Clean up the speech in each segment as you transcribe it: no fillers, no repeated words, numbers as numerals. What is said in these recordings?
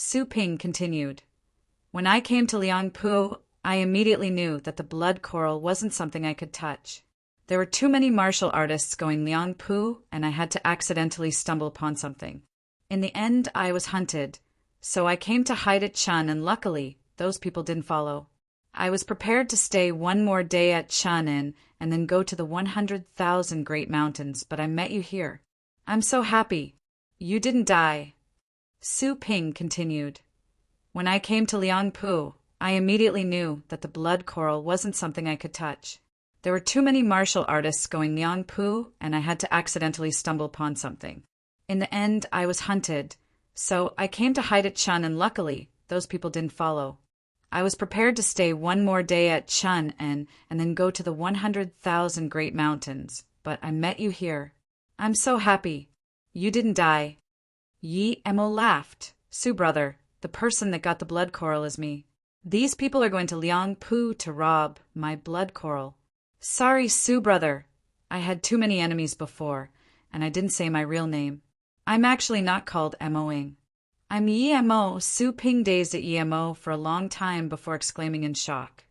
Su Ping continued. When I came to Liangpu, I immediately knew that the blood coral wasn't something I could touch. There were too many martial artists going Liangpu, and I had to accidentally stumble upon something. In the end, I was hunted, so I came to hide at Chun, and luckily, those people didn't follow. I was prepared to stay one more day at Chunin and then go to the 100,000 Great Mountains, but I met you here. I'm so happy. You didn't die. Su Ping continued. When I came to Liangpu, I immediately knew that the blood coral wasn't something I could touch. There were too many martial artists going Liangpu, and I had to accidentally stumble upon something. In the end, I was hunted, so I came to hide at Chun, and luckily, those people didn't follow. I was prepared to stay one more day at Chun and then go to the 100,000 Great Mountains, but I met you here. I'm so happy. You didn't die. Yi Mo laughed. Su brother, the person that got the blood coral is me. These people are going to Liangpu to rob my blood coral. Sorry, Su brother. I had too many enemies before, and I didn't say my real name. I'm actually not called Moing. I'm Yi Mo. Su Ping dazed at Yi Mo for a long time before exclaiming in shock.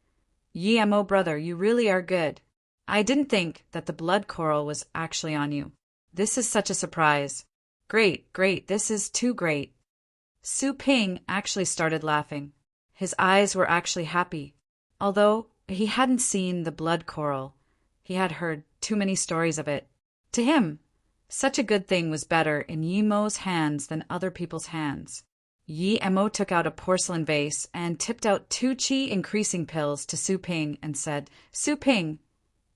Yi Mo brother, you really are good. I didn't think that the blood coral was actually on you. This is such a surprise. Great, this is too great. Su Ping actually started laughing. His eyes were actually happy. Although he hadn't seen the blood coral, he had heard too many stories of it. To him, such a good thing was better in Yi Mo's hands than other people's hands. Yi Mo took out a porcelain vase and tipped out 2 qi increasing pills to Su Ping and said, Su Ping,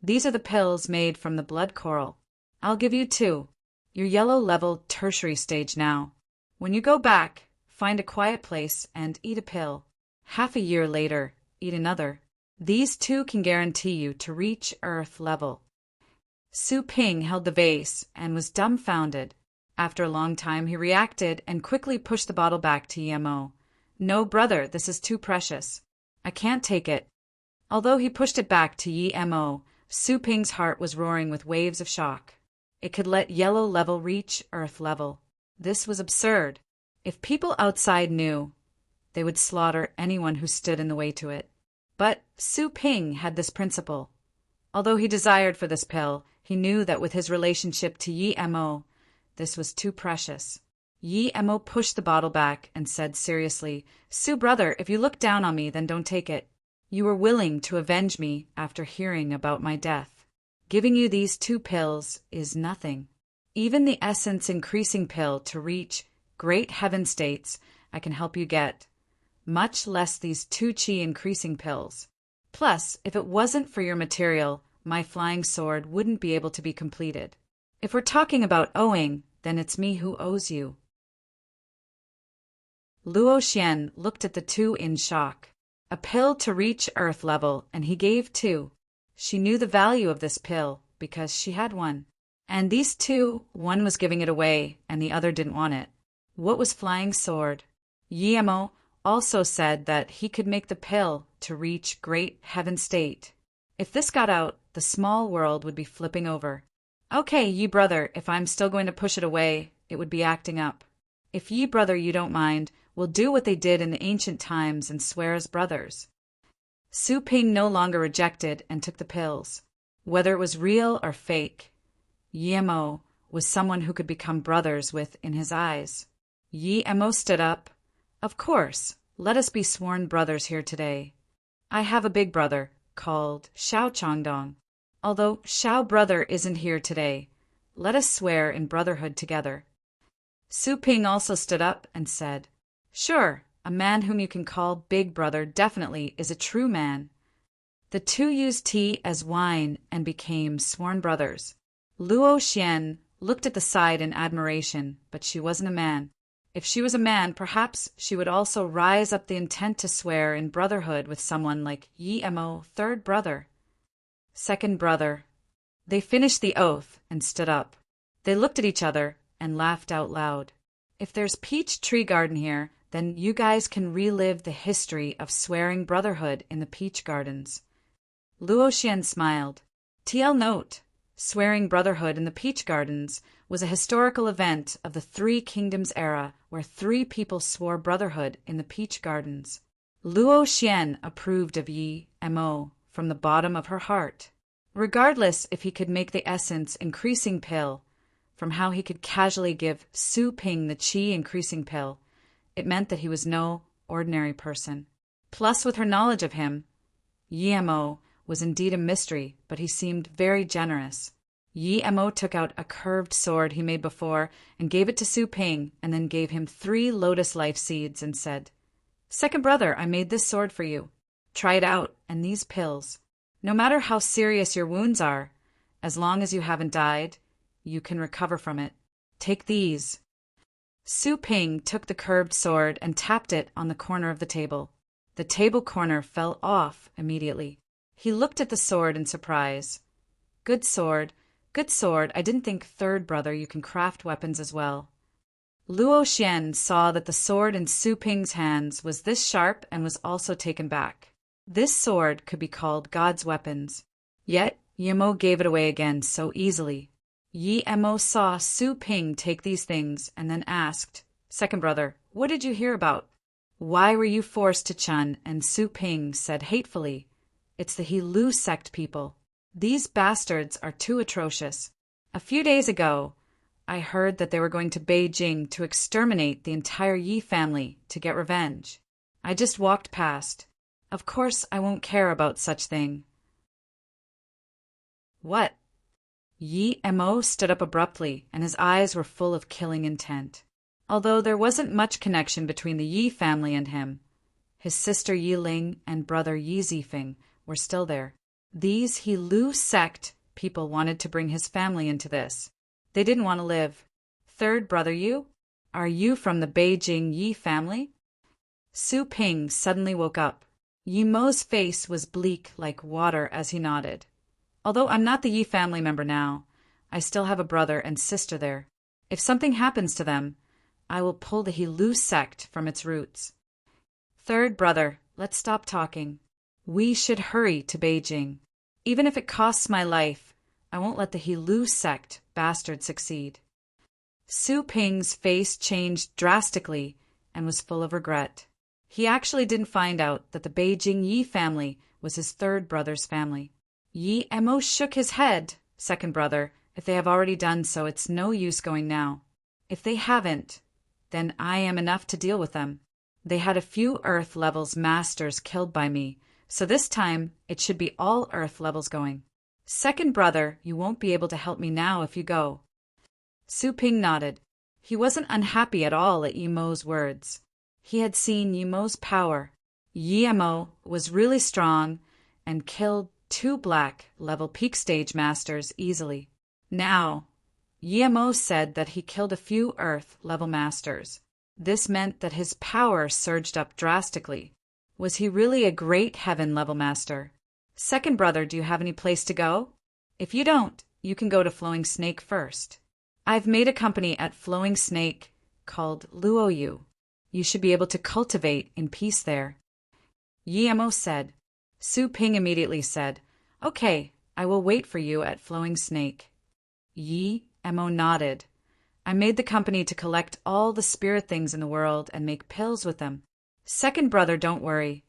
these are the pills made from the blood coral. I'll give you 2. You're yellow level tertiary stage now. When you go back, find a quiet place and eat a pill. Half a year later, eat another. These 2 can guarantee you to reach Earth level. Su Ping held the vase and was dumbfounded. After a long time, he reacted and quickly pushed the bottle back to Yi Mo. No, brother, this is too precious. I can't take it. Although he pushed it back to Yi Mo, Su Ping's heart was roaring with waves of shock. It could let yellow level reach Earth level. This was absurd. If people outside knew, they would slaughter anyone who stood in the way to it. But Su Ping had this principle. Although he desired for this pill, he knew that with his relationship to Yi Mo, this was too precious. Yi Mo pushed the bottle back and said seriously, Su brother, if you look down on me, then don't take it. You were willing to avenge me after hearing about my death. Giving you these 2 pills is nothing. Even the essence increasing pill to reach great heaven states I can help you get, much less these 2 qi increasing pills. Plus, if it wasn't for your material, my flying sword wouldn't be able to be completed. If we're talking about owing, then it's me who owes you. Luo Xian looked at the 2 in shock. A pill to reach Earth level, and he gave 2. She knew the value of this pill because she had one. And these 2, one was giving it away and the other didn't want it. What was flying sword? Yi Mo also said that he could make the pill to reach great heaven state. If this got out, the small world would be flipping over. Okay, Yi brother, if I'm still going to push it away, it would be acting up. If Yi brother you don't mind, we'll do what they did in the ancient times and swear as brothers. Su Ping no longer rejected and took the pills. Whether it was real or fake, Yi Mo was someone who could become brothers with in his eyes. Yi Mo stood up. Of course, let us be sworn brothers here today. I have a big brother called Xiao Changdong. Although Xiao brother isn't here today, let us swear in brotherhood together. Su Ping also stood up and said, Sure, a man whom you can call big brother definitely is a true man. The 2 used tea as wine and became sworn brothers. Luo Xian looked at the side in admiration, but she wasn't a man. If she was a man, perhaps she would also rise up the intent to swear in brotherhood with someone like Yi Mo, 3rd brother. 2nd brother. They finished the oath and stood up. They looked at each other and laughed out loud. If there's peach tree garden here, then you guys can relive the history of swearing brotherhood in the peach gardens. Luo Xian smiled. TL note. Swearing brotherhood in the Peach Gardens was a historical event of the Three Kingdoms era where three people swore brotherhood in the Peach Gardens. Luo Xian approved of Yi Mo from the bottom of her heart. Regardless if he could make the essence increasing pill, from how he could casually give Su Ping the qi increasing pill, it meant that he was no ordinary person. Plus, with her knowledge of him, Yi Mo was indeed a mystery, but he seemed very generous. Yi Mo took out a curved sword he made before and gave it to Su Ping, and then gave him 3 lotus life seeds and said, "Second brother, I made this sword for you. Try it out, and these pills. No matter how serious your wounds are, as long as you haven't died, you can recover from it. Take these." Su Ping took the curved sword and tapped it on the corner of the table. The table corner fell off immediately. He looked at the sword in surprise. Good sword. Good sword. I didn't think, third brother, you can craft weapons as well." Luo Xian saw that the sword in Su Ping's hands was this sharp and was also taken back. This sword could be called God's weapons. Yet Yi Mo gave it away again so easily. Yi Mo saw Su Ping take these things and then asked, "Second brother, what did you hear about? Why were you forced to Chun?" And Su Ping said hatefully, "It's the He Lu sect people. These bastards are too atrocious. A few days ago, I heard that they were going to Beijing to exterminate the entire Yi family to get revenge. I just walked past. Of course I won't care about such thing." "What?" Yi Mo stood up abruptly, and his eyes were full of killing intent. Although there wasn't much connection between the Yi family and him, his sister Yi Ling and brother Yi Zifeng were still there. These He Lu sect people wanted to bring his family into this. They didn't want to live. "Third brother, you? Are you from the Beijing Yi family?" Su Ping suddenly woke up. Yi Mo's face was bleak like water as he nodded. "Although I'm not the Yi family member now, I still have a brother and sister there. If something happens to them, I will pull the He Lu sect from its roots. Third brother, let's stop talking. We should hurry to Beijing. Even if it costs my life, I won't let the He Lu sect bastard succeed." Su Ping's face changed drastically and was full of regret. He actually didn't find out that the Beijing Yi family was his third brother's family. Yi Mo shook his head. "Second brother, if they have already done so, it's no use going now. If they haven't, then I am enough to deal with them. They had a few Earth levels masters killed by me, so this time it should be all Earth levels going. Second brother, you won't be able to help me now if you go." Su Ping nodded. He wasn't unhappy at all at Yi Mo's words. He had seen Yi Mo's power. Yi Mo was really strong and killed 2 black level peak stage masters easily. Now, Yi Mo said that he killed a few Earth level masters. This meant that his power surged up drastically. Was he really a great heaven level master? "Second brother, do you have any place to go? If you don't, you can go to Flowing Snake first. I've made a company at Flowing Snake called Luo Yu. You should be able to cultivate in peace there." Yi Mo said. Su Ping immediately said, "Okay, I will wait for you at Flowing Snake." Yi Mo nodded. "I made the company to collect all the spirit things in the world and make pills with them. Second brother, don't worry.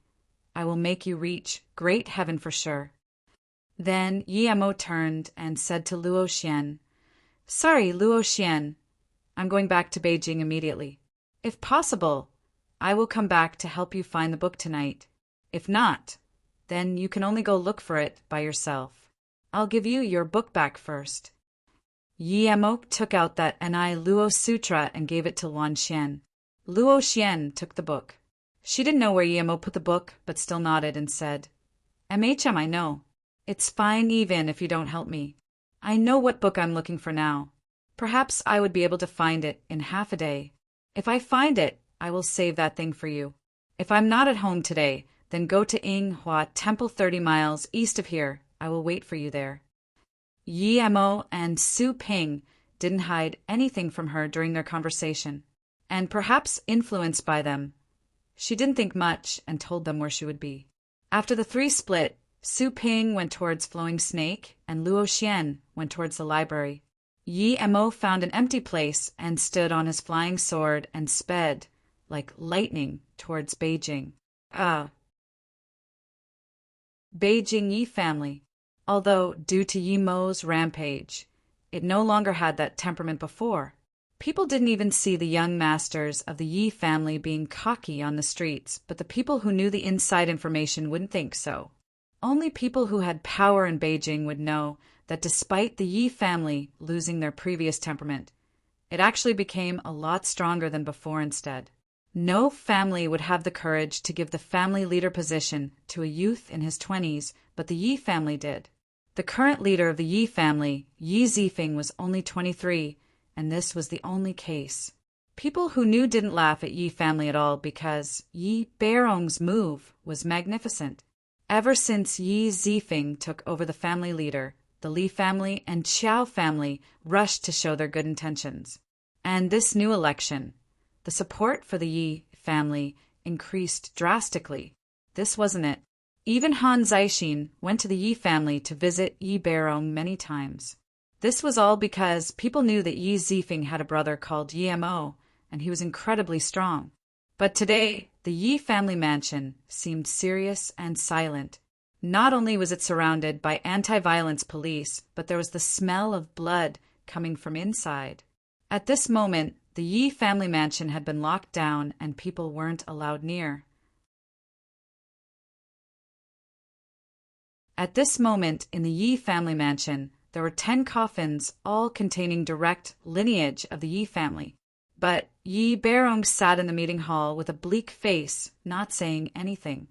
I will make you reach great heaven for sure." Then Yi Mo turned and said to Luo Xian, "Sorry, Luo Xian. I'm going back to Beijing immediately. If possible, I will come back to help you find the book tonight. If not, then you can only go look for it by yourself. I'll give you your book back first." Yi Mo took out that Ni Luo Sutra and gave it to Luan Xian. Luo Xian took the book. She didn't know where Yi Mo put the book, but still nodded and said, "MHM, I know. It's fine even if you don't help me. I know what book I'm looking for now. Perhaps I would be able to find it in half a day. If I find it, I will save that thing for you. If I'm not at home today, then go to Ing Hua Temple 30 miles east of here. I will wait for you there." Yi Mo and Su Ping didn't hide anything from her during their conversation, and perhaps influenced by them, she didn't think much and told them where she would be. After the 3 split, Su Ping went towards Flowing Snake, and Luo Xian went towards the library. Yi Mo found an empty place and stood on his flying sword and sped, like lightning, towards Beijing. Beijing Yi family. Although, due to Yi Mo's rampage, it no longer had that temperament before. People didn't even see the young masters of the Yi family being cocky on the streets, but the people who knew the inside information wouldn't think so. Only people who had power in Beijing would know that despite the Yi family losing their previous temperament, it actually became a lot stronger than before instead. No family would have the courage to give the family leader position to a youth in his 20s, but the Yi family did. The current leader of the Yi family, Yi Zifeng, was only 23, and this was the only case. People who knew didn't laugh at Yi family at all because Yi Beirong's move was magnificent. Ever since Yi Zifeng took over the family leader, the Li family and Qiao family rushed to show their good intentions. And this new election, the support for the Yi family increased drastically. This wasn't it. Even Han Zixin went to the Yi family to visit Yi Beirong many times. This was all because people knew that Yi Zifeng had a brother called Yi Mo, and he was incredibly strong. But today, the Yi family mansion seemed serious and silent. Not only was it surrounded by anti-violence police, but there was the smell of blood coming from inside. At this moment, the Yi family mansion had been locked down and people weren't allowed near. At this moment in the Yi family mansion, there were 10 coffins, all containing direct lineage of the Yi family. But Yi Beirong sat in the meeting hall with a bleak face, not saying anything.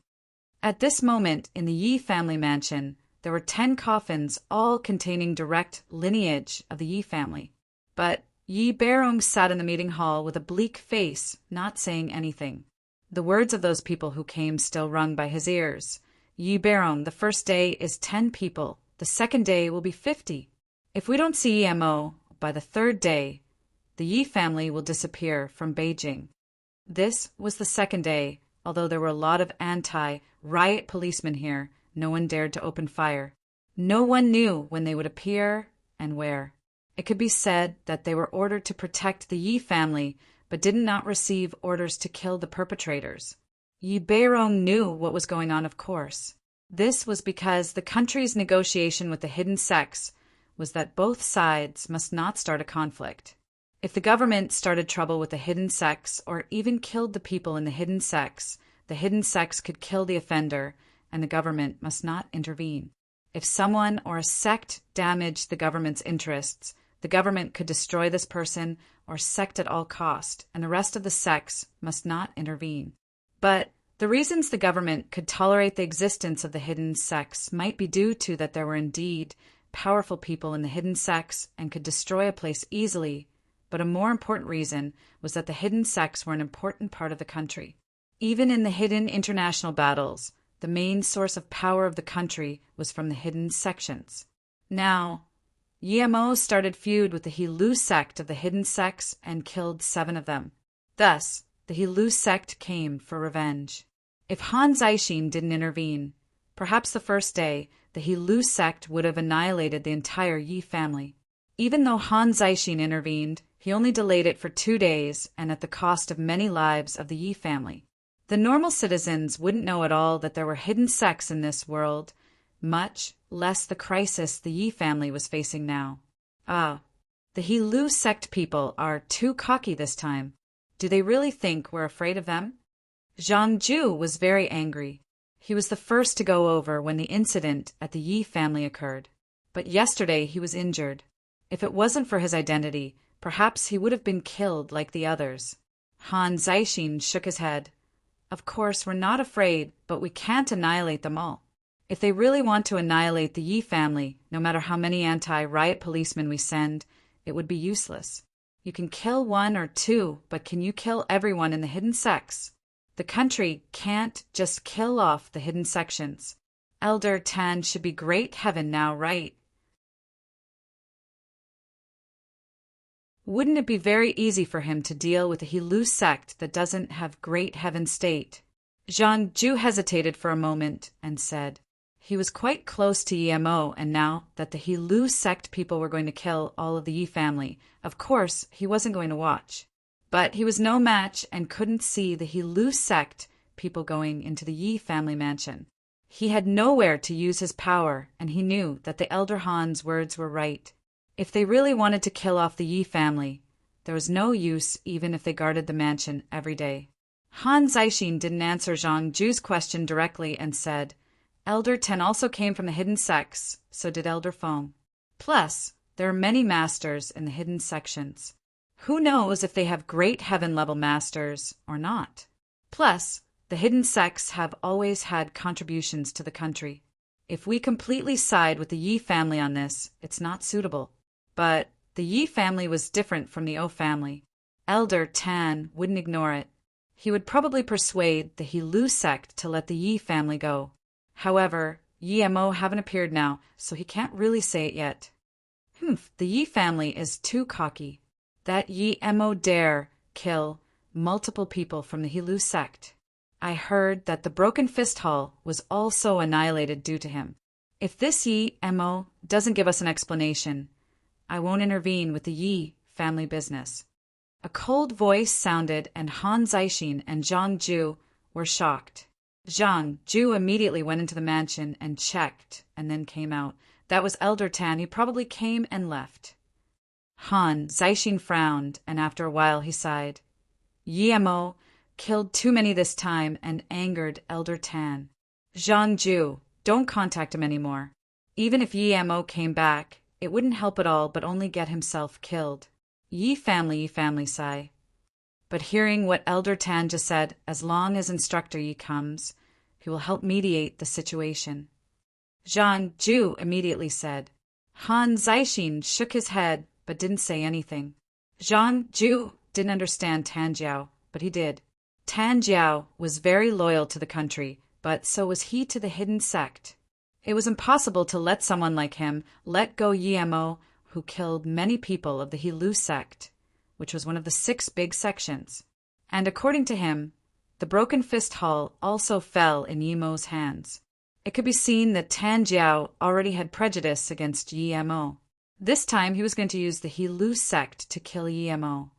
At this moment in the Yi family mansion, there were 10 coffins, all containing direct lineage of the Yi family. But Yi Beirong sat in the meeting hall with a bleak face, not saying anything. The words of those people who came still rung by his ears. Yi Beirong, the first day is 10 people. The second day will be 50. If we don't see Yi Mo by the third day, the Yi family will disappear from Beijing. This was the second day. Although there were a lot of anti-riot policemen here, no one dared to open fire. No one knew when they would appear and where. It could be said that they were ordered to protect the Yi family, but did not receive orders to kill the perpetrators. Yi Beirong knew what was going on, of course. This was because the country's negotiation with the hidden sects was that both sides must not start a conflict. If the government started trouble with the hidden sects or even killed the people in the hidden sects could kill the offender, and the government must not intervene. If someone or a sect damaged the government's interests, the government could destroy this person or sect at all cost, and the rest of the sects must not intervene. But the reasons the government could tolerate the existence of the hidden sects might be due to that there were indeed powerful people in the hidden sects and could destroy a place easily. But a more important reason was that the hidden sects were an important part of the country. Even in the hidden international battles, the main source of power of the country was from the hidden sections. Now, Yi Mo started feud with the He-Lu sect of the hidden sects and killed 7 of them. Thus, the He-Lu sect came for revenge. If Han Zixin didn't intervene, perhaps the first day, the He-Lu sect would have annihilated the entire Yi family. Even though Han Zixin intervened, he only delayed it for 2 days and at the cost of many lives of the Yi family. The normal citizens wouldn't know at all that there were hidden sects in this world, much less the crisis the Yi family was facing now. The He-Lu sect people are too cocky this time. Do they really think we're afraid of them? Zhang Ju was very angry. He was the first to go over when the incident at the Yi family occurred. But yesterday he was injured. If it wasn't for his identity, perhaps he would have been killed like the others. Han Zixin shook his head. Of course, we're not afraid, but we can't annihilate them all. If they really want to annihilate the Yi family, no matter how many anti-riot policemen we send, it would be useless. You can kill 1 or 2, but can you kill everyone in the hidden sects? The country can't just kill off the hidden sections. Elder Tan should be great heaven now, right? Wouldn't it be very easy for him to deal with a He-Lu sect that doesn't have great heaven state? Zhang Ju hesitated for a moment and said, He was quite close to Emo, and now that the He-Lu sect people were going to kill all of the Yi family, of course he wasn't going to watch. But he was no match and couldn't see the He-Lu sect people going into the Yi family mansion. He had nowhere to use his power, and he knew that the Elder Han's words were right. If they really wanted to kill off the Yi family, there was no use even if they guarded the mansion every day. Han Zaixin didn't answer Zhang Ju's question directly and said, Elder Ten also came from the hidden sects, so did Elder Feng. Plus, there are many masters in the hidden sections. Who knows if they have great heaven-level masters or not? Plus, the hidden sects have always had contributions to the country. If we completely side with the Yi family on this, it's not suitable. But the Yi family was different from the O family. Elder Tan wouldn't ignore it. He would probably persuade the He-Lu sect to let the Yi family go. However, Yi Mo haven't appeared now, so he can't really say it yet. The Yi family is too cocky. That Yi Mo dare kill multiple people from the He-Lu sect. I heard that the Broken Fist Hall was also annihilated due to him. If this Yi Mo doesn't give us an explanation, I won't intervene with the Yi family business. A cold voice sounded, and Han Zaixin and Zhang Ju were shocked. Zhang Ju immediately went into the mansion and checked, and then came out. That was Elder Tan. He probably came and left. Han Zaixin frowned, and after a while he sighed. Yi Mo killed too many this time and angered Elder Tan. Zhang Ju, don't contact him anymore. Even if Yi Mo came back, it wouldn't help at all but only get himself killed. Yi family, sigh. But hearing what Elder Tan just said, as long as Instructor Yi comes, he will help mediate the situation. Zhang Ju immediately said. Han Zaixin shook his head but didn't say anything. Zhang Ju didn't understand Tan Jiao, but he did. Tan Jiao was very loyal to the country, but so was he to the hidden sect. It was impossible to let someone like him let go Yi Mo, who killed many people of the He-Lu sect, which was one of the 6 big sections. And according to him, the Broken Fist Hall also fell in Yi Mo's hands. It could be seen that Tan Jiao already had prejudice against Yi Mo. This time he was going to use the He-Lu sect to kill Yi Mo.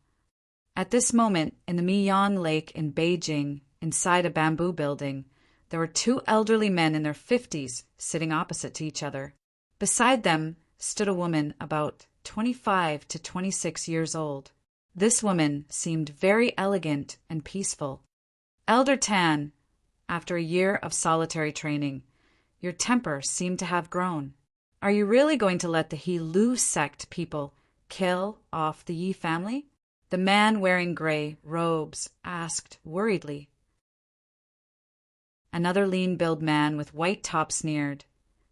At this moment, in the Miyang Lake in Beijing, inside a bamboo building, there were 2 elderly men in their 50s sitting opposite to each other. Beside them stood a woman about 25 to 26 years old. This woman seemed very elegant and peaceful. Elder Tan, after a year of solitary training, your temper seemed to have grown. Are you really going to let the He-Lu sect people kill off the Yi family? The man wearing gray robes asked worriedly. Another lean-built man with white top sneered.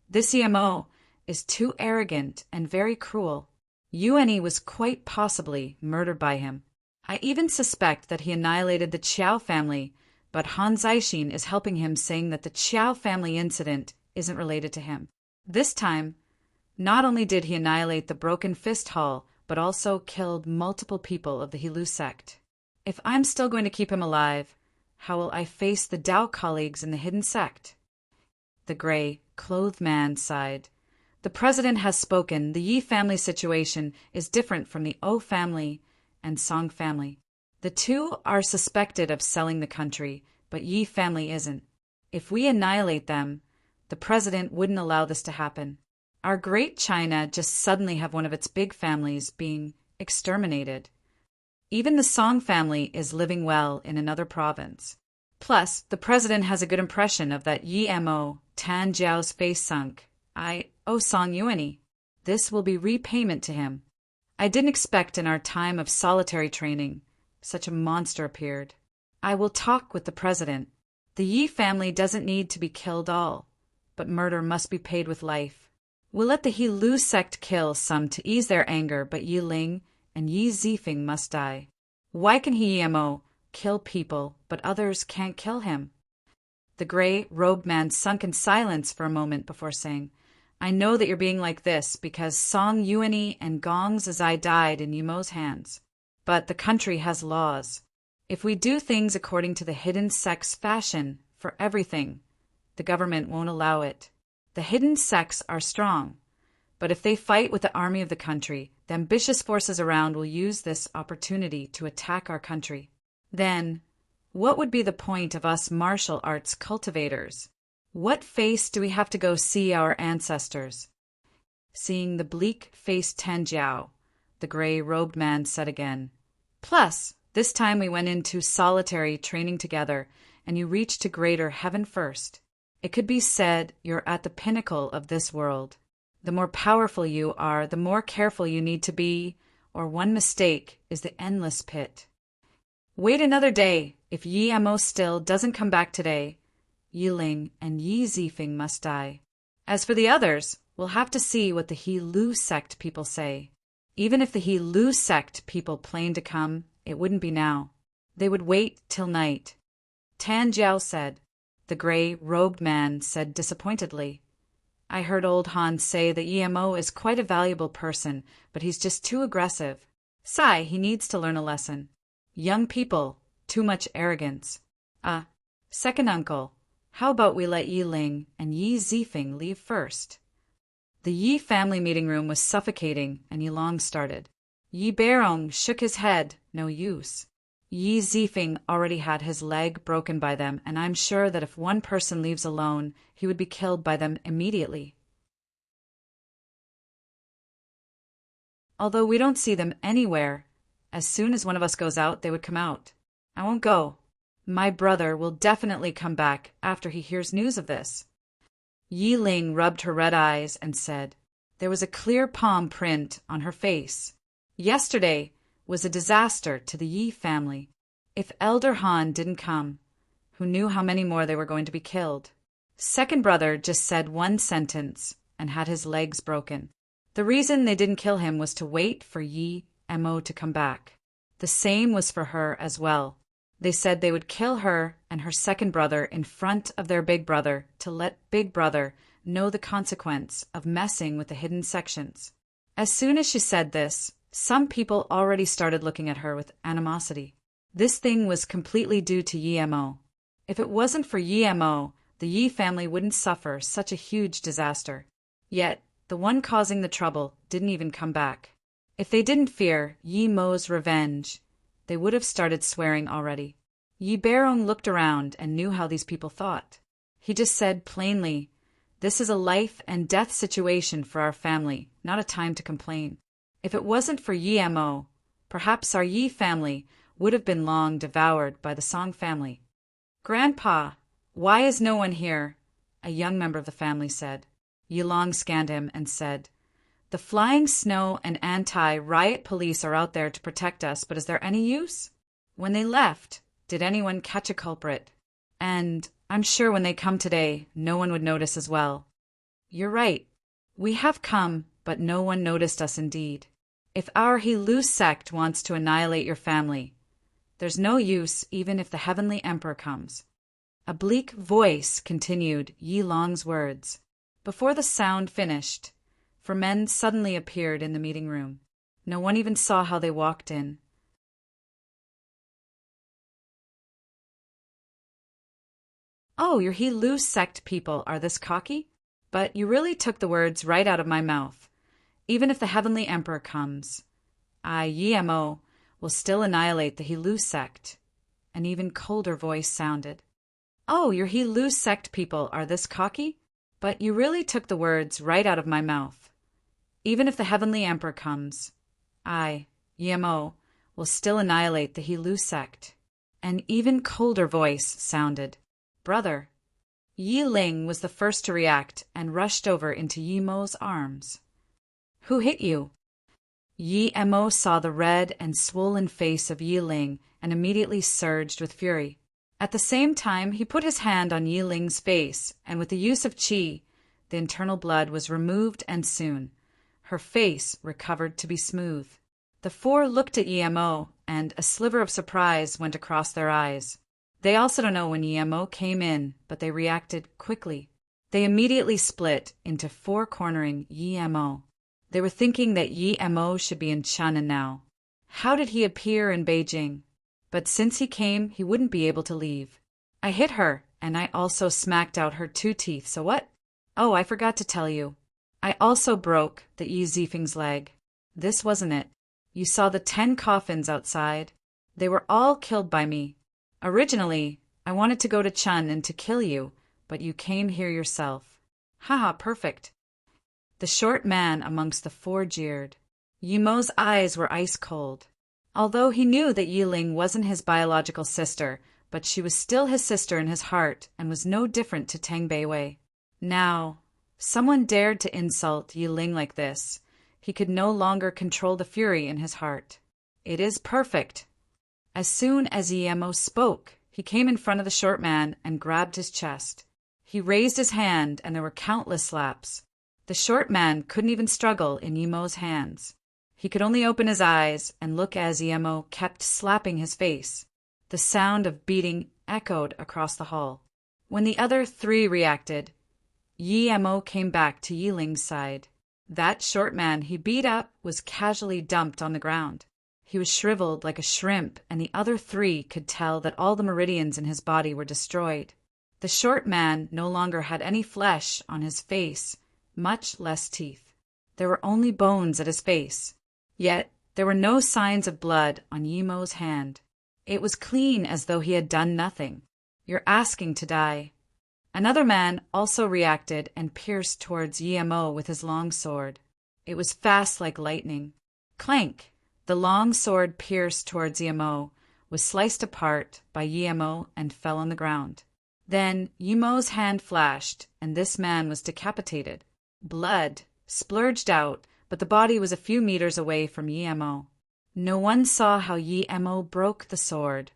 This Yi Mo is too arrogant and very cruel. Yuanyi was quite possibly murdered by him. I even suspect that he annihilated the Qiao family, but Han Zaixin is helping him, saying that the Qiao family incident isn't related to him. This time, not only did he annihilate the Broken Fist Hall, but also killed multiple people of the He-Lu sect. If I'm still going to keep him alive, how will I face the Dao colleagues in the hidden sect? The gray-clothed man sighed. The president has spoken. The Yi family situation is different from the O family and Song family. The 2 are suspected of selling the country, but Yi family isn't. If we annihilate them, the president wouldn't allow this to happen. Our great China just suddenly have one of its big families being exterminated. Even the Song family is living well in another province. Plus, the president has a good impression of that Yi Mo, Tan Jiao's face sunk. I owe Song Yuanyi. This will be repayment to him. I didn't expect in our time of solitary training such a monster appeared. I will talk with the president. The Yi family doesn't need to be killed all, but murder must be paid with life. We'll let the He-Lu sect kill some to ease their anger, but Yi Ling and Yi Zifeng must die. Why can Yi Mo kill people, but others can't kill him? The gray-robed man sunk in silence for a moment before saying, I know that you're being like this because Song Yuanyi and Gong's Zai died in Yi Mo's hands. But the country has laws. If we do things according to the hidden sect's fashion for everything, the government won't allow it. The hidden sects are strong, but if they fight with the army of the country, the ambitious forces around will use this opportunity to attack our country. Then, what would be the point of us martial arts cultivators? What face do we have to go see our ancestors? Seeing the bleak-faced Tanjiao, the gray-robed man said again. Plus, this time we went into solitary training together, and you reached to greater heaven first. It could be said you're at the pinnacle of this world. The more powerful you are, the more careful you need to be, or one mistake is the endless pit. Wait another day. If Yi Mo still doesn't come back today, Yi Ling and Yi Zifeng must die. As for the others, we'll have to see what the He Lu sect people say. Even if the He Lu sect people planned to come, it wouldn't be now. They would wait till night. Tan Jiao said. The gray-robed man said disappointedly. I heard old Han say that Yi Mo is quite a valuable person, but he's just too aggressive. Sai, he needs to learn a lesson. Young people, too much arrogance. Second uncle, how about we let Yi Ling and Yi Zifeng leave first? The Yi family meeting room was suffocating, and Yi Long started. Yi Beirong shook his head, no use. Yi Zifeng already had his leg broken by them, and I'm sure that if one person leaves alone, he would be killed by them immediately. Although we don't see them anywhere, as soon as one of us goes out, they would come out. I won't go. My brother will definitely come back after he hears news of this. Yi Ling rubbed her red eyes and said, there was a clear palm print on her face. Yesterday was a disaster to the Yi family. If Elder Han didn't come, who knew how many more they were going to be killed? Second brother just said one sentence and had his legs broken. The reason they didn't kill him was to wait for Yi Mo to come back. The same was for her as well. They said they would kill her and her second brother in front of their big brother to let big brother know the consequence of messing with the hidden sections. As soon as she said this, some people already started looking at her with animosity. This thing was completely due to Yi Mo. If it wasn't for Yi Mo, the Yi family wouldn't suffer such a huge disaster. Yet, the one causing the trouble didn't even come back. If they didn't fear Yi Mo's revenge, they would have started swearing already. Yi Beirong looked around and knew how these people thought. He just said plainly, this is a life and death situation for our family, not a time to complain. If it wasn't for Yi Mo, perhaps our Yi family would have been long devoured by the Song family. Grandpa, why is no one here? A young member of the family said. Yi Long scanned him and said, the flying snow and anti-riot police are out there to protect us, but is there any use? When they left, did anyone catch a culprit? And I'm sure when they come today, no one would notice as well. You're right. We have come, but no one noticed us indeed. If our He Lu sect wants to annihilate your family, there's no use even if the Heavenly Emperor comes. A bleak voice continued Yi Long's words. Before the sound finished, 4 men suddenly appeared in the meeting room. No one even saw how they walked in. Oh, your He Lu sect people are this cocky? But you really took the words right out of my mouth. Even if the Heavenly Emperor comes, I, Yi Mo, will still annihilate the He Lu sect. An even colder voice sounded. Oh, your He Lu sect people are this cocky? But you really took the words right out of my mouth. Even if the Heavenly Emperor comes, I, Yi Mo, will still annihilate the He Lu sect. An even colder voice sounded. Brother. Yi Ling was the first to react and rushed over into Yi Mo's arms. Who hit you? Yi Mo saw the red and swollen face of Yi Ling and immediately surged with fury. At the same time, he put his hand on Yi Ling's face, and with the use of qi, the internal blood was removed, and soon her face recovered to be smooth. The 4 looked at Yi Mo, and a sliver of surprise went across their eyes. They also don't know when Yi Mo came in, but they reacted quickly. They immediately split into 4 cornering Yi Mo. They were thinking that Yi Mo should be in China now. How did he appear in Beijing? But since he came, he wouldn't be able to leave. I hit her, and I also smacked out her 2 teeth, so what? Oh, I forgot to tell you. I also broke the Yi Zifeng's leg. This wasn't it. You saw the 10 coffins outside. They were all killed by me. Originally, I wanted to go to Chun and to kill you, but you came here yourself. Haha, perfect. The short man amongst the four jeered. Yi Mo's eyes were ice cold. Although he knew that Yi Ling wasn't his biological sister, but she was still his sister in his heart and was no different to Tang Beiwei. Now, someone dared to insult Yi Ling like this. He could no longer control the fury in his heart. It is perfect. As soon as Yi Mo spoke, he came in front of the short man and grabbed his chest. He raised his hand and there were countless slaps. The short man couldn't even struggle in Yi Mo's hands. He could only open his eyes and look as Yi Mo kept slapping his face. The sound of beating echoed across the hall. When the other three reacted, Yi Mo came back to Yi Ling's side. That short man he beat up was casually dumped on the ground. He was shriveled like a shrimp, and the other three could tell that all the meridians in his body were destroyed. The short man no longer had any flesh on his face, much less teeth. There were only bones at his face. Yet there were no signs of blood on Yi Mo's hand. It was clean as though he had done nothing. You're asking to die. Another man also reacted and pierced towards Yi Mo with his long sword. It was fast like lightning. Clank! The long sword pierced towards Yi Mo, was sliced apart by Yi Mo and fell on the ground. Then Yi Mo's hand flashed, and this man was decapitated. Blood splurged out, but the body was a few meters away from Yi Mo. No one saw how Yi Mo broke the sword,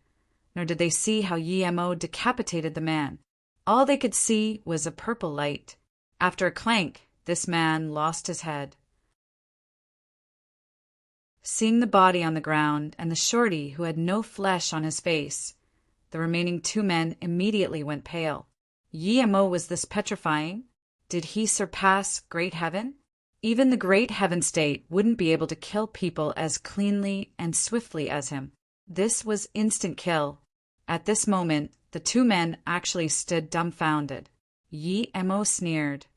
nor did they see how Yi Mo decapitated the man. All they could see was a purple light. After a clank, this man lost his head. Seeing the body on the ground and the shorty who had no flesh on his face, the remaining two men immediately went pale. Yi Mo was this petrifying? Did he surpass Great Heaven? Even the Great Heaven State wouldn't be able to kill people as cleanly and swiftly as him. This was instant kill. At this moment, the two men actually stood dumbfounded. Yi Mo sneered.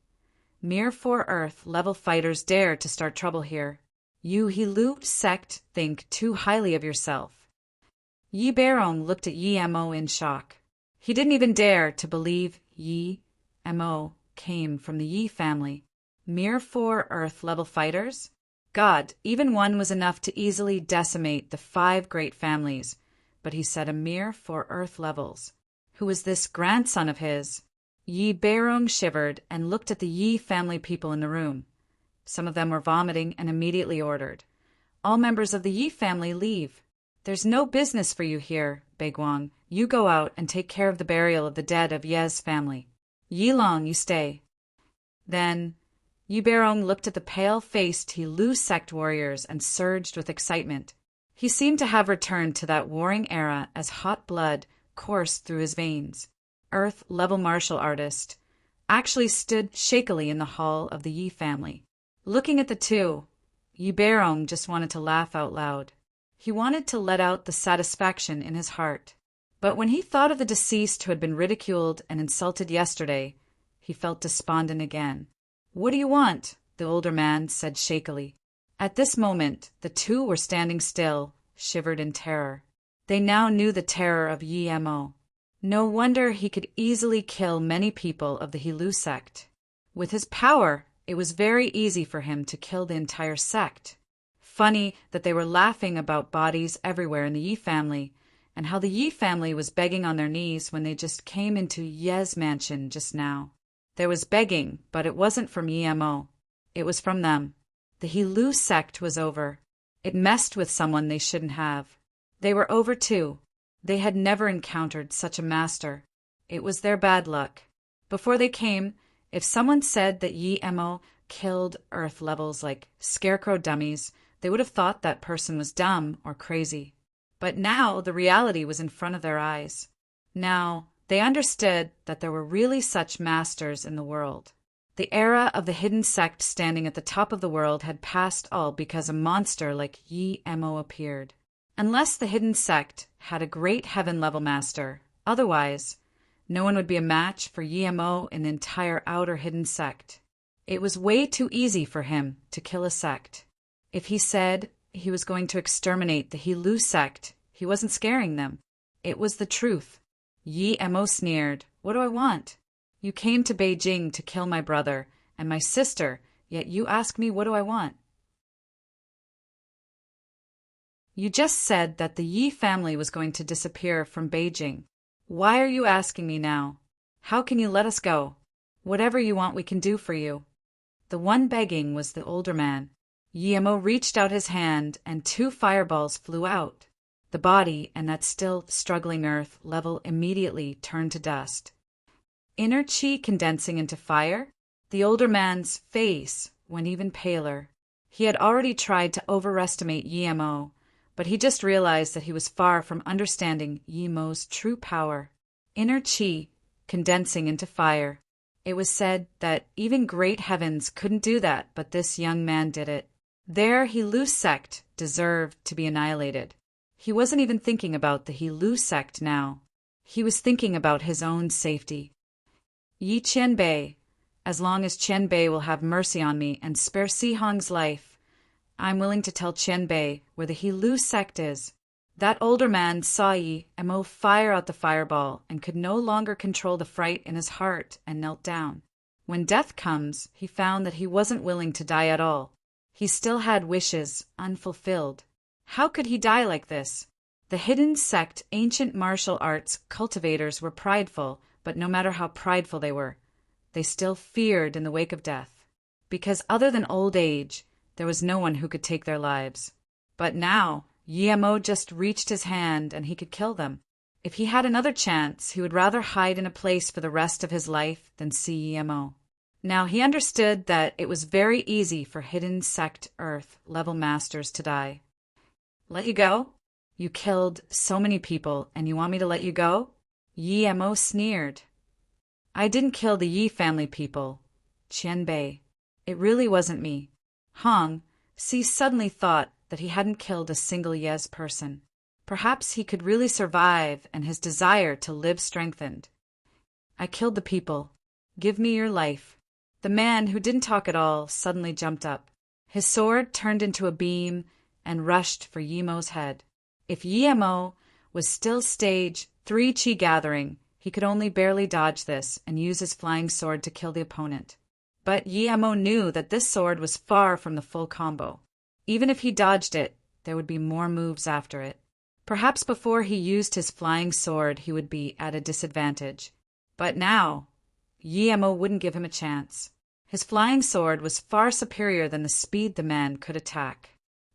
Mere 4 Earth level fighters dare to start trouble here. You Hilu sect think too highly of yourself. Yi Beirong looked at Yi Mo in shock. He didn't even dare to believe Yi Mo came from the Yi family. Mere 4 Earth level fighters? God, even one was enough to easily decimate the 5 great families, but he said a mere 4 Earth levels. Who was this grandson of his? Yi Beirong shivered and looked at the Yi family people in the room. Some of them were vomiting and immediately ordered. All members of the Yi family leave. There's no business for you here, Beiguang. You go out and take care of the burial of the dead of Ye's family. Yi Long, you stay. Then Yi Beirong looked at the pale-faced Hilu sect warriors and surged with excitement. He seemed to have returned to that warring era as hot blood coursed through his veins. Earth-level martial artist actually stood shakily in the hall of the Yi family. Looking at the two, Yi Beirong just wanted to laugh out loud. He wanted to let out the satisfaction in his heart. But when he thought of the deceased who had been ridiculed and insulted yesterday, he felt despondent again. What do you want? The older man said shakily. At this moment, the two were standing still, shivered in terror. They now knew the terror of Yi Mo. No wonder he could easily kill many people of the Hilu sect. With his power, it was very easy for him to kill the entire sect. Funny that they were laughing about bodies everywhere in the Yi family, and how the Yi family was begging on their knees when they just came into Ye's mansion just now. There was begging, but it wasn't from Yi Mo. It was from them. The Hilu sect was over. It messed with someone they shouldn't have. They were over too. They had never encountered such a master. It was their bad luck. Before they came, if someone said that Yi Mo killed Earth levels like scarecrow dummies, they would have thought that person was dumb or crazy. But now the reality was in front of their eyes. Now they understood that there were really such masters in the world. The era of the hidden sect standing at the top of the world had passed all because a monster like Yi Mo appeared. Unless the hidden sect had a great heaven-level master, otherwise, No one would be a match for Yemo in the entire outer hidden sect. It was way too easy for him to kill a sect. If he said he was going to exterminate the Hilu sect, he wasn't scaring them. It was the truth. Yemo sneered. What do I want? You came to Beijing to kill my brother and my sister, yet you ask me what do I want? You just said that the Yi family was going to disappear from Beijing. Why are you asking me now? How can you let us go? Whatever you want we can do for you. The one begging was the older man. Yemo reached out his hand and 2 fireballs flew out. The body and that still struggling earth level immediately turned to dust. Inner chi condensing into fire, the older man's face went even paler. He had already tried to overestimate Yemo, but he just realized that he was far from understanding Yemo's true power. Inner chi condensing into fire. It was said that even great heavens couldn't do that, but this young man did it. Their Hilu sect deserved to be annihilated. He wasn't even thinking about the Hilu sect now. He was thinking about his own safety. Yi Qianbei, as long as Qianbei will have mercy on me and spare Sihong's life, I'm willing to tell Qianbei where the Hilu sect is. That older man saw Yemo fire out the fireball and could no longer control the fright in his heart and knelt down. When death comes, he found that he wasn't willing to die at all. He still had wishes unfulfilled. How could he die like this? The hidden sect ancient martial arts cultivators were prideful, but no matter how prideful they were, they still feared in the wake of death. Because other than old age, there was no one who could take their lives. But now, Yemo just reached his hand and he could kill them. If he had another chance, he would rather hide in a place for the rest of his life than see Yemo. Now he understood that it was very easy for hidden sect Earth level masters to die. Let you go? You killed so many people and you want me to let you go? Yemo sneered. I didn't kill the Yi family people. Qianbei. It really wasn't me. Hong Si suddenly thought that he hadn't killed a single Yes person. Perhaps he could really survive and his desire to live strengthened. I killed the people. Give me your life. The man who didn't talk at all suddenly jumped up. His sword turned into a beam and rushed for Yemo's head. If Yemo was still stage 3 chi gathering, he could only barely dodge this and use his flying sword to kill the opponent. But Yemo knew that this sword was far from the full combo. Even if he dodged it, there would be more moves after it. Perhaps before he used his flying sword he would be at a disadvantage. But now, Yemo wouldn't give him a chance. His flying sword was far superior than the speed the man could attack.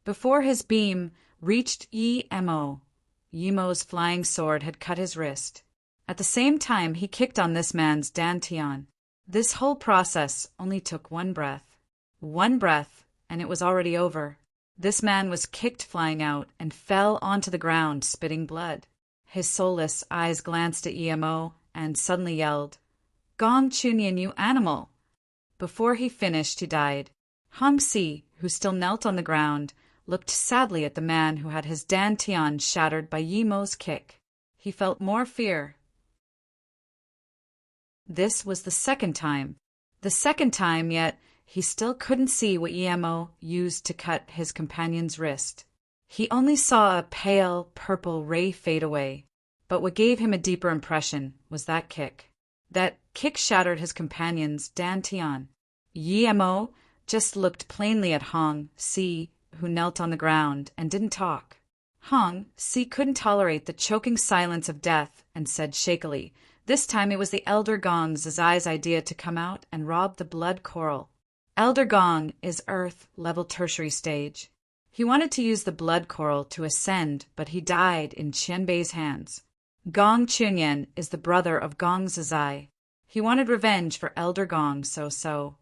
Before his beam reached Yemo's flying sword had cut his wrist. At the same time, he kicked on this man's dantian. This whole process only took one breath. One breath, and it was already over. This man was kicked flying out and fell onto the ground, spitting blood. His soulless eyes glanced at Yemo and suddenly yelled, "Gong Chunyan, you animal!" Before he finished, he died. Hong Si, who still knelt on the ground, looked sadly at the man who had his dantian shattered by Yemo's kick. He felt more fear. This was the second time. The second time, yet he still couldn't see what Yemo used to cut his companion's wrist. He only saw a pale purple ray fade away. But what gave him a deeper impression was that kick. That kick shattered his companion's dantian. Yemo just looked plainly at Hong Si, who knelt on the ground and didn't talk. Hong Si couldn't tolerate the choking silence of death and said shakily, this time it was the Elder Gong Zai's idea to come out and rob the blood coral. Elder Gong is Earth level tertiary stage. He wanted to use the blood coral to ascend, but he died in Qianbei's hands. Gong Chunyan is the brother of Gong Zai. He wanted revenge for Elder Gong, so.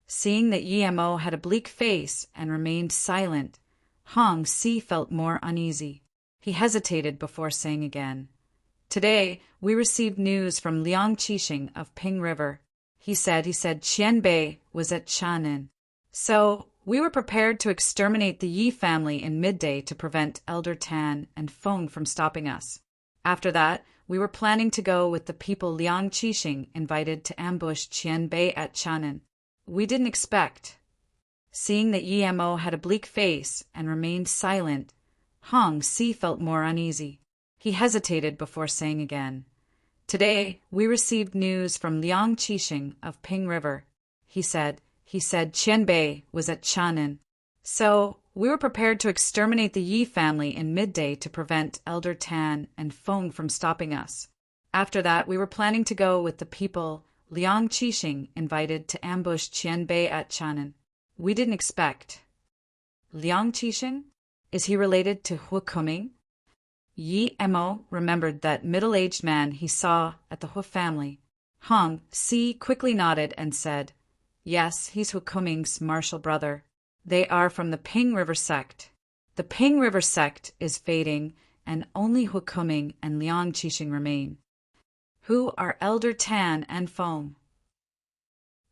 Seeing that Yemo had a bleak face and remained silent, Hong Si felt more uneasy. He hesitated before saying again, Today, we received news from Liang Qixing of Ping River. He said Qianbei was at Chanin. So, we were prepared to exterminate the Yi family in midday to prevent Elder Tan and Feng from stopping us. After that, we were planning to go with the people Liang Qixing invited to ambush Qian Bei at Chanan. We didn't expect. Seeing that Yi Mo had a bleak face and remained silent, Hong Si felt more uneasy. He hesitated before saying again, "Today, we received news from Liang Qixing of Ping River. He said Qian Bei was at Chanan. So, we were prepared to exterminate the Yi family in midday to prevent Elder Tan and Feng from stopping us. After that, we were planning to go with the people Liang Qixing invited to ambush Qian Bei at Chanan. We didn't expect." Liang Qixing? Is he related to Hu Kuming? Yi Mo remembered that middle-aged man he saw at the Hu family. Hong Si quickly nodded and said, "Yes, he's Hu Kuming's martial brother. They are from the Ping River sect. The Ping River sect is fading, and only Hu Kuming and Liang Qixing remain. Who are Elder Tan and Feng?"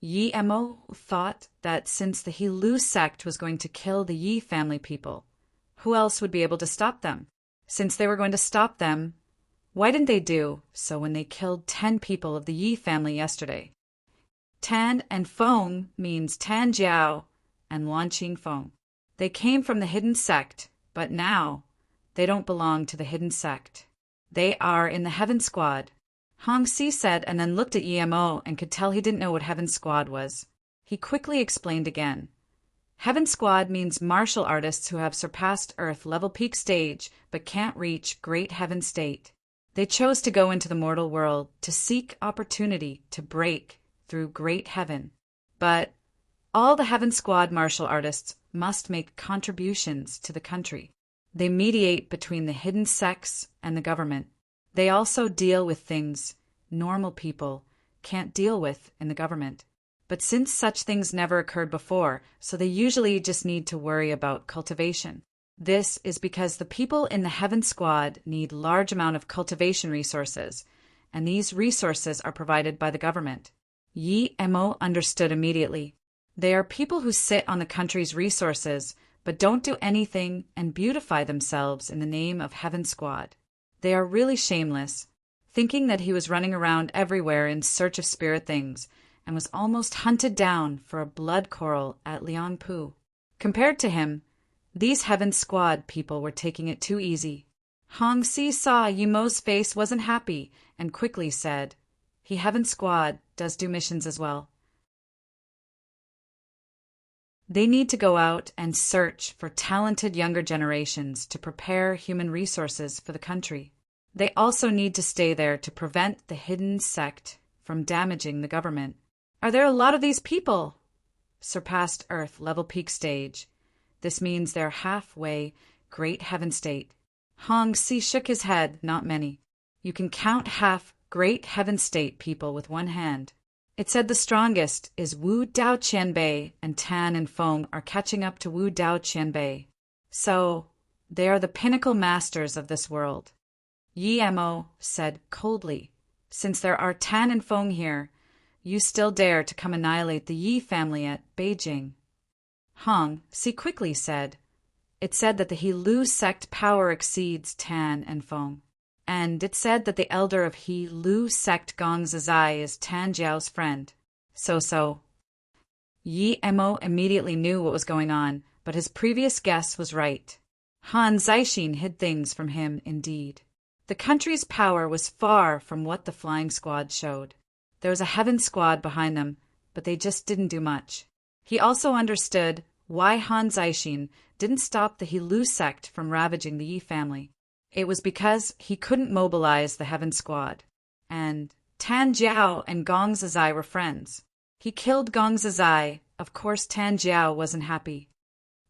Yi Mo thought that since the He Lu sect was going to kill the Yi family people, who else would be able to stop them? Since they were going to stop them, why didn't they do so when they killed 10 people of the Yi family yesterday? Tan and Feng means Tan Jiao and Lanqing Feng. They came from the hidden sect, but now they don't belong to the hidden sect. They are in the Heaven Squad. Hong Si said and then looked at Yi Mo and could tell he didn't know what Heaven Squad was. He quickly explained again. Heaven Squad means martial artists who have surpassed Earth level peak stage but can't reach Great Heaven state. They chose to go into the mortal world to seek opportunity to break through Great Heaven. But all the Heaven Squad martial artists must make contributions to the country. They mediate between the hidden sects and the government. They also deal with things normal people can't deal with in the government. But since such things never occurred before, so they usually just need to worry about cultivation. This is because the people in the Heaven Squad need large amount of cultivation resources, and these resources are provided by the government. Yi Mo understood immediately. They are people who sit on the country's resources, but don't do anything and beautify themselves in the name of Heaven Squad. They are really shameless, thinking that he was running around everywhere in search of spirit things, and was almost hunted down for a blood coral at Liangpu. Compared to him, these Heaven Squad people were taking it too easy. Hong Si saw Yi Mo's face wasn't happy and quickly said, "He Heaven Squad does do missions as well. They need to go out and search for talented younger generations to prepare human resources for the country. They also need to stay there to prevent the hidden sect from damaging the government. Are there a lot of these people?" Surpassed Earth level peak stage. This means they're halfway Great Heaven state. Hong Si shook his head, not many. You can count half Great Heaven state people with one hand. It said the strongest is Wu Dao Qianbei, and Tan and Feng are catching up to Wu Dao Qianbei. So, they are the pinnacle masters of this world. Yi Mo said coldly, "Since there are Tan and Feng here, you still dare to come annihilate the Yi family at Beijing?" Hong Si quickly said, "It said that the He Lu sect power exceeds Tan and Feng. And it said that the elder of He Lu sect Gong Zizai is Tan Jiao's friend. So. Yi Mo immediately knew what was going on, but his previous guess was right. Han Zixin hid things from him indeed. The country's power was far from what the flying squad showed. There was a Heaven Squad behind them, but they just didn't do much. He also understood why Han Zixin didn't stop the He Lu sect from ravaging the Yi family. It was because he couldn't mobilize the Heaven Squad. And Tan Jiao and Gong Zizai were friends. He killed Gong Zizai. Of course Tan Jiao wasn't happy.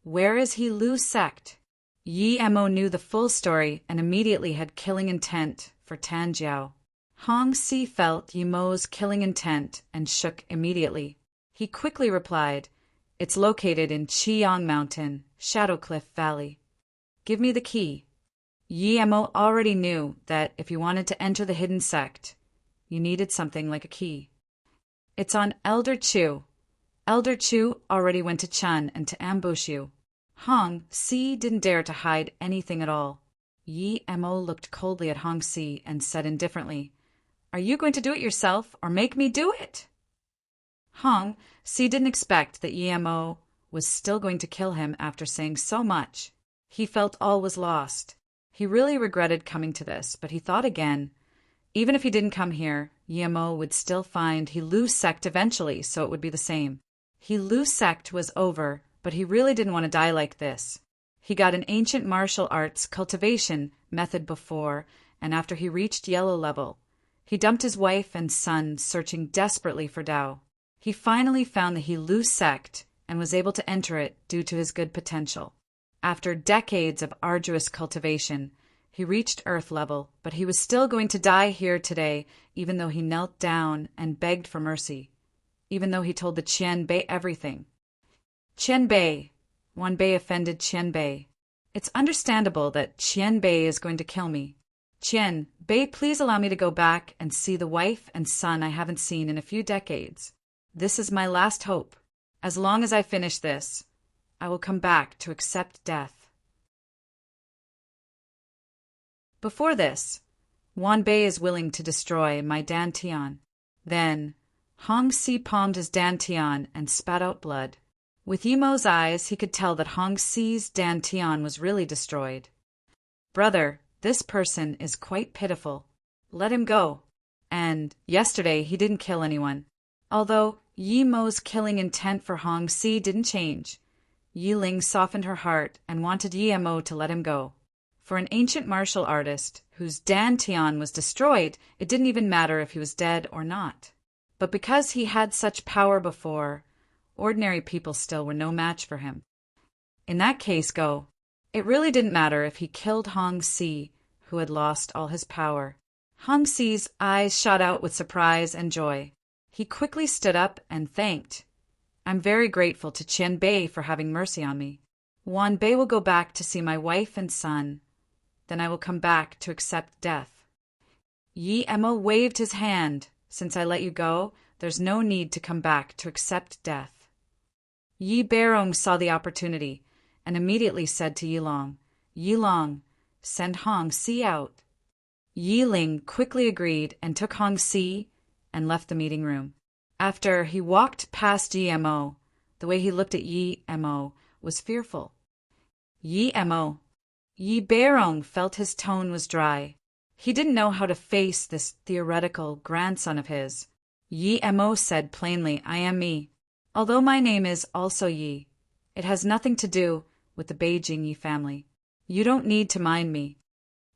Where is He Lu sect? Yi Mo knew the full story and immediately had killing intent for Tan Jiao. Hong Si felt Yi Mo's killing intent and shook immediately. He quickly replied, "It's located in Qiyang Mountain, Shadowcliff Valley. Give me the key." Yi Mo already knew that if you wanted to enter the hidden sect, you needed something like a key. "It's on Elder Chu. Elder Chu already went to Chun and to ambush you. Hong Si didn't dare to hide anything at all. Yi Mo looked coldly at Hong Si and said indifferently, "Are you going to do it yourself or make me do it?" Hong Si didn't expect that Yi Mo was still going to kill him after saying so much. He felt all was lost. He really regretted coming to this, but he thought again. Even if he didn't come here, Yi Mo would still find He Lu sect eventually, so it would be the same. He Lu sect was over, but he really didn't want to die like this. He got an ancient martial arts cultivation method before, and after he reached yellow level, he dumped his wife and son searching desperately for Dao. He finally found the He Lu sect and was able to enter it due to his good potential. After decades of arduous cultivation, he reached Earth level, but he was still going to die here today, even though he knelt down and begged for mercy, even though he told the Qian Bei everything. Qian Bei. Wan Bei offended Qian Bei. It's understandable that Qian Bei is going to kill me. Qian Bei, please allow me to go back and see the wife and son I haven't seen in a few decades. This is my last hope. As long as I finish this, I will come back to accept death. Before this, Wan Bei is willing to destroy my dantian. Then, Hong Si palmed his dantian and spat out blood. With Yi Mo's eyes, he could tell that Hong Si's dantian was really destroyed. Brother, this person is quite pitiful. Let him go. And yesterday he didn't kill anyone. Although Yi Mo's killing intent for Hong Si didn't change, Yi Ling softened her heart and wanted Yi Mo to let him go. For an ancient martial artist whose dantian was destroyed, it didn't even matter if he was dead or not. But because he had such power before, ordinary people still were no match for him. In that case, go. It really didn't matter if he killed Hong Si, who had lost all his power. Hong Si's eyes shot out with surprise and joy. He quickly stood up and thanked. I'm very grateful to Qian Bei for having mercy on me. Wan Bei will go back to see my wife and son. Then I will come back to accept death. Yi Mo waved his hand. Since I let you go, there's no need to come back to accept death. Yi Beirong saw the opportunity and immediately said to Yi Long, Yi Long, send Hong Si out. Yi Ling quickly agreed and took Hong Si and left the meeting room. After he walked past Yi Mo, the way he looked at Yi Mo was fearful. Yi Mo. Yi Beirong felt his tone was dry. He didn't know how to face this theoretical grandson of his. Yi Mo said plainly, I am me. Although my name is also Yi, it has nothing to do with the Beijing Yi family. You don't need to mind me.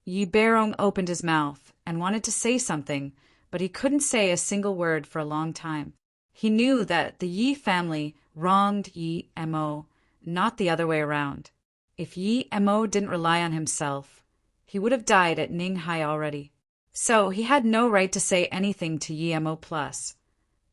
Yi Beirong opened his mouth and wanted to say something, but he couldn't say a single word for a long time. He knew that the Yi family wronged Yi Mo, not the other way around. If Yi Mo didn't rely on himself, he would have died at Ninghai already. So he had no right to say anything to Yi Mo plus.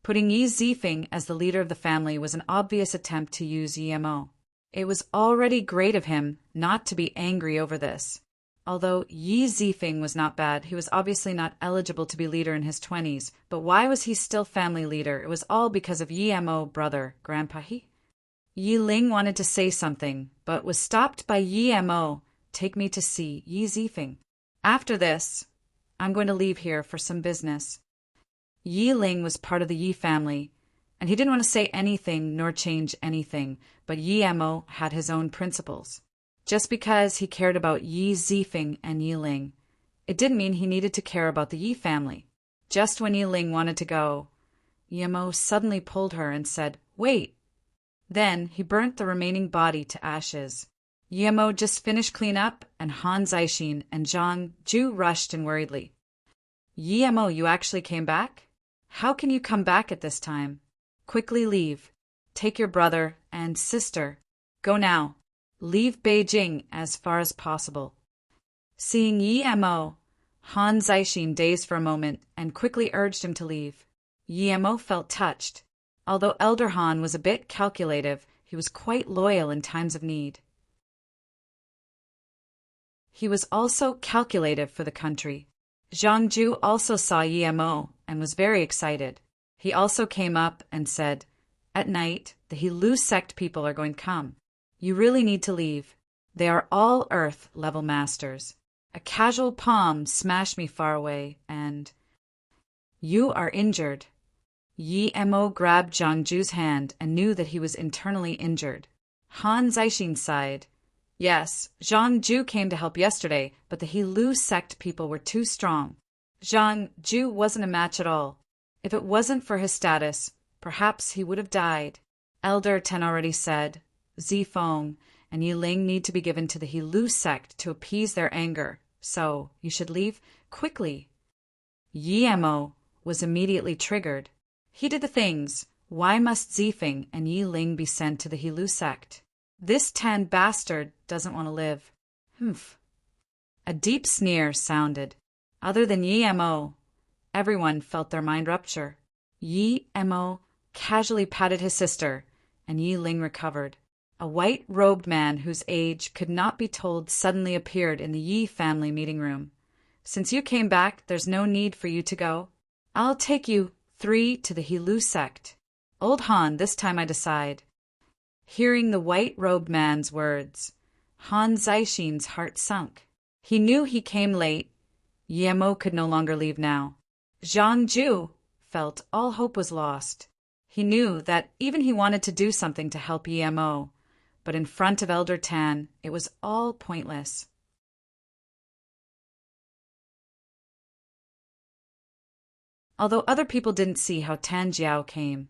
Putting Yi Zifeng as the leader of the family was an obvious attempt to use Yi Mo. It was already great of him not to be angry over this. Although Yi Zifeng was not bad, he was obviously not eligible to be leader in his 20s, but why was he still family leader? It was all because of Yi Mo brother, Grandpa He. Yi Ling wanted to say something, but was stopped by Yi Mo. Take me to see Yi Zifeng. After this, I'm going to leave here for some business. Yi Ling was part of the Yi family, and he didn't want to say anything nor change anything, but Yi Mo had his own principles. Just because he cared about Yi Zifeng and Yi Ling, it didn't mean he needed to care about the Yi family. Just when Yi Ling wanted to go, Yi Mo suddenly pulled her and said, Wait. Then he burnt the remaining body to ashes. Yi Mo just finished cleanup, and Han Zaixin and Zhang Ju rushed in worriedly. Yi Mo, you actually came back? How can you come back at this time? Quickly leave. Take your brother and sister. Go now. Leave Beijing as far as possible. Seeing Yi Mo, Han Zaixin dazed for a moment and quickly urged him to leave. Yi Mo felt touched. Although Elder Han was a bit calculative, he was quite loyal in times of need. He was also calculative for the country. Zhang Ju also saw Yi Mo and was very excited. He also came up and said, At night, the Hilu sect people are going to come. You really need to leave. They are all Earth-level masters. A casual palm smashed me far away, and... You are injured. Yi Mo grabbed Zhangju's hand and knew that he was internally injured. Han Zixin sighed. Yes, Zhangju came to help yesterday, but the Hilu sect people were too strong. Zhangju wasn't a match at all. If it wasn't for his status, perhaps he would have died. Elder Ten already said, Zifeng and Yiling need to be given to the Hilu sect to appease their anger, so you should leave quickly. Yimo was immediately triggered. He did the things. Why must Zifeng and Yiling be sent to the Hilu sect? This Tan bastard doesn't want to live. Humph. A deep sneer sounded. Other than Yimo, everyone felt their mind rupture. Yimo casually patted his sister, and Yiling recovered. A white-robed man whose age could not be told suddenly appeared in the Yi family meeting room. Since you came back, there's no need for you to go. I'll take you 3 to the Hilu sect. Old Han, this time I decide. Hearing the white-robed man's words, Han Zixin's heart sunk. He knew he came late. Yimo could no longer leave now. Zhangju felt all hope was lost. He knew that even he wanted to do something to help Yimo, but in front of Elder Tan, it was all pointless. Although other people didn't see how Tan Jiao came,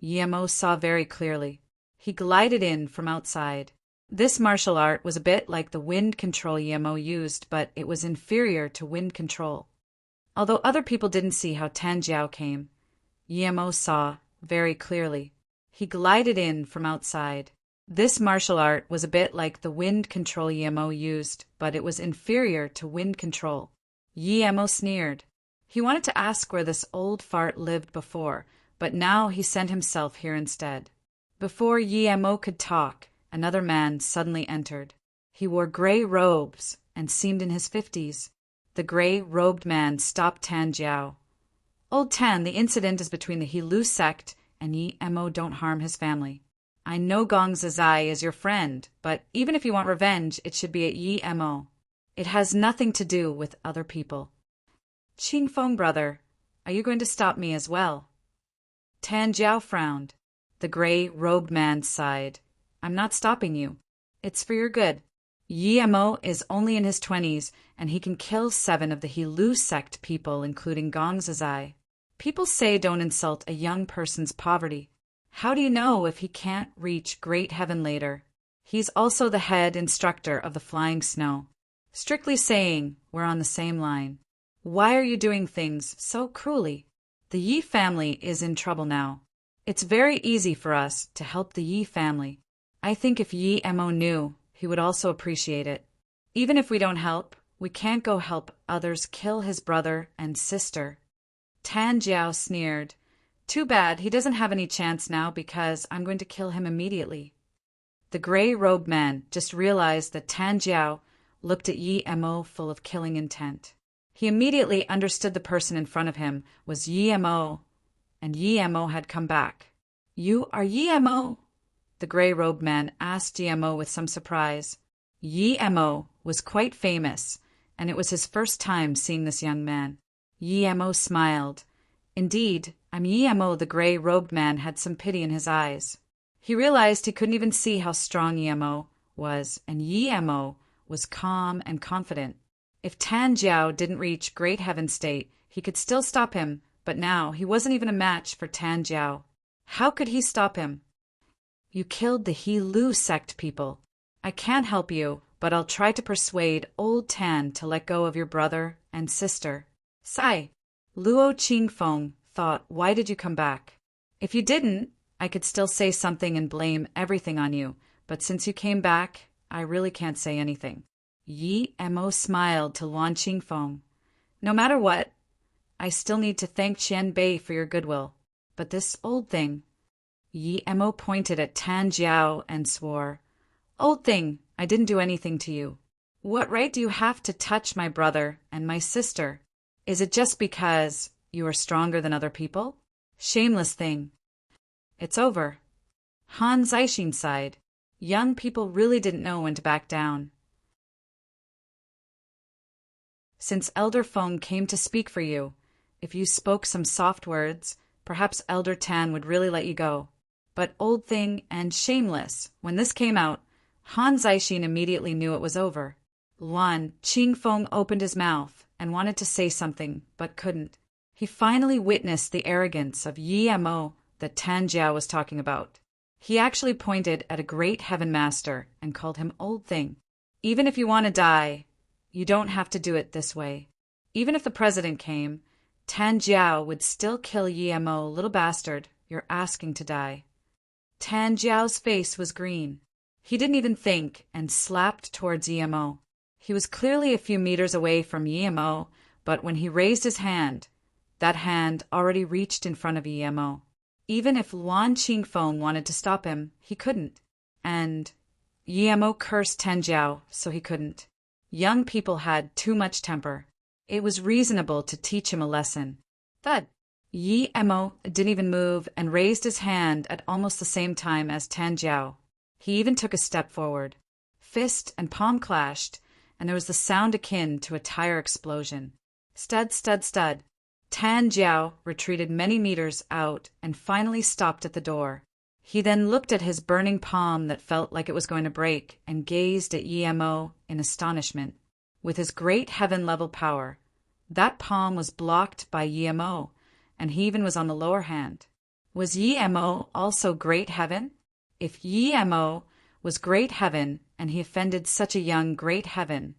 Yimo saw very clearly. He glided in from outside. This martial art was a bit like the wind control Yimo used, but it was inferior to wind control. Although other people didn't see how Tan Jiao came, Yimo saw very clearly. He glided in from outside. This martial art was a bit like the wind control Yimo used, but it was inferior to wind control. Yimo sneered. He wanted to ask where this old fart lived before, but now he sent himself here instead. Before Yimo could talk, another man suddenly entered. He wore gray robes and seemed in his 50s. The gray-robed man stopped Tan Jiao. Old Tan, the incident is between the Hilu sect and Yimo. Don't harm his family. I know Gong Zizai is your friend, but even if you want revenge, it should be at Yimo. It has nothing to do with other people. Qingfeng brother, are you going to stop me as well? Tan Jiao frowned. The gray-robed man sighed. I'm not stopping you. It's for your good. Yimo is only in his 20s, and he can kill 7 of the Hilu sect people, including Gong Zizai. People say don't insult a young person's poverty. How do you know if he can't reach great heaven later? He's also the head instructor of the Flying Snow. Strictly saying, we're on the same line. Why are you doing things so cruelly? The Yi family is in trouble now. It's very easy for us to help the Yi family. I think if Yimo knew, he would also appreciate it. Even if we don't help, we can't go help others kill his brother and sister. Tan Jiao sneered. Too bad he doesn't have any chance now because I'm going to kill him immediately. The gray-robed man just realized that Tan Jiao looked at Yimo full of killing intent. He immediately understood the person in front of him was Yimo, and Yimo had come back. You are Yimo? The gray-robed man asked Yimo with some surprise. Yimo was quite famous, and it was his first time seeing this young man. Yimo smiled. Indeed, I'm Yimo. The gray-robed man had some pity in his eyes. He realized he couldn't even see how strong Yimo was, and Yimo was calm and confident. If Tan Jiao didn't reach Great Heaven State, he could still stop him, but now he wasn't even a match for Tan Jiao. How could he stop him? You killed the Hilu sect people. I can't help you, but I'll try to persuade old Tan to let go of your brother and sister. Sigh. Luo Qingfeng thought, why did you come back? If you didn't, I could still say something and blame everything on you, but since you came back, I really can't say anything. Yimo smiled to Luan Qingfeng. No matter what, I still need to thank Qian Bei for your goodwill. But this old thing... Yimo pointed at Tan Jiao and swore, Old thing, I didn't do anything to you. What right do you have to touch my brother and my sister? Is it just because you are stronger than other people? Shameless thing. It's over. Han Zaishin sighed. Young people really didn't know when to back down. Since Elder Feng came to speak for you, if you spoke some soft words, perhaps Elder Tan would really let you go. But Old Thing and Shameless, when this came out, Han Zaishin immediately knew it was over. Luan Qingfeng opened his mouth and wanted to say something, but couldn't. He finally witnessed the arrogance of Yi Mo that Tan Jiao was talking about. He actually pointed at a great heaven master and called him Old Thing. Even if you want to die, you don't have to do it this way. Even if the president came, Tan Jiao would still kill Yi Mo, little bastard, you're asking to die. Tan Jiao's face was green. He didn't even think and slapped towards Yi Mo. He was clearly a few meters away from Yi Mo, but when he raised his hand, that hand already reached in front of Yi Mo. Even if Luan Qingfeng wanted to stop him, he couldn't. And Yi Mo cursed Tan Jiao, so he couldn't. Young people had too much temper. It was reasonable to teach him a lesson. Thud! Yi Mo didn't even move and raised his hand at almost the same time as Tan Jiao. He even took a step forward. Fist and palm clashed, and there was the sound akin to a tire explosion. Stud, stud, stud. Tan Jiao retreated many meters out and finally stopped at the door. He then looked at his burning palm that felt like it was going to break and gazed at Yi Mo in astonishment. With his great heaven-level power, that palm was blocked by Yi Mo, and he even was on the lower hand. Was Yi Mo also great heaven? If Yi Mo was great heaven and he offended such a young great heaven,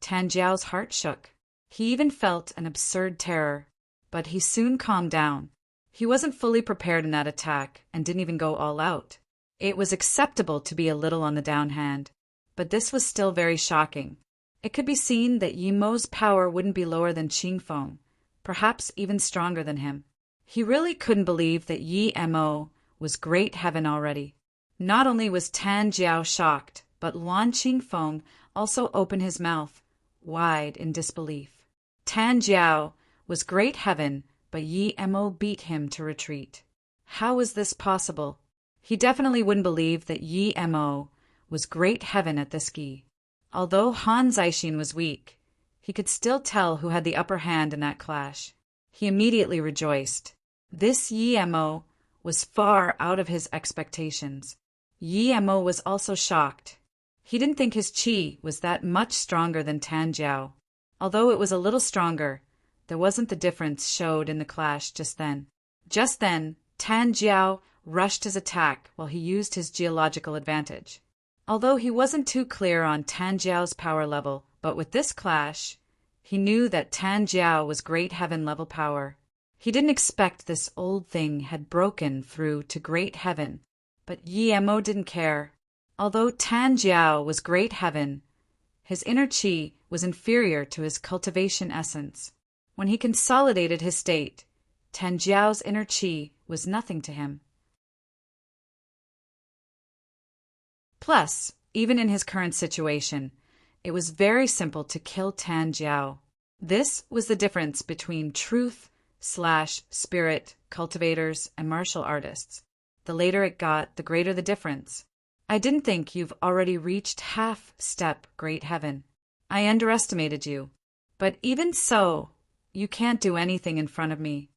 Tan Jiao's heart shook. He even felt an absurd terror, but he soon calmed down. He wasn't fully prepared in that attack and didn't even go all out. It was acceptable to be a little on the down hand, but this was still very shocking. It could be seen that Yi Mo's power wouldn't be lower than Qingfeng, perhaps even stronger than him. He really couldn't believe that Yi Mo was great heaven already. Not only was Tan Jiao shocked, but Luan Qingfeng also opened his mouth wide in disbelief. Tan Jiao was great heaven, but Yi Mo beat him to retreat. How was this possible? He definitely wouldn't believe that Yi Mo was great heaven at this gi. Although Han Zaishin was weak, he could still tell who had the upper hand in that clash. He immediately rejoiced. This Yi Mo was far out of his expectations. Yi Mo was also shocked. He didn't think his qi was that much stronger than Tan Jiao. Although it was a little stronger, there wasn't the difference showed in the clash just then. Just then, Tan Jiao rushed his attack while he used his geological advantage. Although he wasn't too clear on Tan Jiao's power level, but with this clash, he knew that Tan Jiao was great heaven level power. He didn't expect this old thing had broken through to great heaven, but Yi Mo didn't care. Although Tan Jiao was great heaven, his inner qi was inferior to his cultivation essence. When he consolidated his state, Tan Jiao's inner qi was nothing to him. Plus, even in his current situation, it was very simple to kill Tan Jiao. This was the difference between truth/spirit cultivators and martial artists. The later it got, the greater the difference. I didn't think you've already reached half-step great heaven. I underestimated you. But even so, you can't do anything in front of me.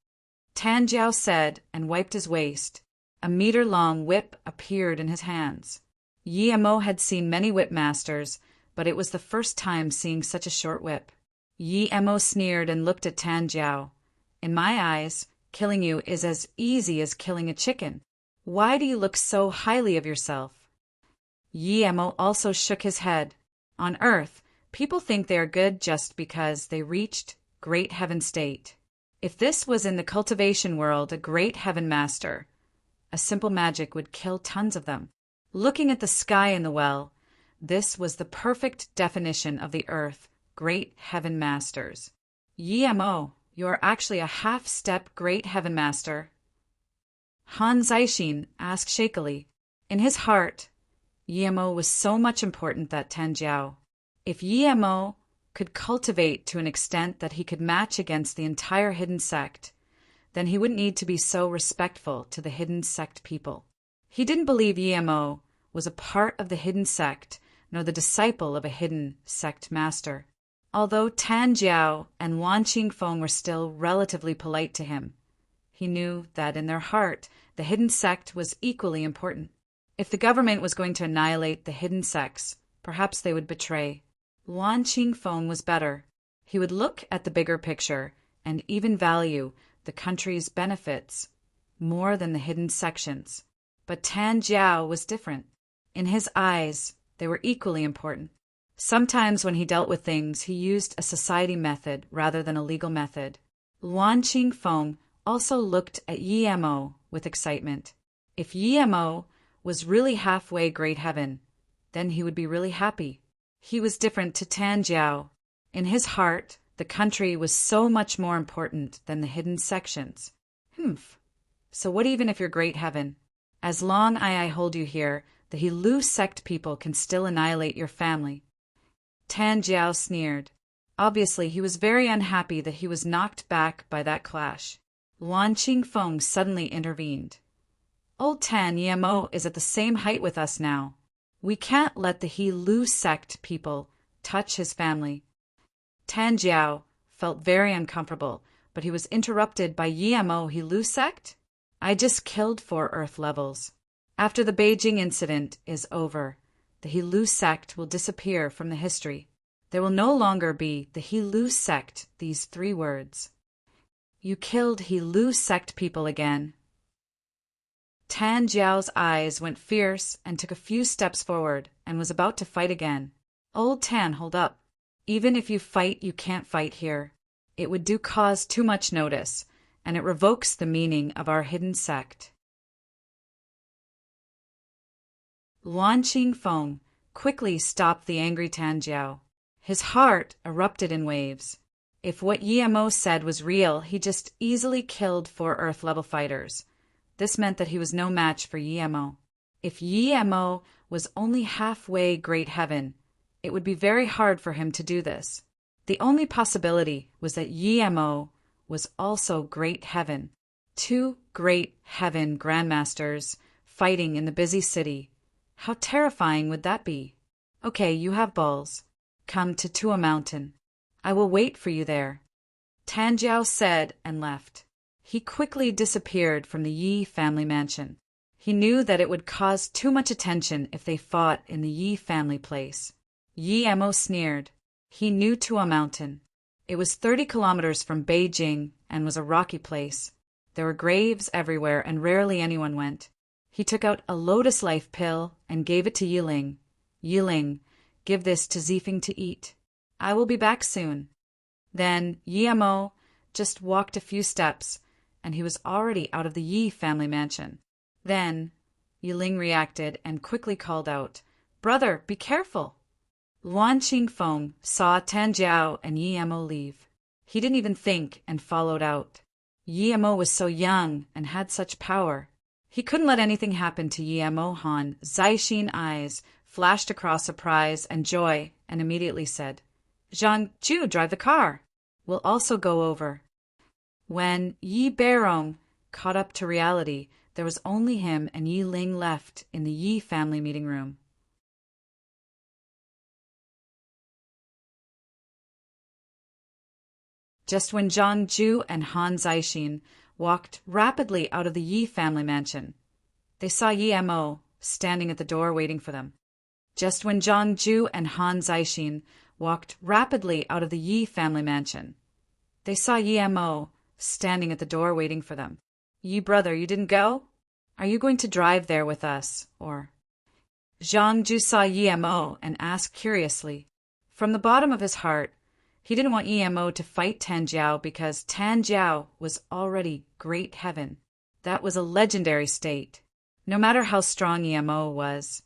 Tan Jiao said and wiped his waist. A meter-long whip appeared in his hands. Yi Mo had seen many whip masters, but it was the first time seeing such a short whip. Yi Mo sneered and looked at Tan Jiao. In my eyes, killing you is as easy as killing a chicken. Why do you look so highly of yourself? Yi Mo also shook his head. On Earth, people think they are good just because they reached great heaven state. If this was in the cultivation world a great heaven master, a simple magic would kill tons of them. Looking at the sky in the well, this was the perfect definition of the Earth, great heaven masters. Yi Mo, you are actually a half-step great heaven master. Han Zaishin asked shakily. In his heart, Yi Mo was so much important that Tan Jiao. If Yi Mo could cultivate to an extent that he could match against the entire hidden sect, then he wouldn't need to be so respectful to the hidden sect people. He didn't believe Yemo was a part of the hidden sect, nor the disciple of a hidden sect master. Although Tan Jiao and Wan Qingfeng were still relatively polite to him, he knew that in their heart the hidden sect was equally important. If the government was going to annihilate the hidden sects, perhaps they would betray. Wan Qingfeng was better. He would look at the bigger picture and even value the country's benefits more than the hidden sections. But Tan Jiao was different. In his eyes, they were equally important. Sometimes when he dealt with things, he used a society method rather than a legal method. Wan Qingfeng also looked at Yemo with excitement. If Yemo was really halfway great heaven, then he would be really happy. He was different to Tan Jiao. In his heart, the country was so much more important than the hidden sections. So what even if you're great heaven? As long as I hold you here, the Hilu sect people can still annihilate your family. Tan Jiao sneered. Obviously, he was very unhappy that he was knocked back by that clash. Wan Qingfeng suddenly intervened. Old Tan Yemo is at the same height with us now. We can't let the Hilu sect people touch his family. Tan Jiao felt very uncomfortable, but he was interrupted by Yemo Hilu sect? I just killed 4 Earth levels. After the Beijing incident is over, the Hilu sect will disappear from the history. There will no longer be the Hilu sect, these 3 words. You killed Hilu sect people again. Tan Jiao's eyes went fierce and took a few steps forward and was about to fight again. Old Tan, hold up. Even if you fight, you can't fight here. It would do cause too much notice, and it revokes the meaning of our hidden sect. Wan Qingfeng quickly stopped the angry Tan Jiao. His heart erupted in waves. If what Yemo said was real, he just easily killed 4 Earth-level fighters. This meant that he was no match for Yemo. If Yemo was only halfway great heaven, it would be very hard for him to do this. The only possibility was that Yemo was also great heaven. 2 great heaven grandmasters fighting in the busy city. How terrifying would that be? Okay, you have balls. Come to Tua Mountain. I will wait for you there. Tan Jiao said and left. He quickly disappeared from the Yi family mansion. He knew that it would cause too much attention if they fought in the Yi family place. Yemo sneered. He knew Tua Mountain. It was 30 kilometers from Beijing and was a rocky place. There were graves everywhere and rarely anyone went. He took out a lotus life pill and gave it to Yiling. Yiling, give this to Zifeng to eat. I will be back soon. Then Yemo just walked a few steps, and he was already out of the Yi family mansion. Then Yiling reacted and quickly called out, Brother, be careful! Wan Qingfeng saw Tan Jiao and Yemo leave. He didn't even think and followed out. Yemo was so young and had such power. He couldn't let anything happen to Yemo. Han Zaixin eyes flashed across surprise and joy and immediately said, Zhang Ju, drive the car. We'll also go over. When Yi Beirong caught up to reality, there was only him and Yi Ling left in the Yi family meeting room. Just when Zhang Ju and Han Zaixin walked rapidly out of the Yi family mansion, they saw Yemo standing at the door waiting for them. Just when Zhang Ju and Han Zaixin walked rapidly out of the Yi family mansion, they saw Yemo standing at the door waiting for them. Yi brother, you didn't go? Are you going to drive there with us, or? Zhang Ju saw Yemo and asked curiously. From the bottom of his heart, he didn't want Yemo to fight Tan Jiao because Tan Jiao was already great heaven. That was a legendary state. No matter how strong Yemo was,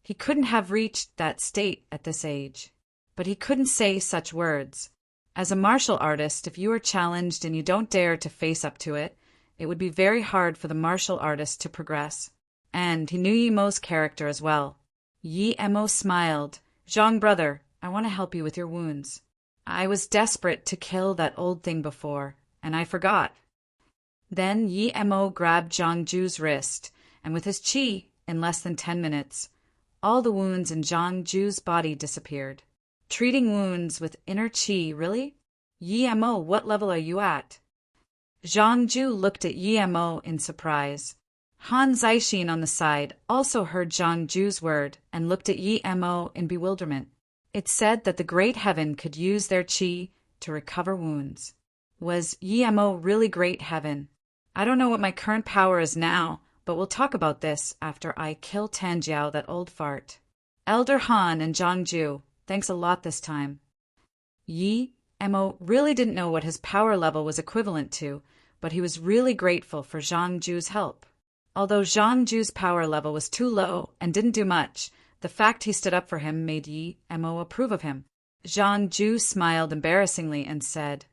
he couldn't have reached that state at this age. But he couldn't say such words. As a martial artist, if you are challenged and you don't dare to face up to it, it would be very hard for the martial artist to progress. And he knew Yemo's character as well. Yemo smiled. Zhang brother, I want to help you with your wounds. I was desperate to kill that old thing before, and I forgot. Then Yi Mo grabbed Zhang Ju's wrist, and with his qi, in less than 10 minutes, all the wounds in Zhang Ju's body disappeared. Treating wounds with inner qi, really? Yi Mo, what level are you at? Zhang Ju looked at Yi Mo in surprise. Han Zixin on the side also heard Zhang Ju's word and looked at Yi Mo in bewilderment. It said that the great heaven could use their qi to recover wounds. Was Yi Mo really great heaven? I don't know what my current power is now, but we'll talk about this after I kill Tanjiao, that old fart. Elder Han and Zhang Ju, thanks a lot this time. Yi Mo really didn't know what his power level was equivalent to, but he was really grateful for Zhang Ju's help. Although Zhang Ju's power level was too low and didn't do much, the fact he stood up for him made Yi Mo approve of him. Zhang Ju smiled embarrassingly and said,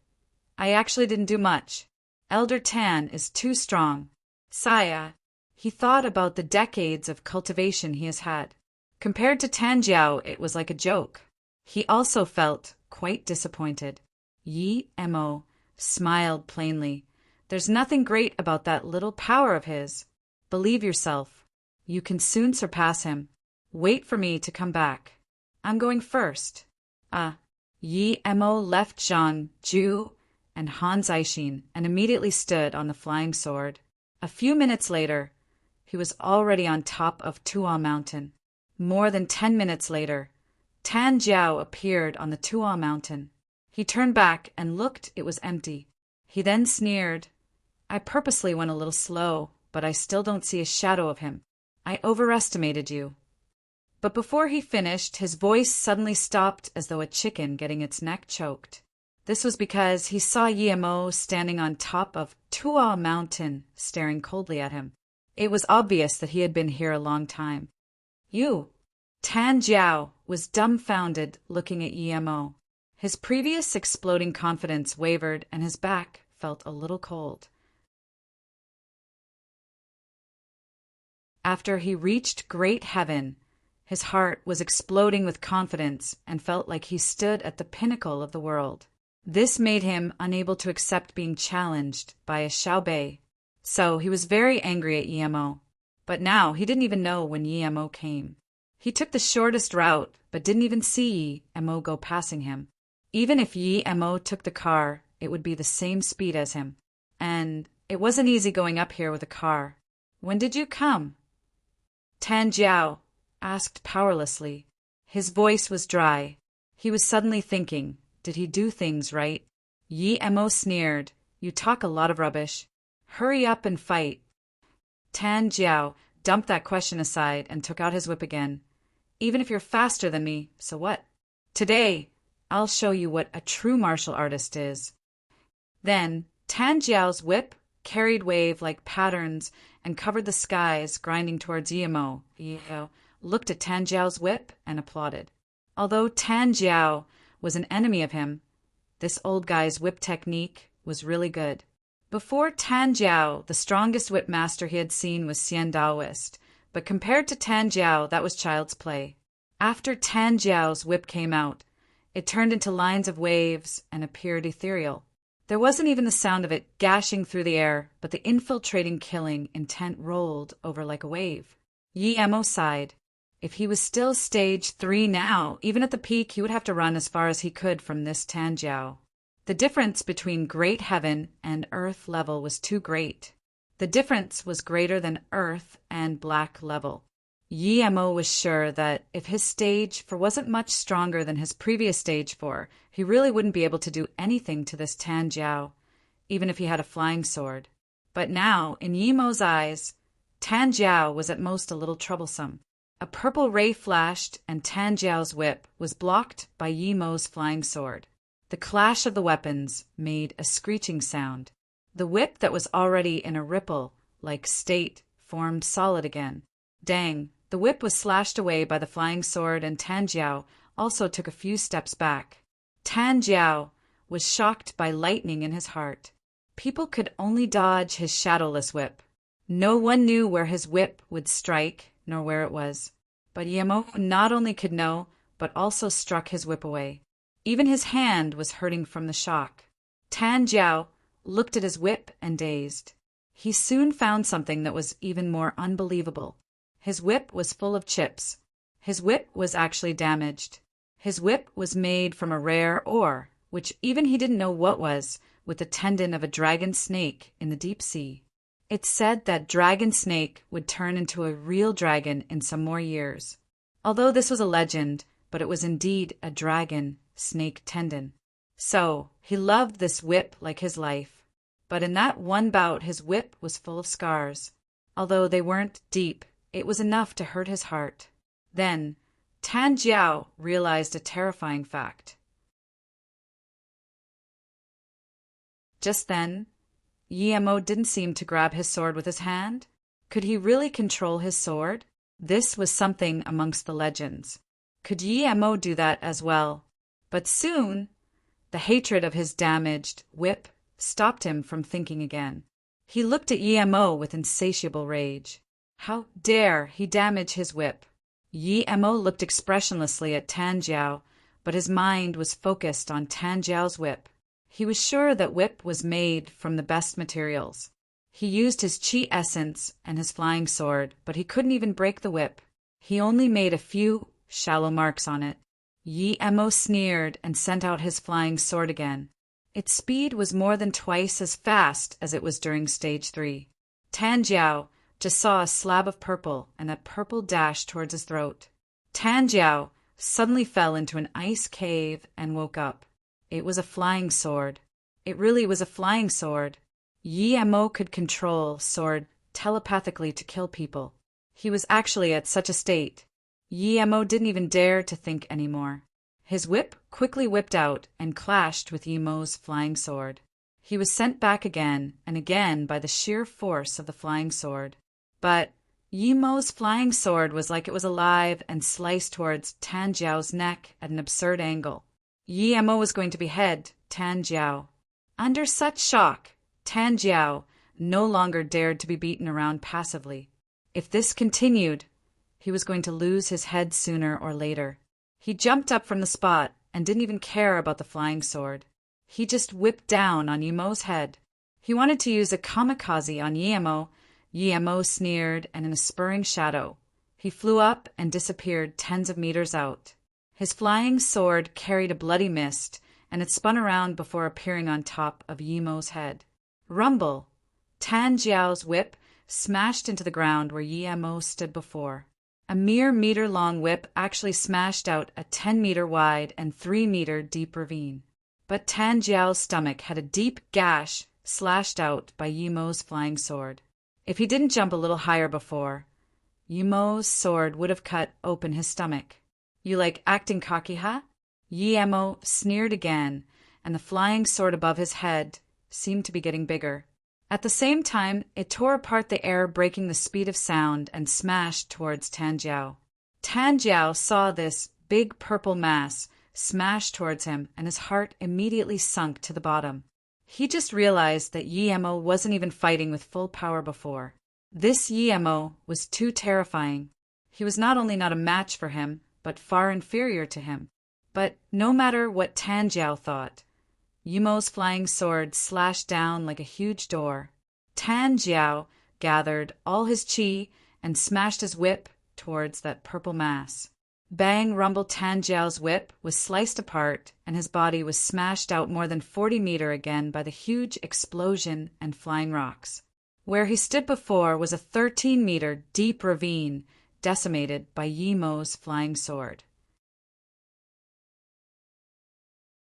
I actually didn't do much. Elder Tan is too strong. Saya. He thought about the decades of cultivation he has had. Compared to Tanjiao, it was like a joke. He also felt quite disappointed. Yi Mo smiled plainly. There's nothing great about that little power of his. Believe yourself. You can soon surpass him. Wait for me to come back. I'm going first. Yi Mo left Zhang Ju and Han Zixin and immediately stood on the flying sword. A few minutes later, he was already on top of Tuo Mountain. More than 10 minutes later, Tan Jiao appeared on the Tuo Mountain. He turned back and looked. It was empty. He then sneered. I purposely went a little slow, but I still don't see a shadow of him. I overestimated you. But before he finished, his voice suddenly stopped as though a chicken getting its neck choked. This was because he saw Yi Mo standing on top of Tuo Mountain, staring coldly at him. It was obvious that he had been here a long time. You. Tan Jiao was dumbfounded, looking at Yi Mo. His previous exploding confidence wavered and his back felt a little cold. After he reached great heaven, his heart was exploding with confidence and felt like he stood at the pinnacle of the world. This made him unable to accept being challenged by a Xiaobei. So he was very angry at Yi Mo. But now he didn't even know when Yi Mo came. He took the shortest route, but didn't even see Yi Mo go passing him. Even if Yi Mo took the car, it would be the same speed as him. And it wasn't easy going up here with a car. When did you come? Tan Jiao asked powerlessly. His voice was dry. He was suddenly thinking, did he do things right? Yi Mo sneered. You talk a lot of rubbish. Hurry up and fight. Tan Jiao dumped that question aside and took out his whip again. Even if you're faster than me, so what? Today, I'll show you what a true martial artist is. Then, Tan Jiao's whip carried wave-like patterns and covered the skies, grinding towards Yi Mo. Yi Mo looked at Tan Jiao's whip and applauded. Although Tan Jiao was an enemy of him, this old guy's whip technique was really good. Before Tan Jiao, the strongest whip master he had seen was Xian Daoist, but compared to Tan Jiao, that was child's play. After Tan Jiao's whip came out, it turned into lines of waves and appeared ethereal. There wasn't even the sound of it gashing through the air, but the infiltrating killing intent rolled over like a wave. Yi Mo sighed. If he was still stage 3 now, even at the peak, he would have to run as far as he could from this Tan Jiao. The difference between great heaven and earth level was too great. The difference was greater than earth and black level. Yi Mo was sure that if his stage 4 wasn't much stronger than his previous stage 4, he really wouldn't be able to do anything to this Tan Jiao, even if he had a flying sword. But now, in Yi Mo's eyes, Tan Jiao was at most a little troublesome. A purple ray flashed, and Tan Jiao's whip was blocked by Yi Mo's flying sword. The clash of the weapons made a screeching sound. The whip that was already in a ripple-like state formed solid again. Dang, the whip was slashed away by the flying sword, and Tan Jiao also took a few steps back. Tan Jiao was shocked by lightning in his heart. People could only dodge his shadowless whip. No one knew where his whip would strike, nor where it was. But Yi Mo not only could know, but also struck his whip away. Even his hand was hurting from the shock. Tan Jiao looked at his whip and dazed. he soon found something that was even more unbelievable. His whip was full of chips. His whip was actually damaged. His whip was made from a rare ore, which even he didn't know what was, with the tendon of a dragon snake in the deep sea. It said that dragon snake would turn into a real dragon in some more years. Although this was a legend, but it was indeed a dragon snake tendon. So, he loved this whip like his life. But in that one bout his whip was full of scars. Although they weren't deep, it was enough to hurt his heart. Then, Tan Jiao realized a terrifying fact. Just then, Yemo didn't seem to grab his sword with his hand. Could he really control his sword? This was something amongst the legends. Could Yemo do that as well? But soon, the hatred of his damaged whip stopped him from thinking again. He looked at Yemo with insatiable rage. How dare he damage his whip? Yemo looked expressionlessly at Tan Jiao, but his mind was focused on Tan Jiao's whip. He was sure that whip was made from the best materials. He used his chi essence and his flying sword, but he couldn't even break the whip. He only made a few shallow marks on it. Yemo sneered and sent out his flying sword again. Its speed was more than twice as fast as it was during stage 3. Tan Jiao just saw a slab of purple and that purple dashed towards his throat. Tan Jiao suddenly fell into an ice cave and woke up. It was a flying sword. It really was a flying sword. Yemo could control sword telepathically to kill people. He was actually at such a state. Yemo didn't even dare to think anymore. His whip quickly whipped out and clashed with Yemo's flying sword. He was sent back again and again by the sheer force of the flying sword. But Yemo's flying sword was like it was alive and sliced towards Tan Jiao's neck at an absurd angle. Yemo was going to behead Tan Jiao. Under such shock, Tan Jiao no longer dared to be beaten around passively. If this continued, he was going to lose his head sooner or later. He jumped up from the spot and didn't even care about the flying sword. He just whipped down on Yemo's head. He wanted to use a kamikaze on Yemo. Yemo sneered, and in a spurring shadow, he flew up and disappeared tens of meters out. His flying sword carried a bloody mist, and it spun around before appearing on top of Yemo's head. Rumble! Tan Jiao's whip smashed into the ground where Yemo stood before. A mere meter-long whip actually smashed out a 10-meter wide and 3-meter deep ravine. But Tan Jiao's stomach had a deep gash slashed out by Yemo's flying sword. If he didn't jump a little higher before, Yemo's sword would have cut open his stomach. You like acting cocky, huh? Yemo sneered again, and the flying sword above his head seemed to be getting bigger. At the same time, it tore apart the air, breaking the speed of sound, and smashed towards Tan Jiao. Tan Jiao saw this big purple mass smash towards him, and his heart immediately sunk to the bottom. He just realized that Yemo wasn't even fighting with full power before. This Yemo was too terrifying. He was not only not a match for him, but far inferior to him. But no matter what Tan Jiao thought, Yemo's flying sword slashed down like a huge door. Tan Jiao gathered all his chi and smashed his whip towards that purple mass. Bang rumbled Tan Jiao's whip was sliced apart, and his body was smashed out more than 40 meters again by the huge explosion and flying rocks. Where he stood before was a 13-meter deep ravine, decimated by Yemo's flying sword.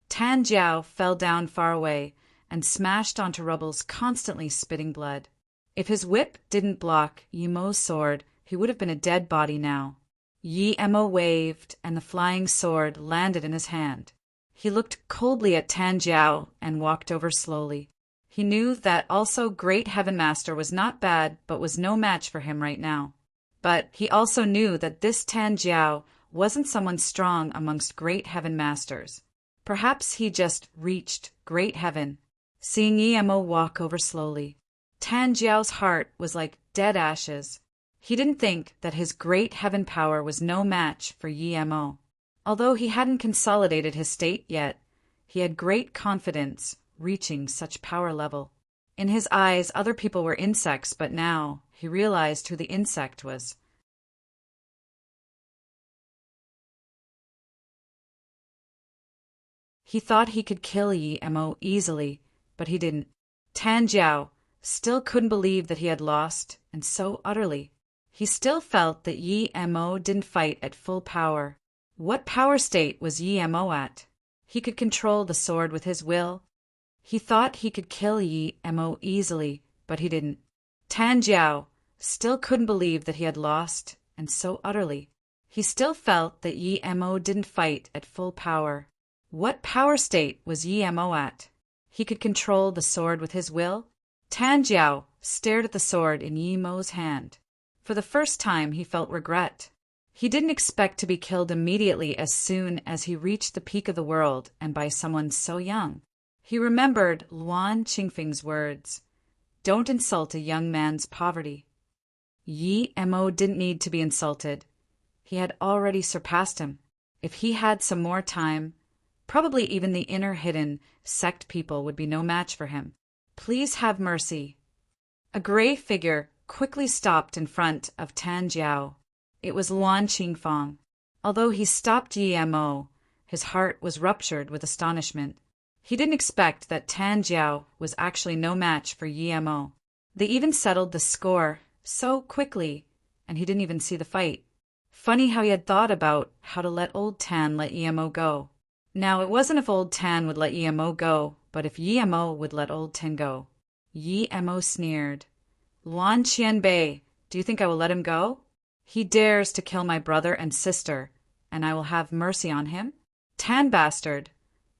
Tan Jiao fell down far away and smashed onto rubbles, constantly spitting blood. If his whip didn't block Yemo's sword, he would have been a dead body now. Yemo waved, and the flying sword landed in his hand. He looked coldly at Tan Jiao and walked over slowly. He knew that also Great Heaven Master was not bad, but was no match for him right now. But he also knew that this Tan Jiao wasn't someone strong amongst Great Heaven Masters. Perhaps he just reached Great Heaven. Seeing Yemo walk over slowly, Tan Jiao's heart was like dead ashes. He didn't think that his Great Heaven power was no match for Yemo. Although he hadn't consolidated his state yet, he had great confidence reaching such power level. In his eyes, other people were insects, but now he realized who the insect was. He thought he could kill Yi Mo easily, but he didn't. Tan Jiao still couldn't believe that he had lost, and so utterly. He still felt that Yi Mo didn't fight at full power. What power state was Yi Mo at? He could control the sword with his will. He thought he could kill Yi Mo easily, but he didn't. Tan Jiao still couldn't believe that he had lost, and so utterly. He still felt that Yi Mo didn't fight at full power. What power state was Yi Mo at? He could control the sword with his will. Tan Jiao stared at the sword in Yi Mo's hand. For the first time he felt regret. He didn't expect to be killed immediately as soon as he reached the peak of the world, and by someone so young. He remembered Luan Qingfeng's words, "Don't insult a young man's poverty." Yi Mo didn't need to be insulted. He had already surpassed him. If he had some more time, probably even the inner hidden sect people would be no match for him. "Please have mercy." A gray figure quickly stopped in front of Tan Jiao. It was Luan Qingfeng. Although he stopped Yi Mo, his heart was ruptured with astonishment. He didn't expect that Tan Jiao was actually no match for Yi Mo. They even settled the score so quickly, and he didn't even see the fight. Funny how he had thought about how to let old Tan let Yi Mo go. Now, it wasn't if old Tan would let Yi Mo go, but if Yi Mo would let old Tan go. Yi Mo sneered. "Luan Qianbei, do you think I will let him go? He dares to kill my brother and sister, and I will have mercy on him? Tan bastard,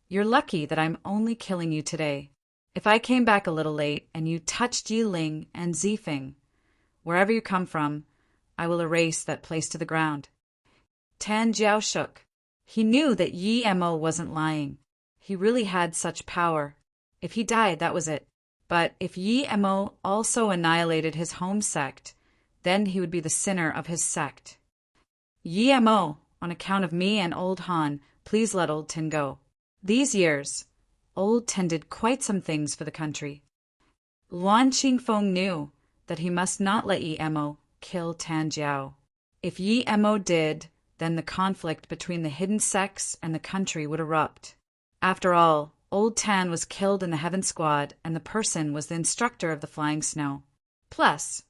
you're lucky that I'm only killing you today. If I came back a little late and you touched Yiling and Zifeng, wherever you come from, I will erase that place to the ground." Tan Jiao shook. He knew that Yi Mo wasn't lying. He really had such power. If he died, that was it. But if Yi Mo also annihilated his home sect, then he would be the sinner of his sect. "Yi Mo, on account of me and old Han, please let old Tin go. These years, old Tin did quite some things for the country." Luan Qingfeng knew that he must not let Yi Mo kill Tan Jiao. If Yi Mo did, then the conflict between the hidden sects and the country would erupt. After all, old Tan was killed in the Heaven Squad, and the person was the instructor of the Flying Snow. Plus,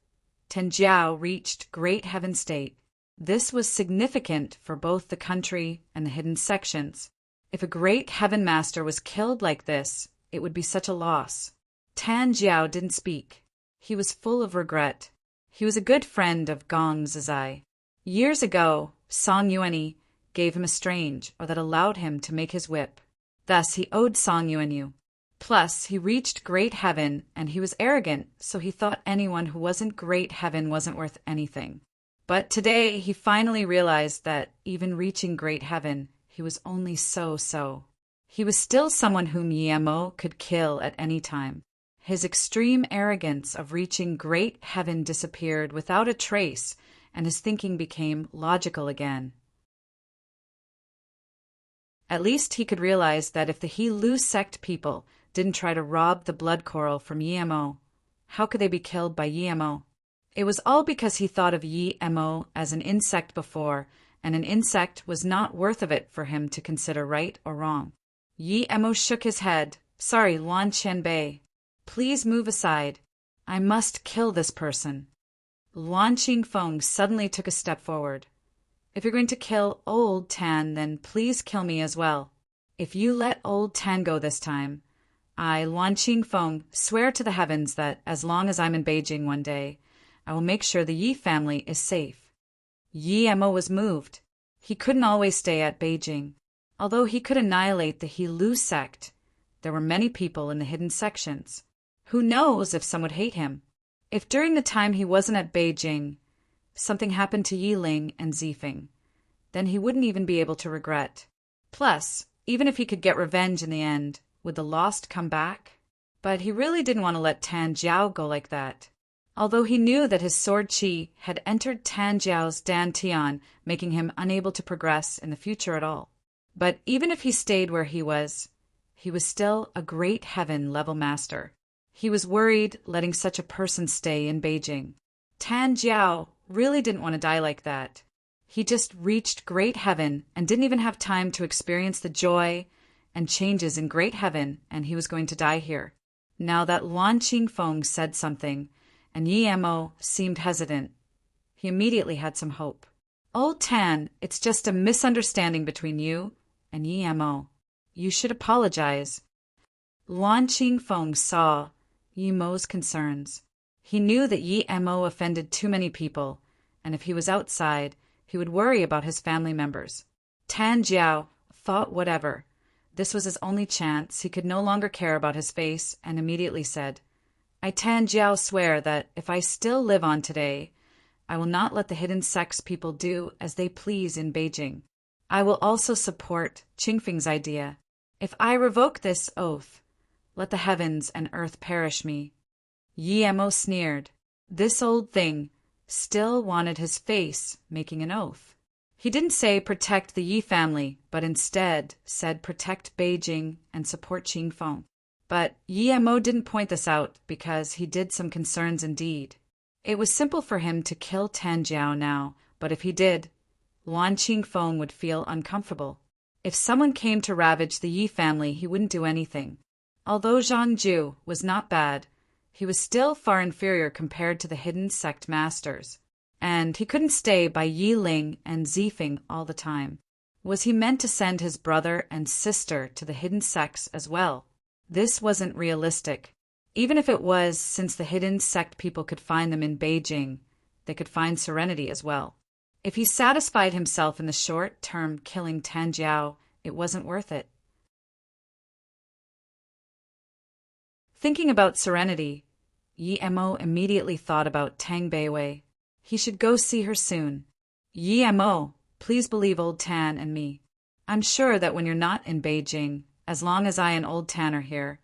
Tan Jiao reached Great Heaven State. This was significant for both the country and the hidden sections. If a great Heaven Master was killed like this, it would be such a loss. Tan Jiao didn't speak. He was full of regret. He was a good friend of Gong Zizai. Years ago, Song Yuanyi gave him a strange, or that allowed him to make his whip. Thus he owed Song Yuanyi. Plus, he reached Great Heaven, and he was arrogant, so he thought anyone who wasn't Great Heaven wasn't worth anything. But today, he finally realized that, even reaching Great Heaven, he was only so-so. He was still someone whom Yi Mo could kill at any time. His extreme arrogance of reaching Great Heaven disappeared without a trace, and his thinking became logical again. At least he could realize that if the He Lu sect people didn't try to rob the blood coral from Yi Mo, how could they be killed by Yi Mo? It was all because he thought of Yi Mo as an insect before, and an insect was not worth of it for him to consider right or wrong. Yi Mo shook his head. "Sorry, Luan Qianbei. Please move aside. I must kill this person." Luan Qingfeng suddenly took a step forward. "If you're going to kill old Tan, then please kill me as well. If you let old Tan go this time, I, Luan Qingfeng, swear to the heavens that as long as I'm in Beijing one day, I will make sure the Yi family is safe." Yi Mo was moved. He couldn't always stay at Beijing. Although he could annihilate the He Lu sect, there were many people in the hidden sections. Who knows if some would hate him? If during the time he wasn't at Beijing, something happened to Yiling and Zifeng, then he wouldn't even be able to regret. Plus, even if he could get revenge in the end, would the lost come back? But he really didn't want to let Tan Jiao go like that. Although he knew that his sword chi had entered Tan Jiao's Dan Tian, making him unable to progress in the future at all. But even if he stayed where he was still a Great Heaven level master. He was worried letting such a person stay in Beijing. Tan Jiao really didn't want to die like that. He just reached great heaven and didn't even have time to experience the joy and changes in great heaven, and he was going to die here. Now that Luan Qingfeng said something, and Yi Mo seemed hesitant, he immediately had some hope. Old Tan, it's just a misunderstanding between you and Yi Mo. You should apologize. Luan Qingfeng saw Yi Mo's concerns. He knew that Yi Mo offended too many people, and if he was outside, he would worry about his family members. Tan Jiao thought whatever. This was his only chance. He could no longer care about his face, and immediately said, I Tan Jiao swear that if I still live on today, I will not let the hidden sects people do as they please in Beijing. I will also support Qingfeng's idea. If I revoke this oath, let the heavens and earth perish me. Yi Mo sneered. This old thing still wanted his face making an oath. He didn't say protect the Yi family, but instead said protect Beijing and support Qingfeng. But Yi Mo didn't point this out because he did some concerns indeed. It was simple for him to kill Tan Jiao now, but if he did, Luan Qingfeng would feel uncomfortable. If someone came to ravage the Yi family, he wouldn't do anything. Although Zhang Ju was not bad, he was still far inferior compared to the hidden sect masters. And he couldn't stay by Yi Ling and Zifeng all the time. Was he meant to send his brother and sister to the hidden sects as well? This wasn't realistic. Even if it was, since the hidden sect people could find them in Beijing, they could find serenity as well. If he satisfied himself in the short term killing Tan Jiao, it wasn't worth it. Thinking about serenity, Yi Mo immediately thought about Tang Beiwei. He should go see her soon. Yi Mo, please believe old Tan and me. I'm sure that when you're not in Beijing, as long as I and old Tan are here,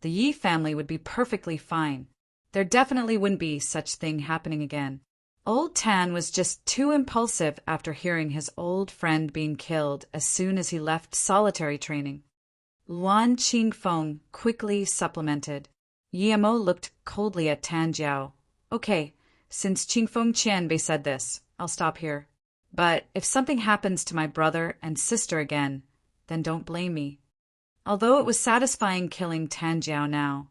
the Yi family would be perfectly fine. There definitely wouldn't be such thing happening again. Old Tan was just too impulsive after hearing his old friend being killed as soon as he left solitary training. Luan Qingfeng quickly supplemented. Yi Mo looked coldly at Tan Jiao. Okay, since Qingfeng Qianbei said this, I'll stop here. But if something happens to my brother and sister again, then don't blame me. Although it was satisfying killing Tan Jiao now,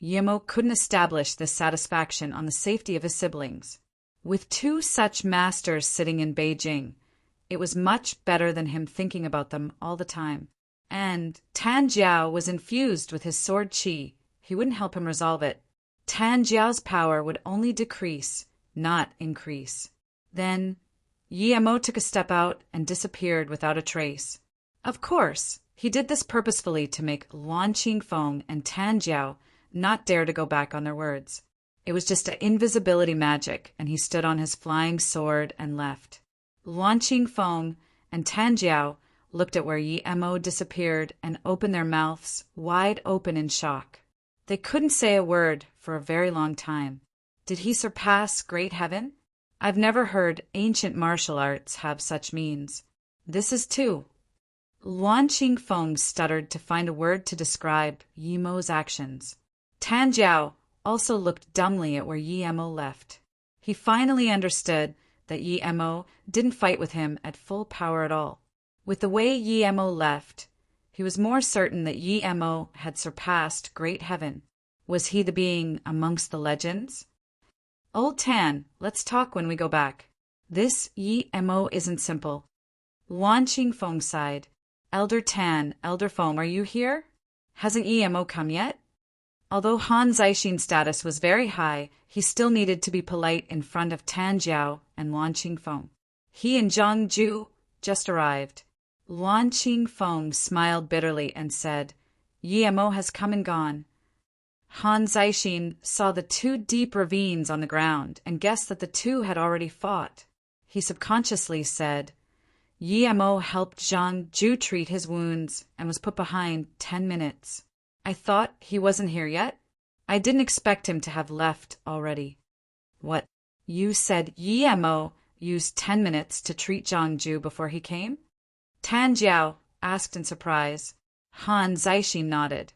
Yi Mo couldn't establish this satisfaction on the safety of his siblings. With two such masters sitting in Beijing, it was much better than him thinking about them all the time. And Tan Jiao was infused with his sword qi. He wouldn't help him resolve it. Tan Jiao's power would only decrease, not increase. Then Yi Mo took a step out and disappeared without a trace. Of course, he did this purposefully to make Luan Qingfeng and Tan Jiao not dare to go back on their words. It was just an invisibility magic, and he stood on his flying sword and left. Luan Qingfeng and Tan Jiao looked at where Yi Mo disappeared and opened their mouths wide open in shock. They couldn't say a word for a very long time. Did he surpass great heaven? I've never heard ancient martial arts have such means. This is too. Luan Qingfeng stuttered to find a word to describe Yi Mo's actions. Tan Jiao also looked dumbly at where Yi Mo left. He finally understood that Yi Mo didn't fight with him at full power at all. With the way Yi Mo left, he was more certain that Yi Mo had surpassed great heaven. Was he the being amongst the legends? Old Tan, let's talk when we go back. This Yi Mo isn't simple. Luan Qingfeng sighed. Elder Tan, Elder Feng, are you here? Hasn't Yi Mo come yet? Although Han Zixin's status was very high, he still needed to be polite in front of Tan Jiao and Luan Qingfeng. He and Zhang Ju just arrived. Luan Qingfeng smiled bitterly and said, Yi Mo has come and gone. Han Zixin saw the two deep ravines on the ground and guessed that the two had already fought. He subconsciously said, Yi Mo helped Zhang Ju treat his wounds and was put behind 10 minutes. I thought he wasn't here yet. I didn't expect him to have left already. What? You said Yi Mo used 10 minutes to treat Zhang Ju before he came? Tan Jiao asked in surprise. Han Zixin nodded.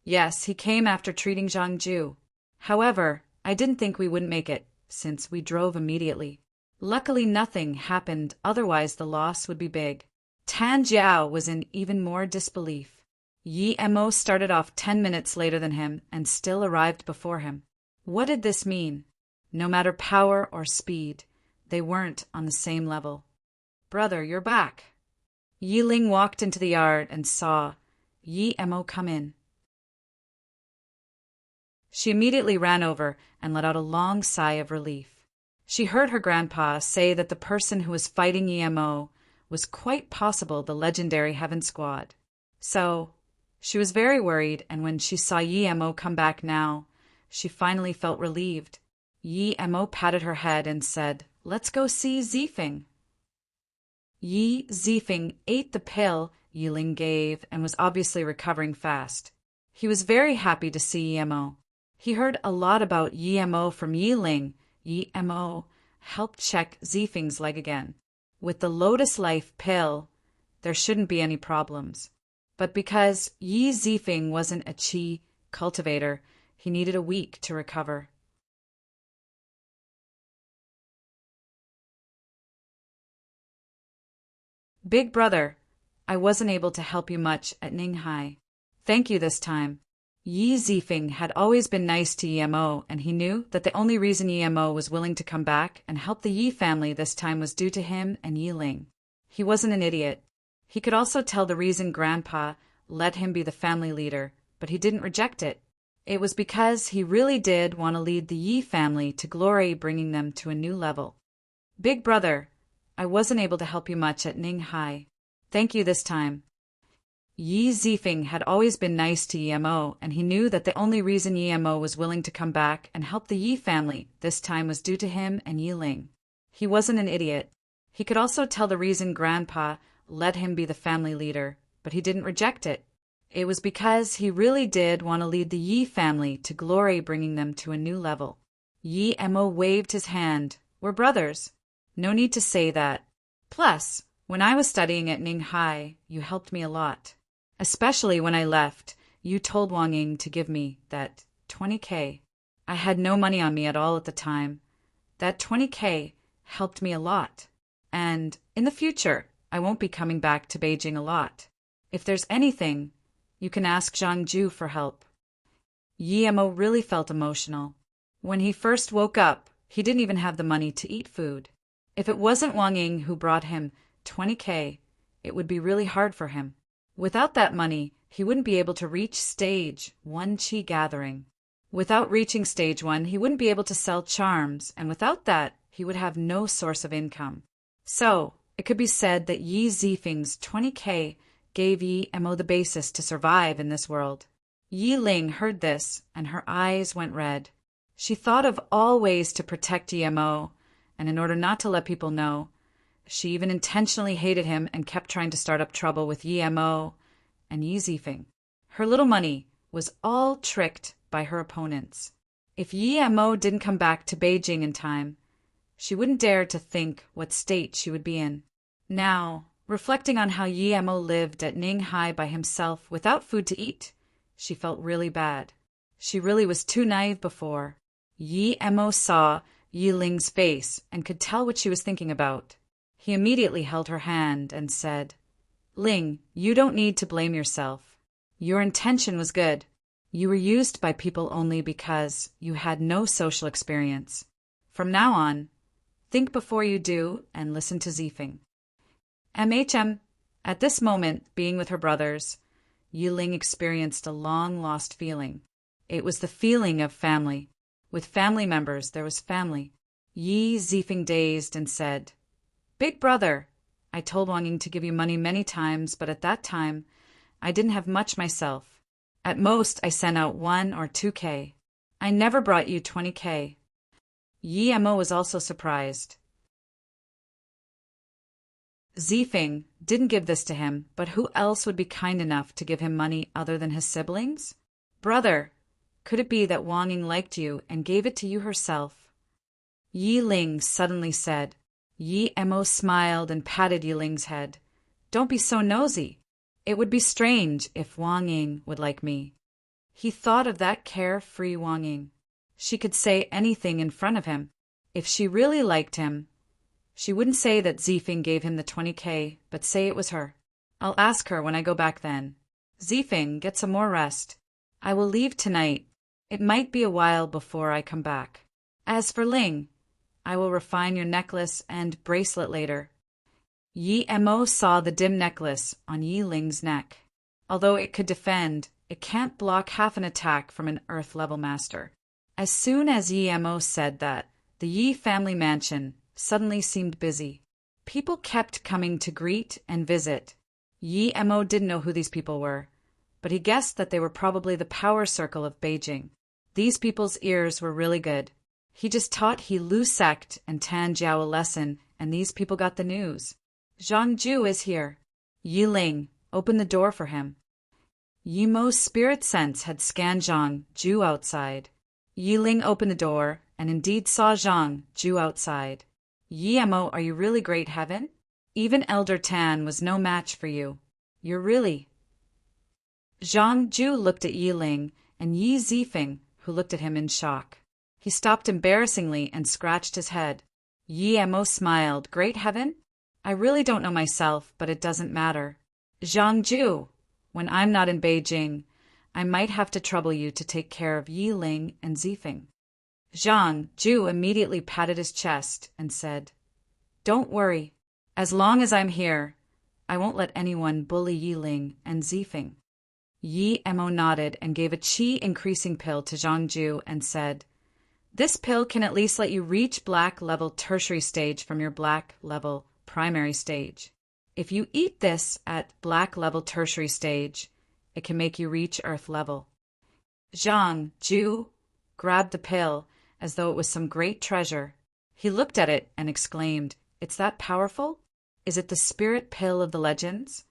Yes, he came after treating Zhang Ju. However, I didn't think we wouldn't make it, since we drove immediately. Luckily nothing happened, otherwise the loss would be big. Tan Jiao was in even more disbelief. Yi Mo started off 10 minutes later than him and still arrived before him. What did this mean? No matter power or speed, they weren't on the same level. Brother, you're back. Yi Ling walked into the yard and saw Yi Mo come in. She immediately ran over and let out a long sigh of relief. She heard her grandpa say that the person who was fighting Yi Mo was quite possible the legendary Heaven Squad. So, she was very worried, and when she saw Yi Mo come back now, she finally felt relieved. Yi Mo patted her head and said, "Let's go see Zifeng." Yi Zifeng ate the pill Yi Ling gave and was obviously recovering fast. He was very happy to see Yi Mo. He heard a lot about Yi Mo from Yi Ling. Yi Mo helped check Zifeng's leg again. With the Lotus Life pill, there shouldn't be any problems. But because Yi Zifeng wasn't a qi cultivator, he needed a week to recover. Big brother, I wasn't able to help you much at Ninghai. Thank you this time. Yi Zifeng had always been nice to Yi Mo, and he knew that the only reason Yi Mo was willing to come back and help the Yi family this time was due to him and Yi Ling. He wasn't an idiot. He could also tell the reason Grandpa let him be the family leader, but he didn't reject it. It was because he really did want to lead the Yi family to glory, bringing them to a new level. Big brother, I wasn't able to help you much at Ninghai. Thank you this time. Yi Zifeng had always been nice to Yi Mo, and he knew that the only reason Yi Mo was willing to come back and help the Yi family this time was due to him and Yi Ling. He wasn't an idiot. He could also tell the reason Grandpa let him be the family leader, but he didn't reject it. It was because he really did want to lead the Yi family to glory, bringing them to a new level. Yi Mo waved his hand. We're brothers. No need to say that. Plus, when I was studying at Ninghai, you helped me a lot. Especially when I left, you told Wang Ying to give me that 20K. I had no money on me at all at the time. That 20K helped me a lot. And in the future, I won't be coming back to Beijing a lot. If there's anything, you can ask Zhang Ju for help. Yi Mo really felt emotional. When he first woke up, he didn't even have the money to eat food. If it wasn't Wang Ying who brought him 20K, it would be really hard for him. Without that money, he wouldn't be able to reach stage 1 Qi gathering. Without reaching stage 1, he wouldn't be able to sell charms, and without that, he would have no source of income. So, it could be said that Yi Zifeng's 20K gave Yi Mo the basis to survive in this world. Yi Ling heard this, and her eyes went red. She thought of all ways to protect Yi Mo, and in order not to let people know, she even intentionally hated him and kept trying to start up trouble with Yi Mo and Yi Zifeng. Her little money was all tricked by her opponents. If Yi Mo didn't come back to Beijing in time, she wouldn't dare to think what state she would be in. Now, reflecting on how Yi Mo lived at Ninghai by himself without food to eat, she felt really bad. She really was too naive before. Yi Mo saw Yi Ling's face and could tell what she was thinking about. He immediately held her hand and said, Ling, you don't need to blame yourself. Your intention was good. You were used by people only because you had no social experience. From now on, think before you do and listen to Zifeng. At this moment, being with her brothers, Yi Ling experienced a long-lost feeling. It was the feeling of family. With family members, there was family. Yi Zifeng dazed and said, Big brother, I told Wang Ying to give you money many times, but at that time, I didn't have much myself. At most, I sent out 1 or 2K. I never brought you 20K. Yi Mo was also surprised. Zifeng didn't give this to him, but who else would be kind enough to give him money other than his siblings? Brother, could it be that Wang Ying liked you and gave it to you herself? Yi Ling suddenly said. Yi Mo smiled and patted Yi Ling's head. Don't be so nosy. It would be strange if Wang Ying would like me. He thought of that carefree Wang Ying. She could say anything in front of him. If she really liked him, she wouldn't say that Zifeng gave him the 20K, but say it was her. I'll ask her when I go back then. Zifeng, get some more rest. I will leave tonight. It might be a while before I come back. As for Ling, I will refine your necklace and bracelet later. Yi Mo saw the dim necklace on Yi Ling's neck. Although it could defend, it can't block half an attack from an Earth-level master. As soon as Yi Mo said that, the Yi family mansion suddenly seemed busy. People kept coming to greet and visit. Yi Mo didn't know who these people were, but he guessed that they were probably the power circle of Beijing. These people's ears were really good. He just taught He Lu sect and Tan Jiao a lesson, and these people got the news. Zhang Ju is here. Yi Ling, open the door for him. Yi Mo's spirit sense had scanned Zhang Ju outside. Yi Ling opened the door and indeed saw Zhang Ju outside. Yi Mo, are you really great heaven? Even Elder Tan was no match for you. You're really... Zhang Ju looked at Yi Ling and Yi Zifeng, who looked at him in shock. He stopped embarrassingly and scratched his head. Yi Mo smiled. Great heaven? I really don't know myself, but it doesn't matter. Zhang Ju, when I'm not in Beijing, I might have to trouble you to take care of Yi Ling and Zifeng. Zhang Ju immediately patted his chest and said, Don't worry. As long as I'm here, I won't let anyone bully Yi Ling and Zifeng. Yi Mo nodded and gave a qi-increasing pill to Zhang Ju and said, This pill can at least let you reach black level tertiary stage from your black level primary stage. If you eat this at black level tertiary stage, it can make you reach earth level. Zhang Ju grabbed the pill as though it was some great treasure. He looked at it and exclaimed, It's that powerful? Is it the spirit pill of the legends?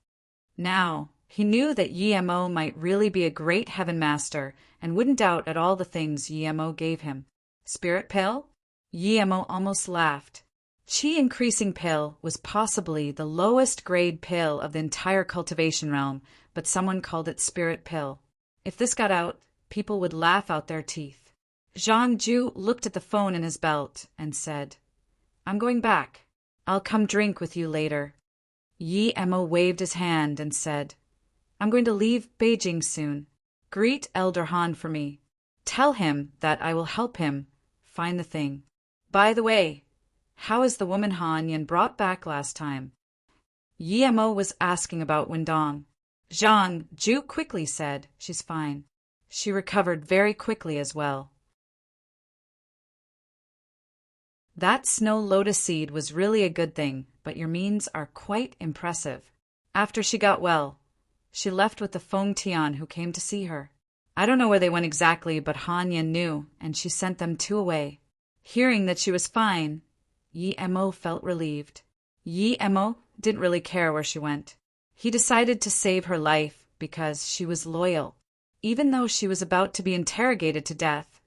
Now, he knew that Yi Mo might really be a great heaven master and wouldn't doubt at all the things Yi Mo gave him. Spirit pill? Yi Mo almost laughed. Qi-increasing pill was possibly the lowest grade pill of the entire cultivation realm, but someone called it spirit pill. If this got out, people would laugh out their teeth. Zhang Ju looked at the phone in his belt and said, I'm going back. I'll come drink with you later. Yi Mo waved his hand and said, I'm going to leave Beijing soon. Greet Elder Han for me. Tell him that I will help him find the thing. By the way, how is the woman Han Yan brought back last time? Yi Mo was asking about Wendong. Zhang Ju quickly said, She's fine. She recovered very quickly as well. That snow lotus seed was really a good thing, but your means are quite impressive. After she got well, she left with the Feng Tian who came to see her. I don't know where they went exactly, but Han Yan knew, and she sent them two away. Hearing that she was fine, Yi Mo felt relieved. Yi Mo didn't really care where she went. He decided to save her life because she was loyal. Even though she was about to be interrogated to death,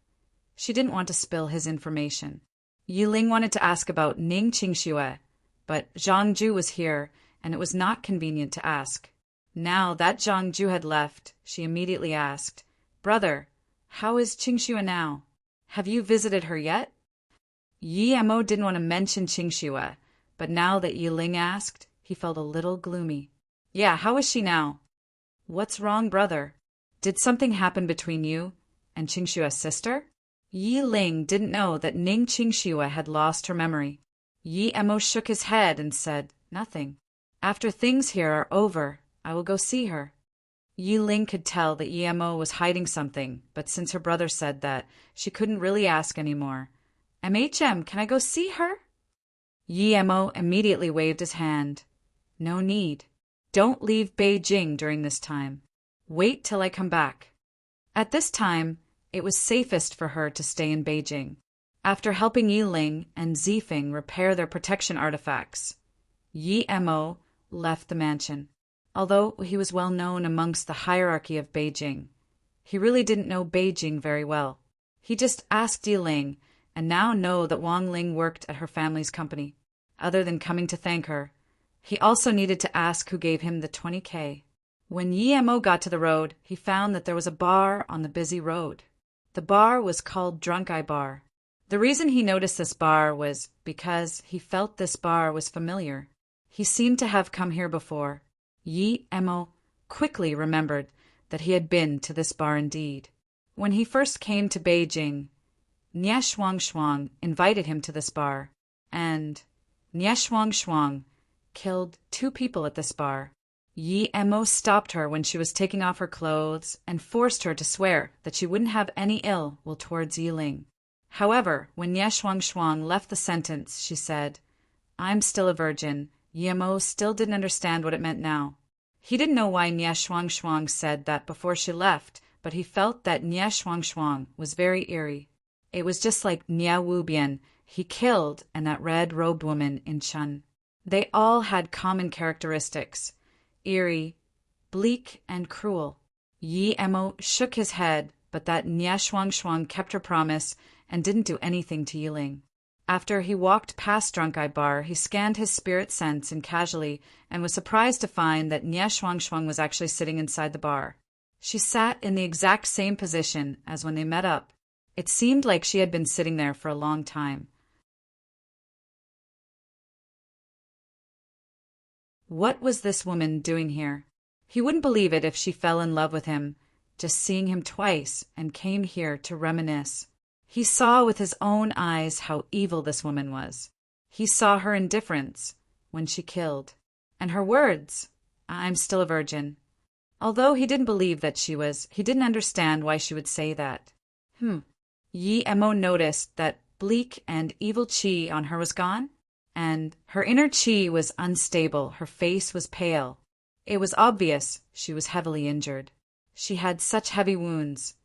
she didn't want to spill his information. Yi Ling wanted to ask about Ning Qingxue, but Zhang Ju was here, and it was not convenient to ask. Now that Zhang Ju had left, she immediately asked, Brother, how is Qingxue now? Have you visited her yet? Yi Mo didn't want to mention Qingxue, but now that Yi Ling asked, he felt a little gloomy. Yeah, how is she now? What's wrong, brother? Did something happen between you and Qingxue's sister? Yi Ling didn't know that Ning Qingxue had lost her memory. Yi Mo shook his head and said, Nothing. After things here are over, I will go see her. Yi Ling could tell that Yi Mo was hiding something, but since her brother said that, she couldn't really ask anymore. MHM, can I go see her? Yi Mo immediately waved his hand. No need. Don't leave Beijing during this time. Wait till I come back. At this time, it was safest for her to stay in Beijing. After helping Yi Ling and Zifeng repair their protection artifacts, Yi Mo left the mansion. Although he was well known amongst the hierarchy of Beijing, he really didn't know Beijing very well. He just asked Yi Ling, and now know that Wang Ling worked at her family's company. Other than coming to thank her, he also needed to ask who gave him the 20K. When Yemo got to the road, he found that there was a bar on the busy road. The bar was called Drunk Eye Bar. The reason he noticed this bar was because he felt this bar was familiar. He seemed to have come here before. Yemo quickly remembered that he had been to this bar indeed. When he first came to Beijing, Nie Shuang invited him to this bar, and Nie Shuang killed 2 people at this bar. Yemo stopped her when she was taking off her clothes and forced her to swear that she wouldn't have any ill will towards Yiling. However, when Nie Shuang left the sentence, she said, "I'm still a virgin." Yemo still didn't understand what it meant now. He didn't know why Nie Shuang said that before she left, but he felt that Nie Shuang was very eerie. It was just like Nie Wubian he killed and that red-robed woman in Chun. They all had common characteristics: eerie, bleak, and cruel. Yemo shook his head, but that Nie Shuang kept her promise and didn't do anything to Yiling. After he walked past Drunk Eye Bar, he scanned his spirit sense and casually, and was surprised to find that Nie Shuang was actually sitting inside the bar. She sat in the exact same position as when they met up. It seemed like she had been sitting there for a long time. What was this woman doing here? He wouldn't believe it if she fell in love with him, just seeing him twice, and came here to reminisce. He saw with his own eyes how evil this woman was. He saw her indifference when she killed, and her words, "I'm still a virgin." Although he didn't believe that she was, he didn't understand why she would say that. Yemo noticed that bleak and evil chi on her was gone, and her inner chi was unstable, her face was pale. It was obvious she was heavily injured. She had such heavy wounds.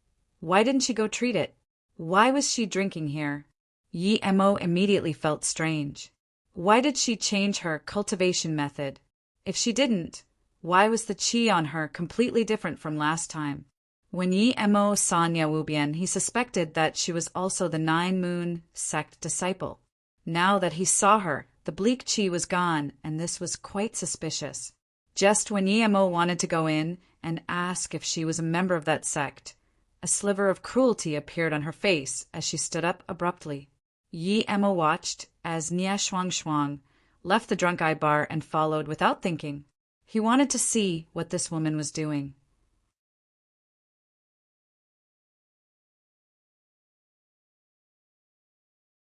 Why didn't she go treat it? Why was she drinking here? Yemo immediately felt strange. Why did she change her cultivation method? If she didn't, why was the chi on her completely different from last time? When Yemo saw Nie Wubian, he suspected that she was also the 9 Moon sect disciple. Now that he saw her, the bleak chi was gone, and this was quite suspicious. Just when Yemo wanted to go in and ask if she was a member of that sect, a sliver of cruelty appeared on her face as she stood up abruptly. Yemo watched as Nie Shuang left the Drunk Eye Bar and followed without thinking. He wanted to see what this woman was doing.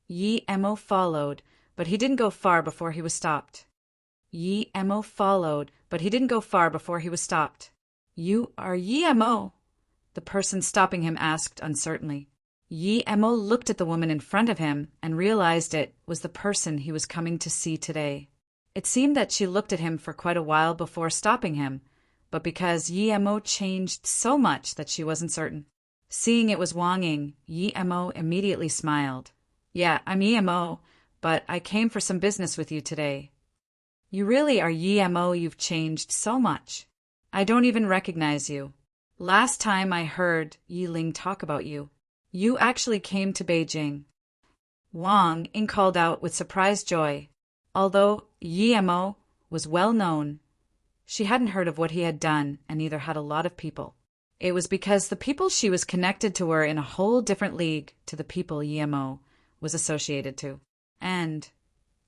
Yemo followed, but he didn't go far before he was stopped. Yemo followed, but he didn't go far before he was stopped. "You are Yemo?" the person stopping him asked uncertainly. Yemo looked at the woman in front of him and realized it was the person he was coming to see today. It seemed that she looked at him for quite a while before stopping him, but because Yemo changed so much that she wasn't certain. Seeing it was Wang Ying, Yemo immediately smiled. "Yeah, I'm Yemo, but I came for some business with you today." "You really are Yemo, you've changed so much. I don't even recognize you. Last time I heard Yiling talk about you, you actually came to Beijing." Wang Ying called out with surprised joy. Although Yemo was well known, she hadn't heard of what he had done, and neither had a lot of people. It was because the people she was connected to were in a whole different league to the people Yemo was associated to. And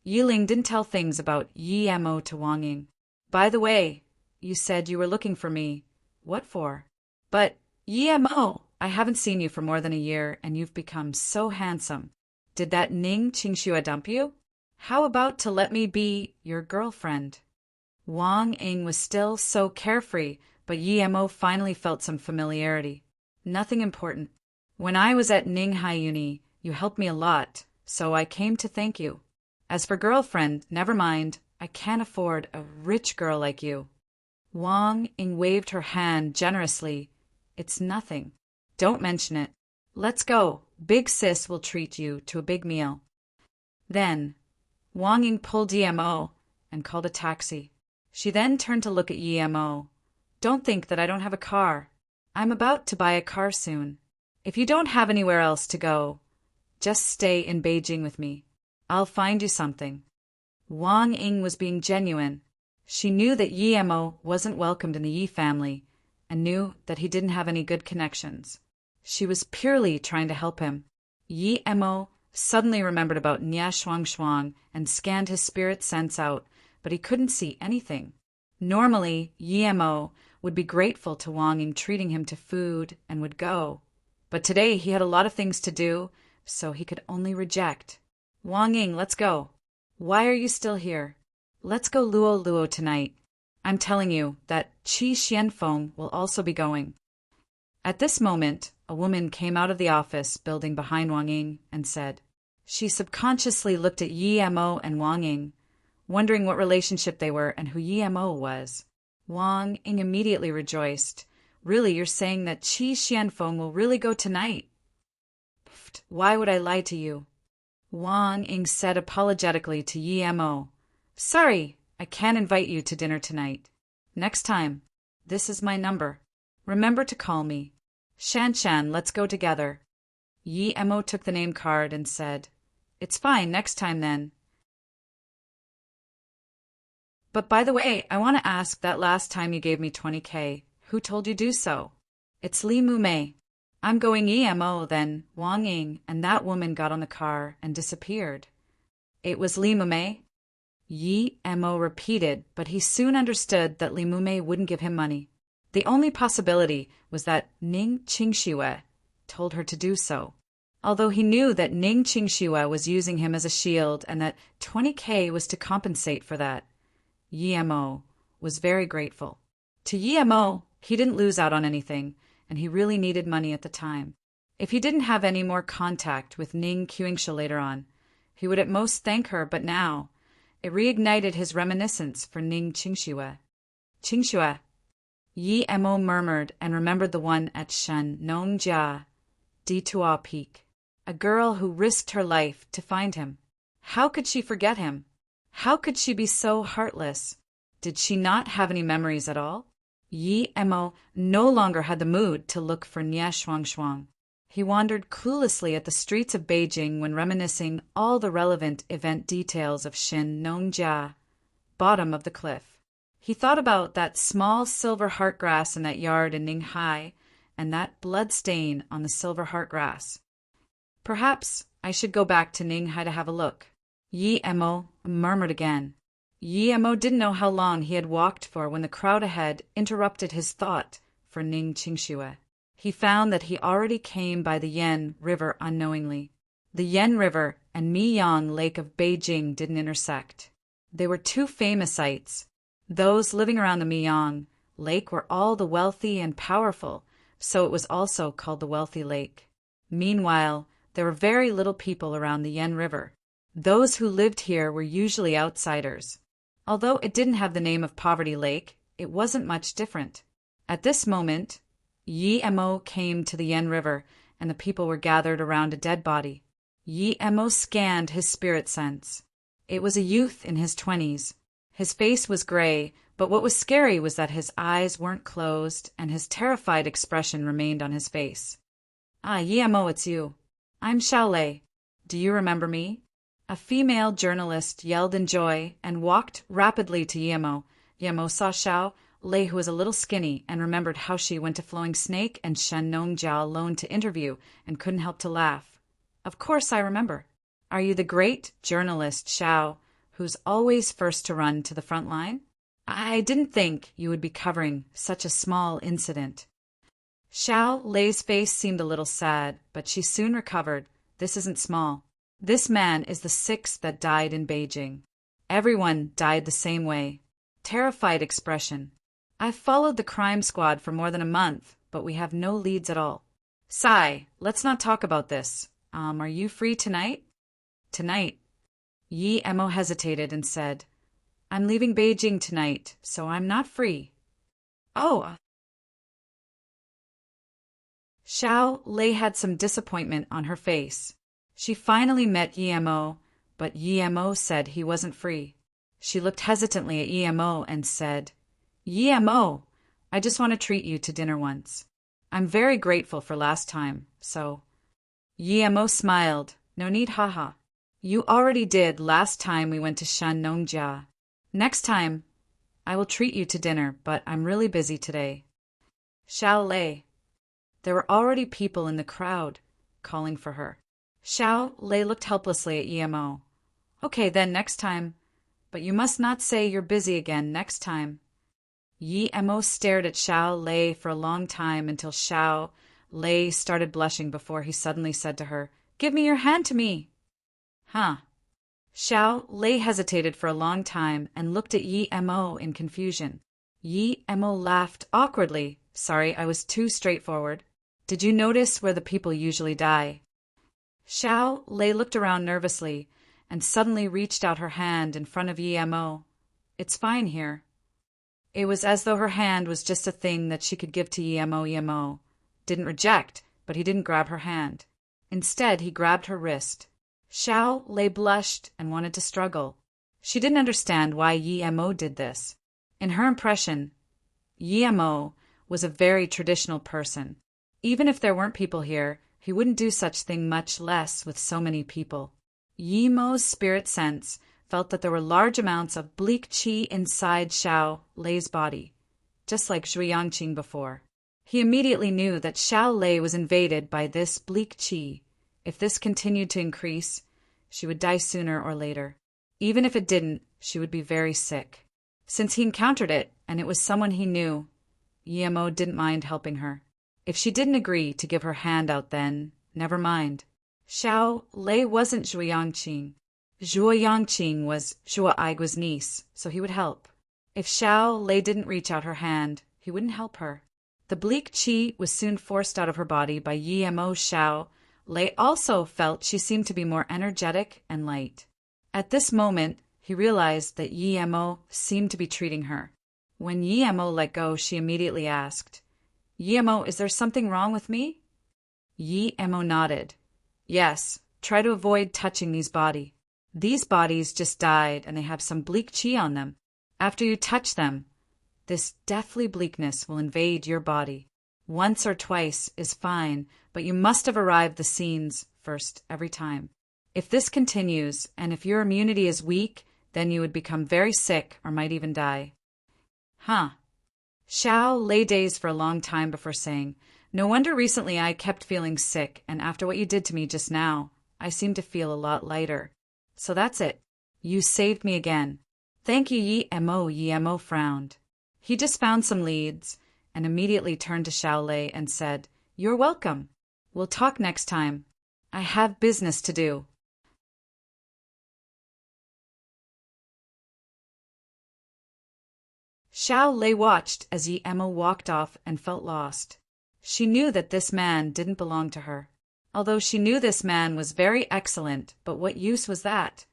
Yiling didn't tell things about Yemo to Wang Ying. "By the way, you said you were looking for me. What for?" "But Yemo, I haven't seen you for more than a year, and you've become so handsome. Did that Ning Qingxue dump you? How about to let me be your girlfriend?" Wang Ying was still so carefree, but Yemo finally felt some familiarity. "Nothing important. When I was at Ninghai Uni, you helped me a lot, so I came to thank you. As for girlfriend, never mind. I can't afford a rich girl like you." Wang Ying waved her hand generously. "It's nothing. Don't mention it. Let's go. Big sis will treat you to a big meal." Then Wang Ying pulled Yemo and called a taxi. She then turned to look at Yemo. "Don't think that I don't have a car. I'm about to buy a car soon. If you don't have anywhere else to go, just stay in Beijing with me. I'll find you something." Wang Ying was being genuine. She knew that Yemo wasn't welcomed in the Yi family, and knew that he didn't have any good connections. She was purely trying to help him. Yemo suddenly remembered about Nya Shuang Shuang and scanned his spirit sense out, but he couldn't see anything. Normally, Yemo would be grateful to Wang Ying treating him to food and would go. But today he had a lot of things to do, so he could only reject. Wang Ying, let's go. Why are you still here? Let's go Luo Luo tonight. I'm telling you that Qi Xianfeng will also be going. At this moment, a woman came out of the office building behind Wang Ying and said. She subconsciously looked at Yemo and Wang Ying, wondering what relationship they were and who Yemo was. Wang Ying immediately rejoiced. Really, you're saying that Qi Xianfeng will really go tonight? Why would I lie to you? Wang Ying said apologetically to Yemo. Sorry, I can't invite you to dinner tonight. Next time. This is my number. Remember to call me. Shan Shan, let's go together. Yemo took the name card and said, It's fine, next time then. But by the way, I want to ask that last time you gave me 20K, who told you do so? It's Li Mumei. I'm going Yemo then, Wang Ying, and that woman got on the car and disappeared. It was Li Mumei? Yemo repeated, but he soon understood that Li Mumei wouldn't give him money. The only possibility was that Ning Qingxue told her to do so. Although he knew that Ning Qingxue was using him as a shield and that 20K was to compensate for that, Yemo was very grateful. To Yemo, he didn't lose out on anything, and he really needed money at the time. If he didn't have any more contact with Ning Qingxue later on, he would at most thank her, but now it reignited his reminiscence for Ning Qingxue. Qingxue, Yemo murmured and remembered the one at Shen Nongjia, Ditua Peak, a girl who risked her life to find him. How could she forget him? How could she be so heartless? Did she not have any memories at all? Yemo no longer had the mood to look for Nya Shuang Shuang. He wandered cluelessly at the streets of Beijing when reminiscing all the relevant event details of Shin Nongjia, bottom of the cliff. He thought about that small silver heartgrass in that yard in Ninghai and that blood stain on the silver heartgrass. Perhaps I should go back to Ninghai to have a look. Yemo murmured again. Yemo didn't know how long he had walked for when the crowd ahead interrupted his thought for Ning Qingxue. He found that he already came by the Yan River unknowingly. The Yan River and Miyang Lake of Beijing didn't intersect. They were two famous sites. Those living around the Miyang Lake were all the wealthy and powerful, so it was also called the Wealthy Lake. Meanwhile, there were very little people around the Yan River. Those who lived here were usually outsiders. Although it didn't have the name of Poverty Lake, it wasn't much different. At this moment, Yemo came to the Yan River, and the people were gathered around a dead body. Yemo scanned his spirit sense. It was a youth in his 20s. His face was gray, but what was scary was that his eyes weren't closed, and his terrified expression remained on his face. Ah, Yemo, it's you. I'm Xiaolei. Do you remember me? A female journalist yelled in joy and walked rapidly to Yemo. Yemo saw Xiaolei, who was a little skinny, and remembered how she went to Flowing Snake and Shen Nongjia alone to interview and couldn't help to laugh. Of course I remember. Are you the great journalist Xiao, who's always first to run to the front line? I didn't think you would be covering such a small incident. Xiaolei's face seemed a little sad, but she soon recovered. This isn't small. This man is the 6th that died in Beijing. Everyone died the same way. Terrified expression. I've followed the crime squad for more than a month, but we have no leads at all. Sai, let's not talk about this. Are you free tonight? Tonight? Yemo hesitated and said, I'm leaving Beijing tonight, so I'm not free. Oh. Xiaolei had some disappointment on her face. She finally met Yemo, but Yemo said he wasn't free. She looked hesitantly at Yemo and said, Yemo, I just want to treat you to dinner once. I'm very grateful for last time, so. Yemo smiled. No need, haha. You already did last time we went to Shan Nongjia. Next time, I will treat you to dinner, but I'm really busy today. Xiao Lei. There were already people in the crowd, calling for her. Xiao Lei looked helplessly at Yemo. Okay, then next time. But you must not say you're busy again next time. Yemo stared at Xiao Lei for a long time until Xiao Lei started blushing before he suddenly said to her, Give me your hand to me. Huh. Xiao Lei hesitated for a long time and looked at Yemo in confusion. Yemo laughed awkwardly. Sorry, I was too straightforward. Did you notice where the people usually die? Xiao Lei looked around nervously and suddenly reached out her hand in front of Yemo. It's fine here. It was as though her hand was just a thing that she could give to Yemo. Yemo didn't reject, but he didn't grab her hand. Instead, he grabbed her wrist. Xiao Lei blushed and wanted to struggle. She didn't understand why Yemo did this. In her impression, Yemo was a very traditional person. Even if there weren't people here, he wouldn't do such thing, much less with so many people. Yemo's spirit sense felt that there were large amounts of bleak qi inside Xiao Lei's body, just like Zhu Yangqing before. He immediately knew that Xiao Lei was invaded by this bleak qi. If this continued to increase, she would die sooner or later. Even if it didn't, she would be very sick. Since he encountered it, and it was someone he knew, Yemo didn't mind helping her. If she didn't agree to give her hand out then, never mind. Xiao Lei wasn't Zhu Yangqing. Zhu Yangqing was Zhuo Aigua's niece, so he would help. If Xiao Lei didn't reach out her hand, he wouldn't help her. The bleak qi was soon forced out of her body by Yemo. Xiao Lei also felt she seemed to be more energetic and light. At this moment, he realized that Yemo seemed to be treating her. When Yemo let go, she immediately asked, Yemo, is there something wrong with me? Yemo nodded. Yes, try to avoid touching these bodies. These bodies just died and they have some bleak qi on them. After you touch them, this deathly bleakness will invade your body. Once or twice is fine, but you must have arrived the scenes first every time. If this continues, and if your immunity is weak, then you would become very sick or might even die. Huh. Xiao lay dazed for a long time before saying, No wonder recently I kept feeling sick, and after what you did to me just now, I seem to feel a lot lighter. So that's it. You saved me again. Thank you, Yemo. Yemo frowned. He just found some leads and immediately turned to Xiao Lei and said, You're welcome. We'll talk next time. I have business to do. Xiao Lei watched as Yemo walked off and felt lost. She knew that this man didn't belong to her. Although she knew this man was very excellent, but what use was that?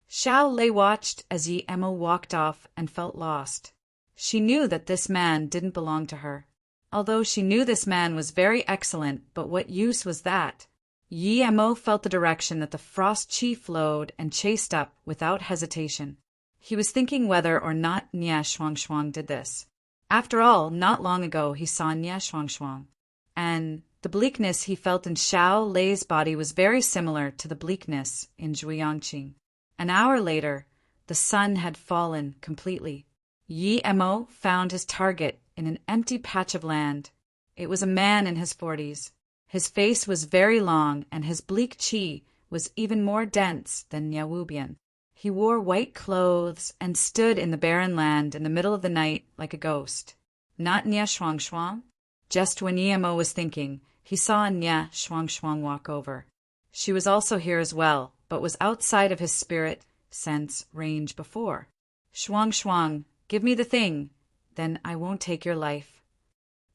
Xiao Lei watched as Yemo walked off and felt lost. She knew that this man didn't belong to her. Although she knew this man was very excellent, but what use was that? Yemo felt the direction that the frost chi flowed and chased up without hesitation. He was thinking whether or not Nia Shuangshuang did this. After all, not long ago he saw Nia Shuangshuang. And the bleakness he felt in Xiao Lei's body was very similar to the bleakness in Zhu Yangqing. An hour later, the sun had fallen completely. Yemo found his target in an empty patch of land. It was a man in his 40s. His face was very long, and his bleak qi was even more dense than Nia Wubian. He wore white clothes and stood in the barren land in the middle of the night like a ghost. Not Nia Shuangshuang. Just when Yemo was thinking, he saw Nia Shuangshuang walk over. She was also here as well, but was outside of his spirit sense range before. Shuangshuang, give me the thing, then I won't take your life.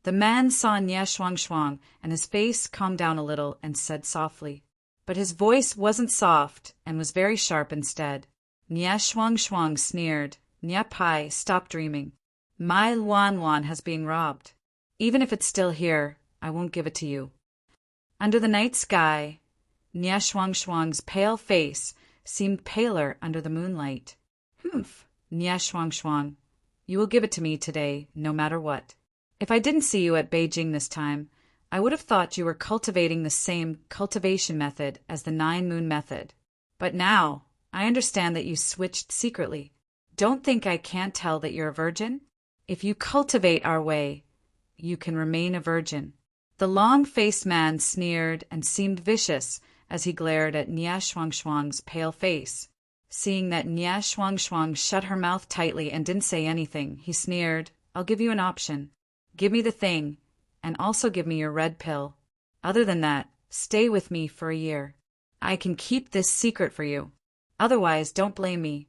The man saw Nia Shuangshuang, and his face calmed down a little and said softly. But his voice wasn't soft and was very sharp instead. Nia Shuangshuang sneered. Nia Pai, stop dreaming. My Luan has been robbed. Even if it's still here, I won't give it to you. Under the night sky, Nia Shuangshuang's pale face seemed paler under the moonlight. Humph, Nia Shuangshuang, you will give it to me today, no matter what. If I didn't see you at Beijing this time, I would have thought you were cultivating the same cultivation method as the 9-moon method. But now, I understand that you switched secretly. Don't think I can't tell that you're a virgin? If you cultivate our way, you can remain a virgin." The long-faced man sneered and seemed vicious as he glared at Nia Shuang's pale face. Seeing that Nia Shuang shut her mouth tightly and didn't say anything, he sneered, "I'll give you an option. Give me the thing, and also give me your red pill. Other than that, stay with me for a year. I can keep this secret for you. Otherwise, don't blame me."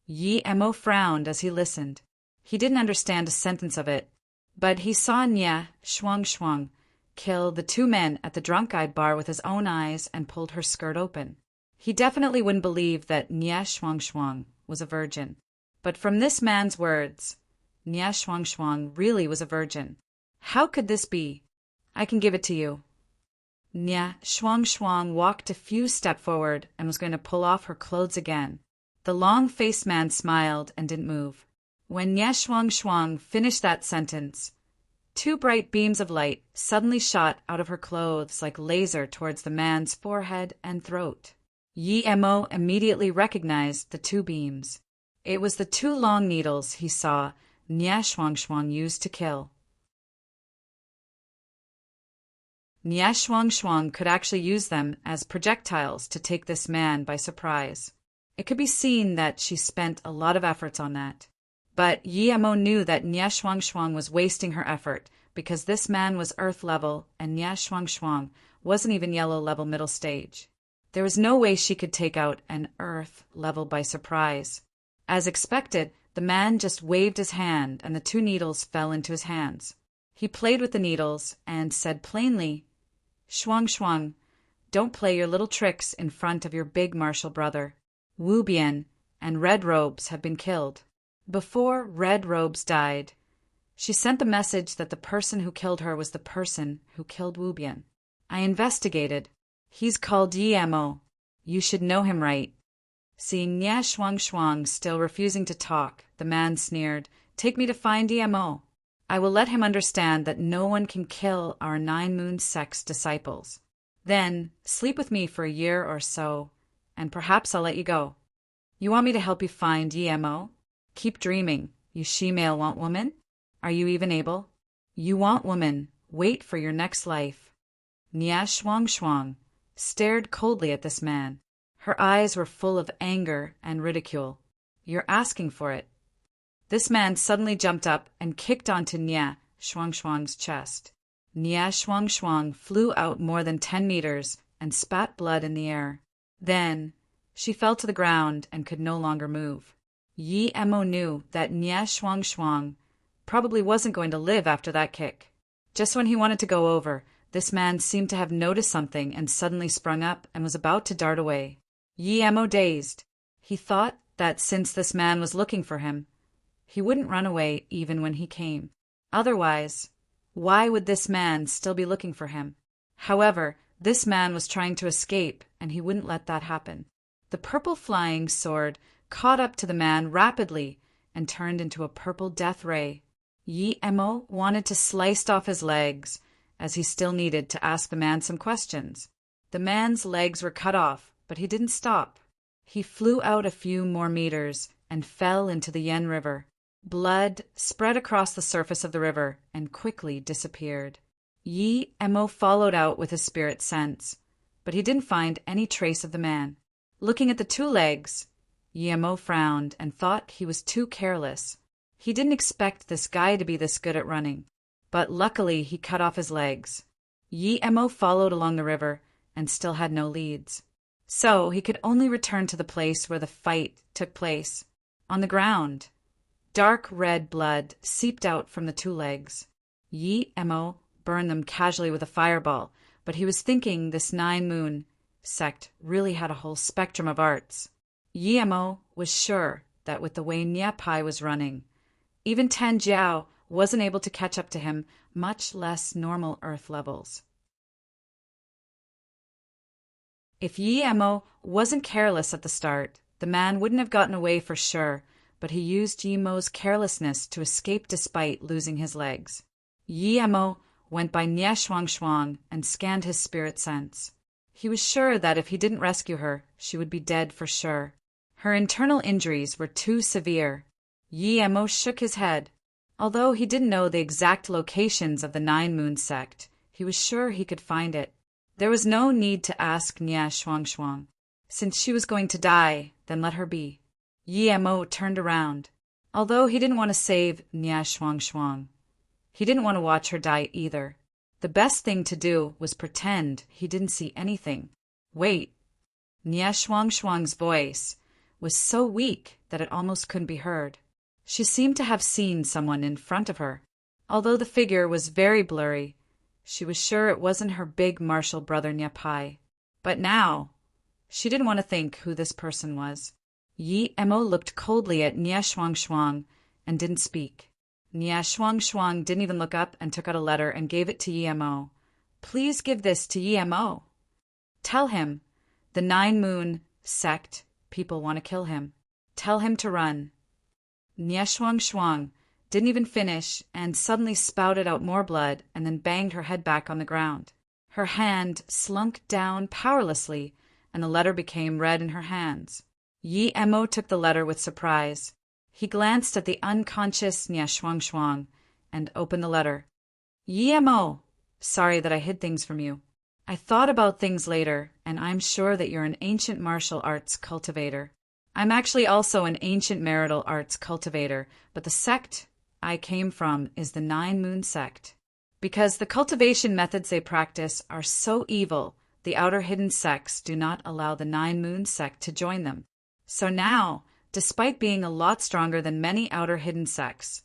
Yi Mo frowned as he listened. He didn't understand a sentence of it, but he saw Nia Shuang kill the two men at the drunk-eyed bar with his own eyes and pulled her skirt open. He definitely wouldn't believe that Nia Shuang was a virgin. But from this man's words, Nia Shuang really was a virgin. How could this be? "I can give it to you." Nia Shuang walked a few steps forward and was going to pull off her clothes again. The long-faced man smiled and didn't move. When Nia Shuang finished that sentence, two bright beams of light suddenly shot out of her clothes like laser towards the man's forehead and throat. Yi Mo immediately recognized the two beams. It was the two long needles he saw Nia Shuang use to kill. Nia Shuang could actually use them as projectiles to take this man by surprise. It could be seen that she spent a lot of efforts on that. But Yi Mo knew that Nia Shuang was wasting her effort because this man was Earth level and Nia Shuang wasn't even Yellow level middle stage. There was no way she could take out an Earth level by surprise. As expected, the man just waved his hand and the two needles fell into his hands. He played with the needles and said plainly, Shuang, don't play your little tricks in front of your big martial brother. Wu Bian and Red Robes have been killed." Before Red Robes died, she sent the message that the person who killed her was the person who killed Wu Bian. "I investigated. He's called Yi Mo. You should know him, right?" Seeing Nia Shuang still refusing to talk, the man sneered, "Take me to find Yi Mo. I will let him understand that no one can kill our 9 Moon Sect's disciples. Then sleep with me for a year or so, and perhaps I'll let you go. You want me to help you find Yi Mo? Keep dreaming, you she-male want woman? Are you even able? You want woman, wait for your next life." Nia Shuang stared coldly at this man. Her eyes were full of anger and ridicule. "You're asking for it." This man suddenly jumped up and kicked onto Nia Shuang's chest. Nia Shuang flew out more than 10 meters and spat blood in the air. Then she fell to the ground and could no longer move. Yi Mo knew that Nia Shuang probably wasn't going to live after that kick. Just when he wanted to go over, this man seemed to have noticed something and suddenly sprung up and was about to dart away. Yi Mo dazed. He thought that since this man was looking for him, he wouldn't run away even when he came. Otherwise, why would this man still be looking for him? However, this man was trying to escape, and he wouldn't let that happen. The purple flying sword caught up to the man rapidly and turned into a purple death ray. Yi Mo wanted to slice off his legs, as he still needed to ask the man some questions. The man's legs were cut off, but he didn't stop. He flew out a few more meters and fell into the Yen River. Blood spread across the surface of the river and quickly disappeared. Yi Mo followed out with his spirit sense, but he didn't find any trace of the man. Looking at the two legs, Yi Mo frowned and thought he was too careless. He didn't expect this guy to be this good at running, but luckily he cut off his legs. Yi Mo followed along the river and still had no leads. So he could only return to the place where the fight took place. On the ground, dark red blood seeped out from the two legs. Yi Mo burned them casually with a fireball, but he was thinking this 9 Moon sect really had a whole spectrum of arts. Yi Mo was sure that with the way Nia Pai was running, even Tan Jiao wasn't able to catch up to him, much less normal Earth levels. If Yi Mo wasn't careless at the start, the man wouldn't have gotten away for sure, but he used Yi Mo's carelessness to escape despite losing his legs. Yi Mo went by Nia Shuang and scanned his spirit sense. He was sure that if he didn't rescue her, she would be dead for sure. Her internal injuries were too severe. Yi Emo shook his head. Although he didn't know the exact locations of the Nine Moon sect, he was sure he could find it. There was no need to ask Nia Shuangshuang. Since she was going to die, then let her be. Yi Emo turned around. Although he didn't want to save Nia Shuangshuang, he didn't want to watch her die either. The best thing to do was pretend he didn't see anything. Wait. Nia Shuangshuang's voice was so weak that it almost couldn't be heard. She seemed to have seen someone in front of her. Although the figure was very blurry, she was sure it wasn't her big martial brother Nia Pai. But now, she didn't want to think who this person was. Yi Emo looked coldly at Nia Shuangshuang and didn't speak. Nia Shuangshuang didn't even look up and took out a letter and gave it to Yi Emo. Please give this to Yi Emo. Tell him, the Nine Moon sect people want to kill him. Tell him to run. Nia Shuangshuang didn't even finish and suddenly spouted out more blood and then banged her head back on the ground. Her hand slunk down powerlessly and the letter became red in her hands. Yi Emo took the letter with surprise. He glanced at the unconscious Nia Shuangshuang and opened the letter. Yi Emo, sorry that I hid things from you. I thought about things later, and I'm sure that you're an ancient martial arts cultivator. I'm actually also an ancient marital arts cultivator, but the sect I came from is the Nine Moon sect. Because the cultivation methods they practice are so evil, the outer hidden sects do not allow the Nine Moon sect to join them. So now, despite being a lot stronger than many outer hidden sects,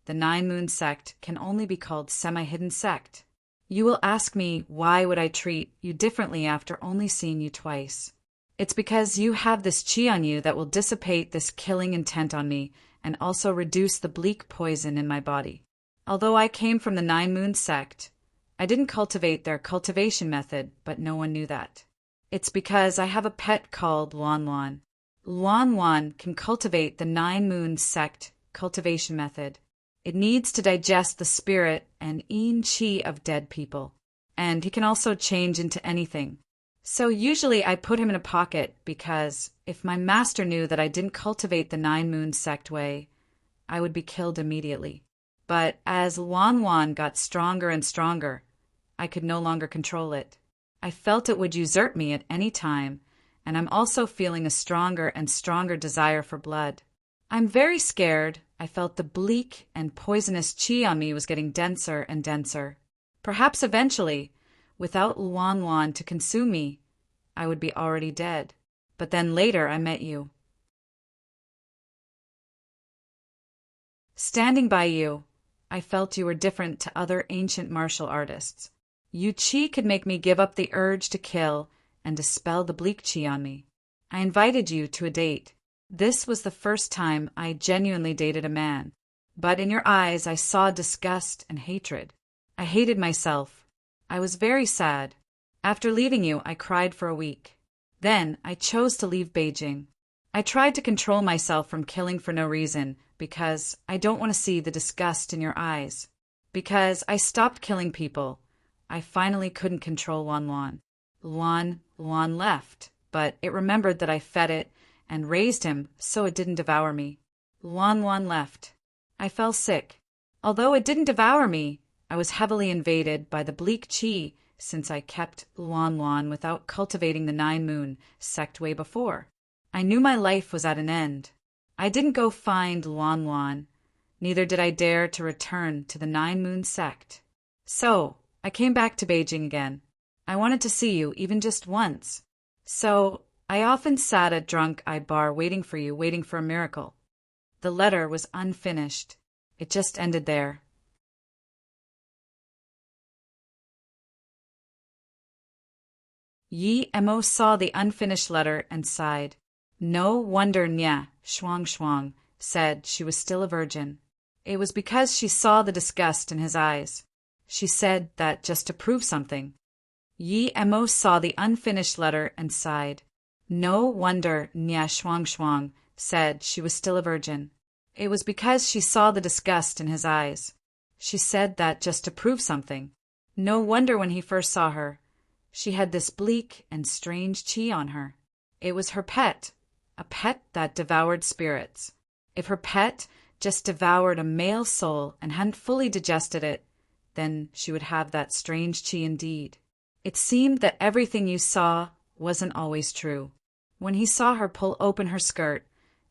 the Nine Moon sect can only be called semi-hidden sect. You will ask me, why would I treat you differently after only seeing you twice? It's because you have this chi on you that will dissipate this killing intent on me and also reduce the bleak poison in my body. Although I came from the Nine Moon sect, I didn't cultivate their cultivation method, but no one knew that. It's because I have a pet called Luan Luan. Luan Luan can cultivate the Nine Moon sect cultivation method. It needs to digest the spirit and yin chi of dead people, and he can also change into anything. So usually I put him in a pocket because if my master knew that I didn't cultivate the Nine Moon sect way, I would be killed immediately. But as Luan Luan got stronger and stronger, I could no longer control it. I felt it would usurp me at any time, and I'm also feeling a stronger and stronger desire for blood. I'm very scared. I felt the bleak and poisonous chi on me was getting denser and denser. Perhaps eventually, without Luan Luan to consume me, I would be already dead. But then later I met you. Standing by you, I felt you were different to other ancient martial artists. You chi could make me give up the urge to kill and dispel the bleak chi on me. I invited you to a date. This was the first time I genuinely dated a man. But in your eyes I saw disgust and hatred. I hated myself. I was very sad. After leaving you, I cried for a week. Then I chose to leave Beijing. I tried to control myself from killing for no reason because I don't want to see the disgust in your eyes. Because I stopped killing people, I finally couldn't control Luan Luan. Luan Luan left, but it remembered that I fed it and raised him so it didn't devour me. Luan Luan left. I fell sick. Although it didn't devour me, I was heavily invaded by the bleak chi since I kept Luan Luan without cultivating the Nine Moon sect way before. I knew my life was at an end. I didn't go find Luan Luan, neither did I dare to return to the Nine Moon sect. So, I came back to Beijing again. I wanted to see you even just once. So, I often sat at Drunk Eye Bar waiting for you, waiting for a miracle. The letter was unfinished. It just ended there. Yi Emo saw the unfinished letter and sighed. No wonder Nia Shuangshuang said she was still a virgin. It was because she saw the disgust in his eyes. She said that just to prove something. Yi Emo saw the unfinished letter and sighed. No wonder Nia Shuangshuang said she was still a virgin. It was because she saw the disgust in his eyes. She said that just to prove something. No wonder when he first saw her, she had this bleak and strange chi on her. It was her pet, a pet that devoured spirits. If her pet just devoured a male soul and hadn't fully digested it, then she would have that strange chi indeed. It seemed that everything you saw wasn't always true. When he saw her pull open her skirt,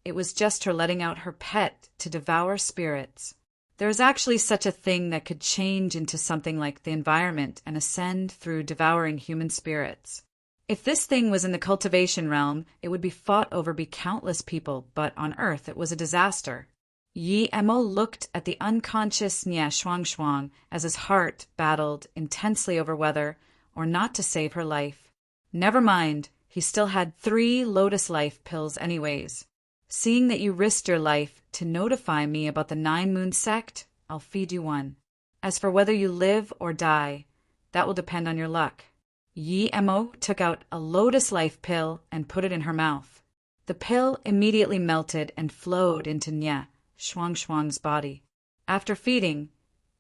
it was just her letting out her pet to devour spirits. There is actually such a thing that could change into something like the environment and ascend through devouring human spirits. If this thing was in the cultivation realm, it would be fought over by countless people, but on Earth it was a disaster. Yi Emo looked at the unconscious Nya Shuang as his heart battled intensely over whether or not to save her life. Never mind, he still had 3 Lotus Life pills anyways. Seeing that you risked your life to notify me about the 9 Moon sect, I'll feed you one. As for whether you live or die, that will depend on your luck. Yi Emo took out a Lotus Life pill and put it in her mouth. The pill immediately melted and flowed into Nya Shuang's body. After feeding,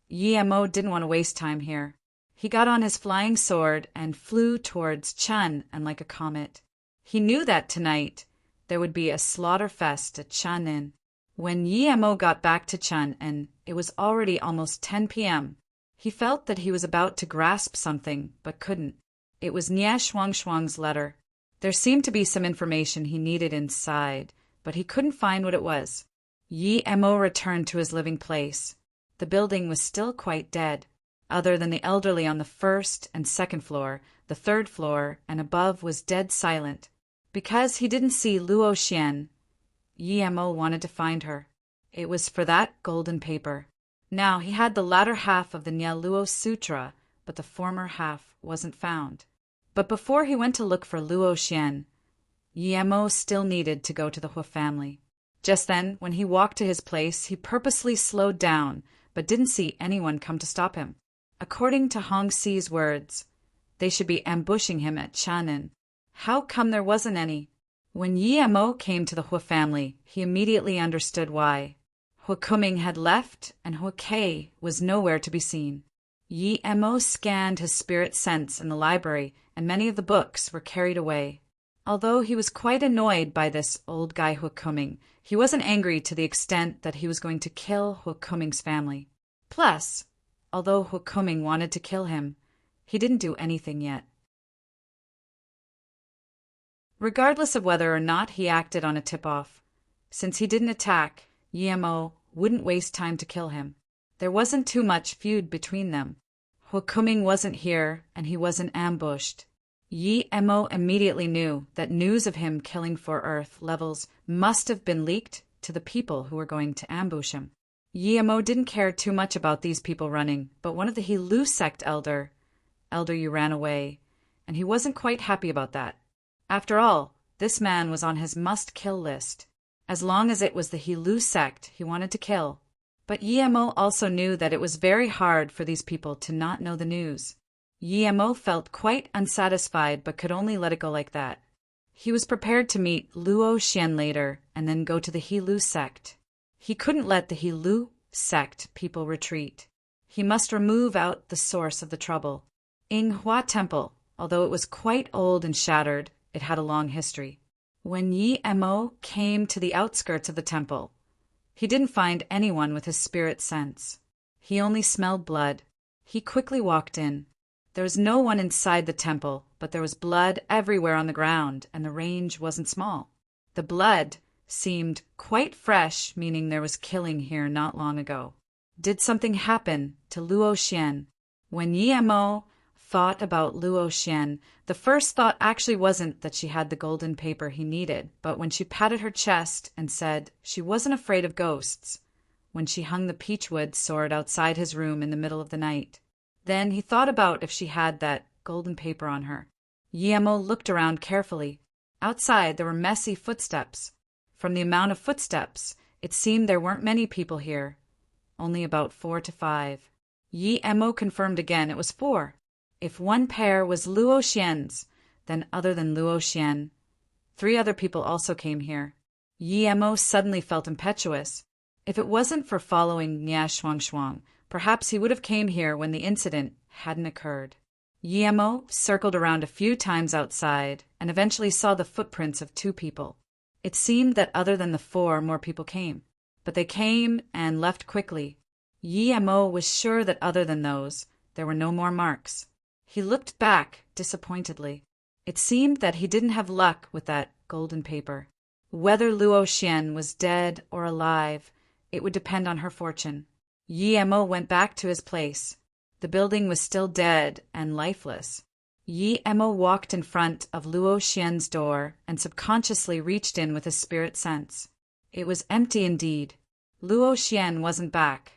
Yi Emo didn't want to waste time here. He got on his flying sword and flew towards Chun and like a comet. He knew that tonight there would be a slaughter fest at Chun'in. When Yi Emo got back to Chun and it was already almost 10 p.m., he felt that he was about to grasp something but couldn't. It was Nya Shuang's letter. There seemed to be some information he needed inside, but he couldn't find what it was. Yi Emo returned to his living place. The building was still quite dead. Other than the elderly on the 1st and 2nd floor, the 3rd floor and above was dead silent. Because he didn't see Luo Xian, Yi Emo wanted to find her. It was for that golden paper. Now he had the latter half of the Nya Luo Sutra, but the former half wasn't found. But before he went to look for Luo Xian, Yi Emo still needed to go to the Hu family. Just then, when he walked to his place, he purposely slowed down, but didn't see anyone come to stop him. According to Hong Xi's words, they should be ambushing him at Chun'in. How come there wasn't any? When Yi Emo came to the Hu family, he immediately understood why. Hu Kuming had left, and Hu Kei was nowhere to be seen. Yi Emo scanned his spirit sense in the library, and many of the books were carried away. Although he was quite annoyed by this old guy Hu Kuming, he wasn't angry to the extent that he was going to kill Hu Kuming's family. Plus, although Hu Kuming wanted to kill him, he didn't do anything yet. Regardless of whether or not he acted on a tip-off, since he didn't attack, Yi Emo wouldn't waste time to kill him. There wasn't too much feud between them. Hu Kuming wasn't here, and he wasn't ambushed. Yi Emo immediately knew that news of him killing for Earth levels must have been leaked to the people who were going to ambush him. Yi Emo didn't care too much about these people running, but one of the He-Lu sect elder you ran away, and he wasn't quite happy about that. After all, this man was on his must-kill list. As long as it was the He-Lu sect he wanted to kill. But Yi Emo also knew that it was very hard for these people to not know the news. Yi Emo felt quite unsatisfied but could only let it go like that. He was prepared to meet Luo Xian later and then go to the He-Lu sect. He couldn't let the He-Lu sect people retreat. He must remove out the source of the trouble. Inghua Temple, although it was quite old and shattered, it had a long history. When Yi Emo came to the outskirts of the temple, he didn't find anyone with his spirit sense. He only smelled blood. He quickly walked in. There was no one inside the temple, but there was blood everywhere on the ground, and the range wasn't small. The blood seemed quite fresh, meaning there was killing here not long ago. Did something happen to Luo Xian? When Yi Emo thought about Luo Xian, the first thought actually wasn't that she had the golden paper he needed, but when she patted her chest and said she wasn't afraid of ghosts, when she hung the peachwood sword outside his room in the middle of the night. Then he thought about if she had that golden paper on her. Yi Emo looked around carefully. Outside there were messy footsteps. From the amount of footsteps, it seemed there weren't many people here. Only about 4 to 5. Yi Emo confirmed again it was 4. If one pair was Luo Xian's, then other than Luo Xian, 3 other people also came here. Yi Emo suddenly felt impetuous. If it wasn't for following Nya Shuang, perhaps he would have came here when the incident hadn't occurred. Yi Emo circled around a few times outside and eventually saw the footprints of 2 people. It seemed that other than the four, more people came. But they came and left quickly. Yi Mo was sure that other than those, there were no more marks. He looked back disappointedly. It seemed that he didn't have luck with that golden paper. Whether Luo Xian was dead or alive, it would depend on her fortune. Yi Mo went back to his place. The building was still dead and lifeless. Yi Mo walked in front of Luo Xian's door and subconsciously reached in with his spirit sense. It was empty indeed. Luo Xian wasn't back.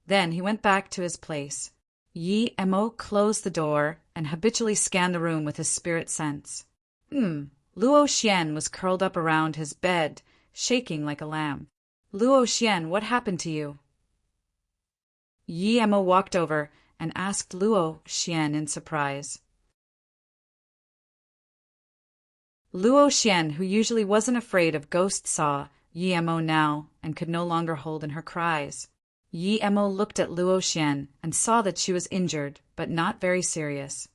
Then he went back to his place. Yi Mo closed the door and habitually scanned the room with his spirit sense. Luo Xian was curled up around his bed, shaking like a lamb. Luo Xian, what happened to you? Yi Mo walked over and asked Luo Xian in surprise. Luo Xian, who usually wasn't afraid of ghosts, saw Yi Mo now and could no longer hold in her cries. Yi Mo looked at Luo Xian and saw that she was injured, but not very serious.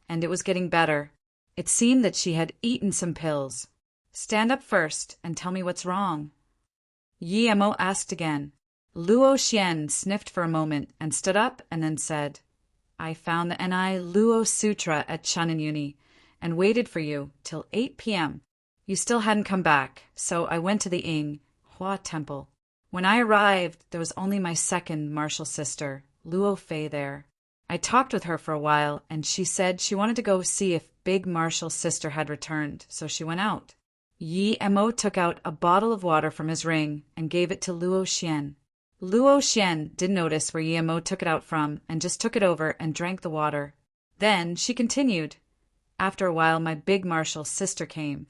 And it was getting better. It seemed that she had eaten some pills. Stand up first and tell me what's wrong. Yi Mo asked again. Luo Xian sniffed for a moment and stood up and then said, I found the Ni Luo Sutra at Shannon Uni and waited for you till 8 p.m. You still hadn't come back, so I went to the Ying Hua Temple. When I arrived, there was only my second martial sister, Luo Fei, there. I talked with her for a while, and she said she wanted to go see if big martial sister had returned, so she went out. Yi Mo took out a bottle of water from his ring and gave it to Luo Xian. Luo Xian didn't notice where Yi Mo took it out from and just took it over and drank the water. Then she continued. After a while, my big martial sister came.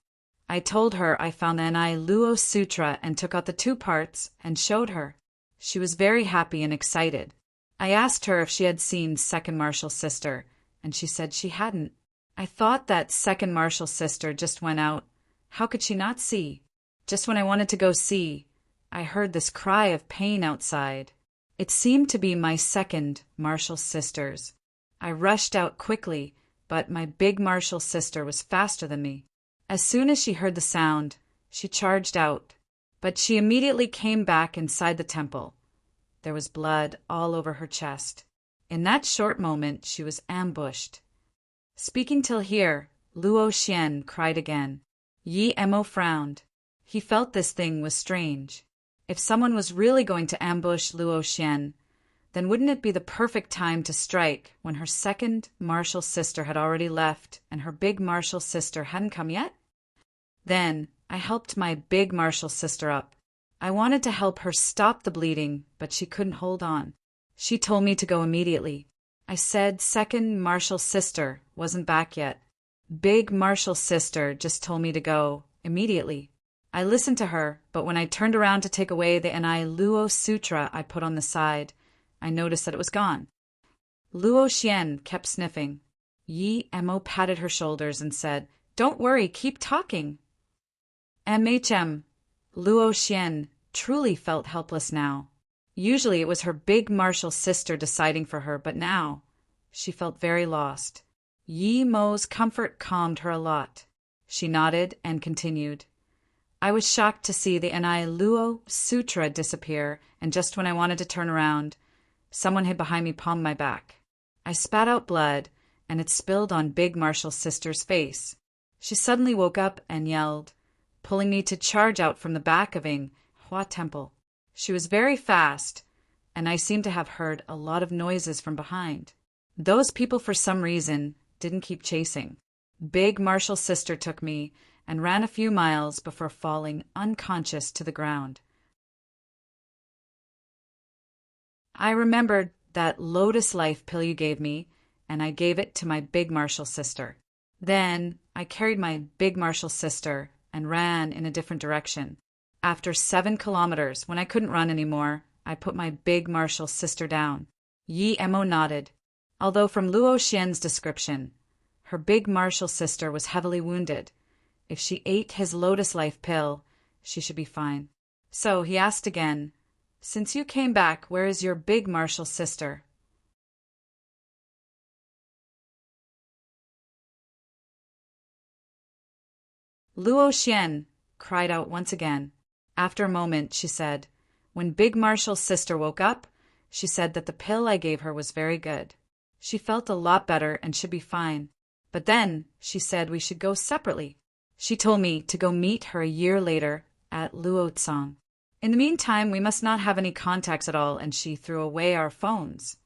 I told her I found the Ni Luo Sutra and took out the 2 parts and showed her. She was very happy and excited. I asked her if she had seen second martial sister, and she said she hadn't. I thought that second martial sister just went out. How could she not see? Just when I wanted to go see, I heard this cry of pain outside. It seemed to be my second martial sister's. I rushed out quickly, but my big martial sister was faster than me. As soon as she heard the sound, she charged out, but she immediately came back inside the temple. There was blood all over her chest. In that short moment, she was ambushed. Speaking till here, Luo Xian cried again. Yi Mo frowned. He felt this thing was strange. If someone was really going to ambush Luo Xian, then wouldn't it be the perfect time to strike when her second martial sister had already left and her big martial sister hadn't come yet? Then I helped my big martial sister up. I wanted to help her stop the bleeding, but she couldn't hold on. She told me to go immediately. I said second martial sister wasn't back yet. Big martial sister just told me to go immediately. I listened to her, but when I turned around to take away the Ni Luo Sutra I put on the side, I noticed that it was gone. Luo Xian kept sniffing. Yi Mo patted her shoulders and said, Don't worry, keep talking. MHM. Luo Xian truly felt helpless now. Usually it was her big martial sister deciding for her, but now she felt very lost. Yi Mo's comfort calmed her a lot. She nodded and continued. I was shocked to see the Ni Luo Sutra disappear, and just when I wanted to turn around, someone hid behind me, palmed my back. I spat out blood, and it spilled on big martial sister's face. She suddenly woke up and yelled, pulling me to charge out from the back of Ying Hua Temple. She was very fast, and I seemed to have heard a lot of noises from behind. Those people, for some reason, didn't keep chasing. Big martial sister took me and ran a few miles before falling unconscious to the ground. I remembered that Lotus Life pill you gave me, and I gave it to my big martial sister. Then I carried my big martial sister and ran in a different direction. After 7 kilometers, when I couldn't run anymore, I put my big martial sister down. Yi Mo nodded. Although from Luo Xian's description, her big martial sister was heavily wounded. If she ate his Lotus Life pill, she should be fine. So he asked again, Since you came back, where is your big martial sister? Luo Xian cried out once again. After a moment, she said, "When Big Marshall's sister woke up, she said that the pill I gave her was very good. She felt a lot better and should be fine. But then she said we should go separately. She told me to go meet her a year later at Luotsang. In the meantime, we must not have any contacts at all, and she threw away our phones."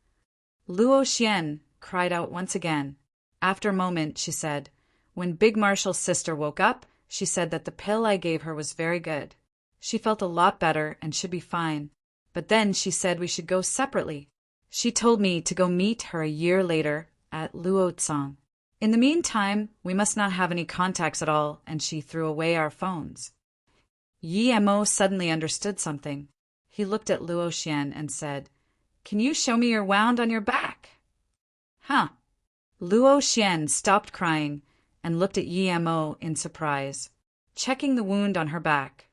Luo Xian cried out once again. After a moment, she said, "When Big Marshall's sister woke up, she said that the pill I gave her was very good. She felt a lot better and should be fine. But then she said we should go separately. She told me to go meet her a year later at Luotsang. In the meantime, we must not have any contacts at all, and she threw away our phones." Yi Mo suddenly understood something. He looked at Luo Xian and said, "Can you show me your wound on your back?" "Huh." Luo Xian stopped crying and looked at Yi Mo in surprise, checking the wound on her back.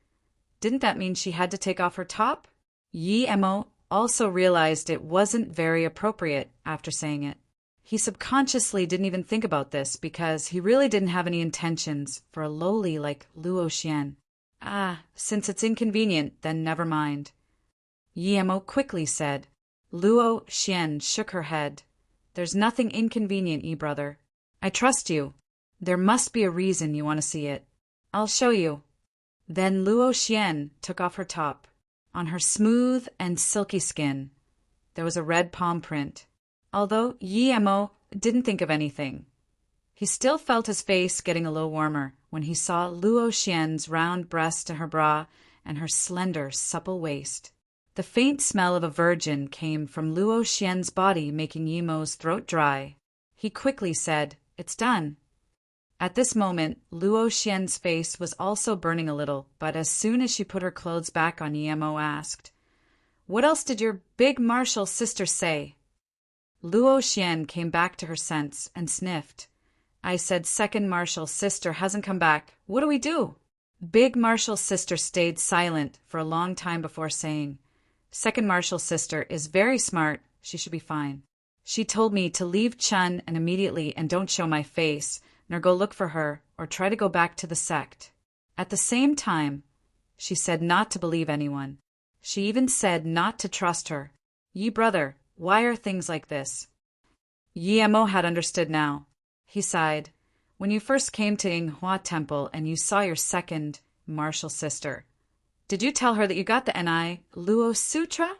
Didn't that mean she had to take off her top? Yi Mo also realized it wasn't very appropriate after saying it. He subconsciously didn't even think about this because he really didn't have any intentions for a lowly like Luo Xian. Since it's inconvenient, then never mind. Yi Mo quickly said. Luo Xian shook her head. "There's nothing inconvenient, brother. I trust you. There must be a reason you want to see it. I'll show you." Then Luo Xian took off her top. On her smooth and silky skin, there was a red palm print. Although Yi Mo didn't think of anything, he still felt his face getting a little warmer when he saw Luo Xian's round breast in her bra and her slender, supple waist. The faint smell of a virgin came from Luo Xian's body, making Yi Mo's throat dry. He quickly said, "It's done." At this moment, Luo Xian's face was also burning a little, but as soon as she put her clothes back on, Yi Mo asked, "What else did your Big Marshal sister say?" Luo Xian came back to her sense and sniffed. "I said Second Marshal sister hasn't come back. What do we do?" Big Marshal sister stayed silent for a long time before saying, "Second Marshal sister is very smart. She should be fine. She told me to leave Chun and immediately and don't show my face, nor go look for her or try to go back to the sect. At the same time, she said not to believe anyone. She even said not to trust her. Yi brother, why are things like this?" Yi Mo had understood now. He sighed. "When you first came to Yinghua Temple and you saw your second martial sister, did you tell her that you got the NI Luo Sutra?"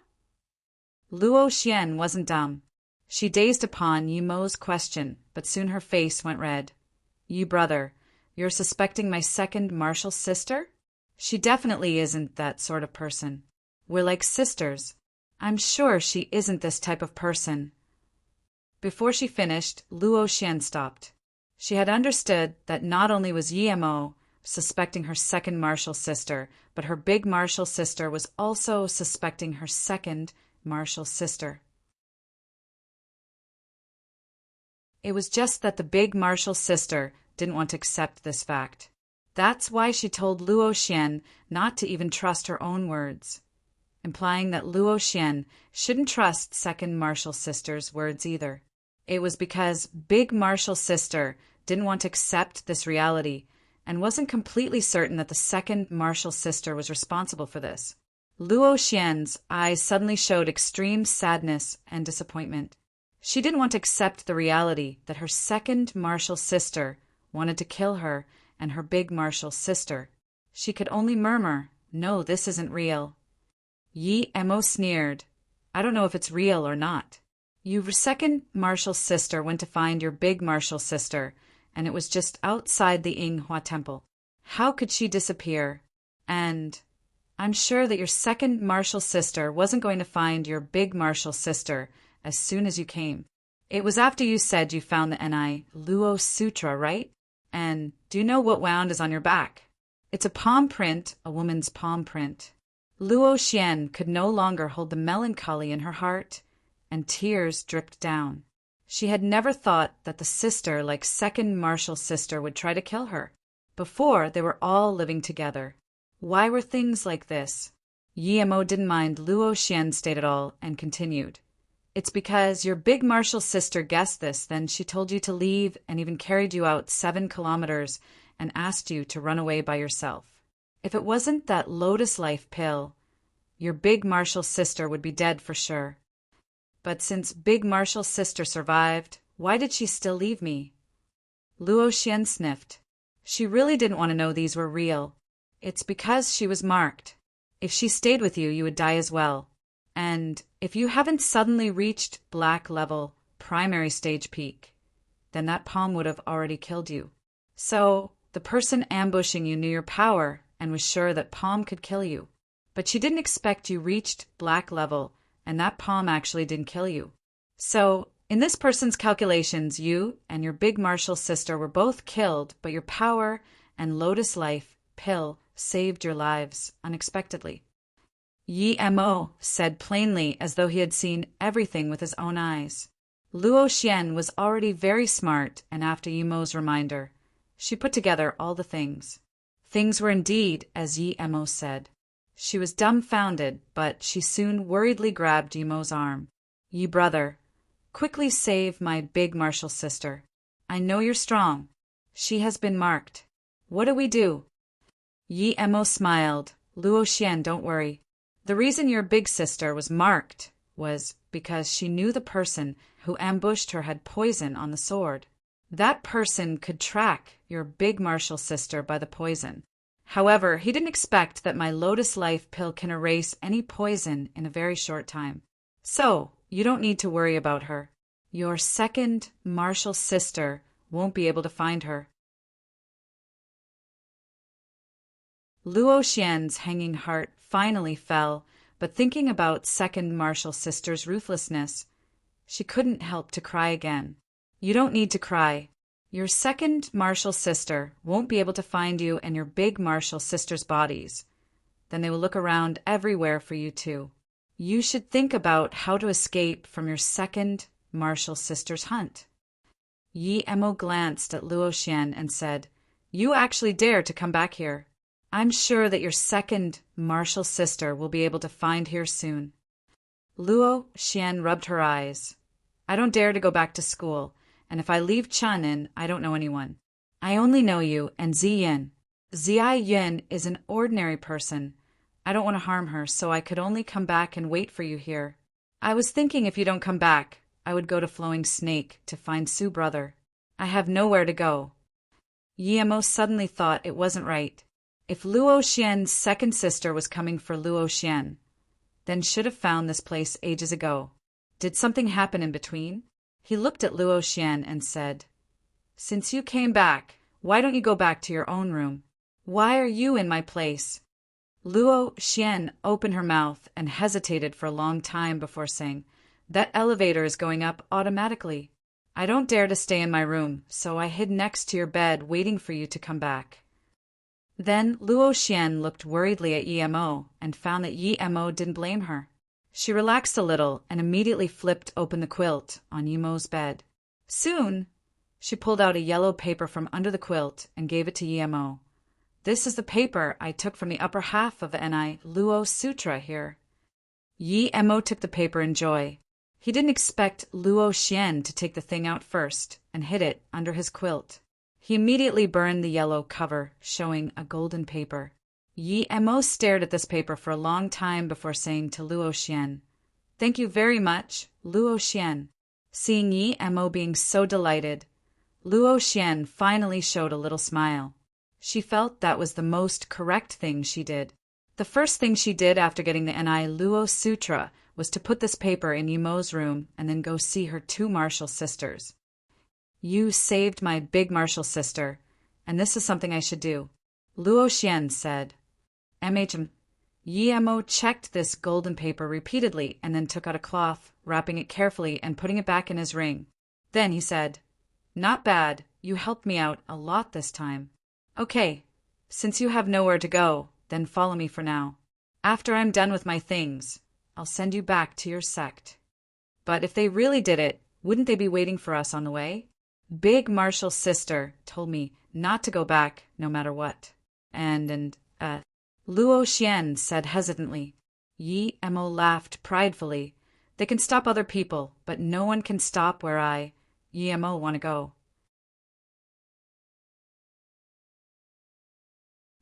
Luo Xian wasn't dumb. She dazed upon Yi Mo's question, but soon her face went red. "Yi brother, you're suspecting my second martial sister? She definitely isn't that sort of person. We're like sisters. I'm sure she isn't this type of person." Before she finished, Luo Xian stopped. She had understood that not only was Yi Mo suspecting her second martial sister, but her big martial sister was also suspecting her second martial sister. It was just that the big martial sister didn't want to accept this fact. That's why she told Luo Xian not to even trust her own words, implying that Luo Xian shouldn't trust second martial sister's words either. It was because big martial sister didn't want to accept this reality and wasn't completely certain that the second martial sister was responsible for this. Luo Xian's eyes suddenly showed extreme sadness and disappointment. She didn't want to accept the reality that her second martial sister wanted to kill her and her big martial sister. She could only murmur, "No, this isn't real." Yi Mo sneered. "I don't know if it's real or not. Your second martial sister went to find your big martial sister, and it was just outside the Yinghua Temple. How could she disappear? And I'm sure that your second martial sister wasn't going to find your big martial sister as soon as you came. It was after you said you found the NI Luo Sutra, right? And do you know what wound is on your back? It's a palm print, a woman's palm print." Luo Xian could no longer hold the melancholy in her heart, and tears dripped down. She had never thought that the sister, like second martial sister, would try to kill her. Before, they were all living together. Why were things like this? Yi Mo didn't mind Luo Xian's state at all and continued. "It's because your big martial sister guessed this, then she told you to leave and even carried you out 7 kilometers and asked you to run away by yourself. If it wasn't that Lotus Life pill, your big martial sister would be dead for sure. But since big martial sister survived, why did she still leave me? Luo Xian sniffed. She really didn't want to know these were real. It's because she was marked. If she stayed with you, you would die as well. And if you haven't suddenly reached black level, primary stage peak, then that palm would have already killed you. So, the person ambushing you knew your power and was sure that palm could kill you. But she didn't expect you reached black level, and that palm actually didn't kill you. So, in this person's calculations, you and your big martial sister were both killed, but your power and Lotus Life pill saved your lives unexpectedly. Yi Mo said plainly, as though he had seen everything with his own eyes. Luo Xian was already very smart, and after Yi Mo's reminder, she put together all the things. Things were indeed as Yi Mo said. She was dumbfounded, but she soon worriedly grabbed Yi Mo's arm. Yi brother, quickly save my big martial sister. I know you're strong. She has been marked. What do we do? Yi Mo smiled. Luo Xian, don't worry. The reason your big sister was marked was because she knew the person who ambushed her had poison on the sword. That person could track your big martial sister by the poison. However, he didn't expect that my Lotus Life pill can erase any poison in a very short time. So, you don't need to worry about her. Your second martial sister won't be able to find her. Luo Xian's hanging heart finally fell, but thinking about second martial sister's ruthlessness, she couldn't help to cry again. You don't need to cry. Your second martial sister won't be able to find you and your big martial sister's bodies. Then they will look around everywhere for you too. You should think about how to escape from your second martial sister's hunt. Yi Mo glanced at Luo Xian and said, You actually dare to come back here. I'm sure that your second martial sister will be able to find here soon. Luo Xian rubbed her eyes. I don't dare to go back to school, and if I leave Chun'an, I don't know anyone. I only know you and Ziyin. Ziyin is an ordinary person. I don't want to harm her, so I could only come back and wait for you here. I was thinking if you don't come back, I would go to Flowing Snake to find Su brother. I have nowhere to go. Yi Mo suddenly thought it wasn't right. If Luo Xian's second sister was coming for Luo Xian, then should have found this place ages ago. Did something happen in between? He looked at Luo Xian and said, Since you came back, why don't you go back to your own room? Why are you in my place? Luo Xian opened her mouth and hesitated for a long time before saying, That elevator is going up automatically. I don't dare to stay in my room, so I hid next to your bed waiting for you to come back. Then Luo Xian looked worriedly at Yi Mo and found that Yi Mo didn't blame her. She relaxed a little and immediately flipped open the quilt on Yi Mo's bed. Soon, she pulled out a yellow paper from under the quilt and gave it to Yi Mo. This is the paper I took from the upper half of Ni Luo Sutra here. Yi Mo took the paper in joy. He didn't expect Luo Xian to take the thing out first and hid it under his quilt. He immediately burned the yellow cover, showing a golden paper. Yi Mo stared at this paper for a long time before saying to Luo Xian, Thank you very much, Luo Xian. Seeing Yi Mo being so delighted, Luo Xian finally showed a little smile. She felt that was the most correct thing she did. The first thing she did after getting the Ni Luo Sutra was to put this paper in Yi Mo's room and then go see her two martial sisters. You saved my big martial sister, and this is something I should do, Luo Xian said. Yi Mo checked this golden paper repeatedly and then took out a cloth, wrapping it carefully and putting it back in his ring. Then he said, Not bad, you helped me out a lot this time. Okay, since you have nowhere to go, then follow me for now. After I'm done with my things, I'll send you back to your sect. But if they really did it, wouldn't they be waiting for us on the way? Big martial sister told me not to go back no matter what. Luo Xian said hesitantly. Yi Mo laughed pridefully. They can stop other people, but no one can stop where Yi Mo, want to go.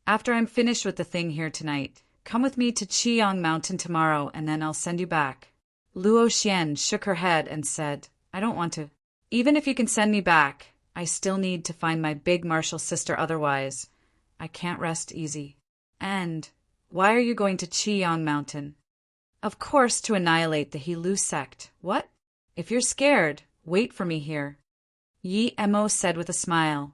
After I'm finished with the thing here tonight, come with me to Qiyang Mountain tomorrow and then I'll send you back. Luo Xian shook her head and said, I don't want to. Even if you can send me back, I still need to find my big martial sister otherwise. I can't rest easy. And why are you going to Qiyang Mountain? Of course, to annihilate the He-Lu sect. What? If you're scared, wait for me here. Yi Emo said with a smile.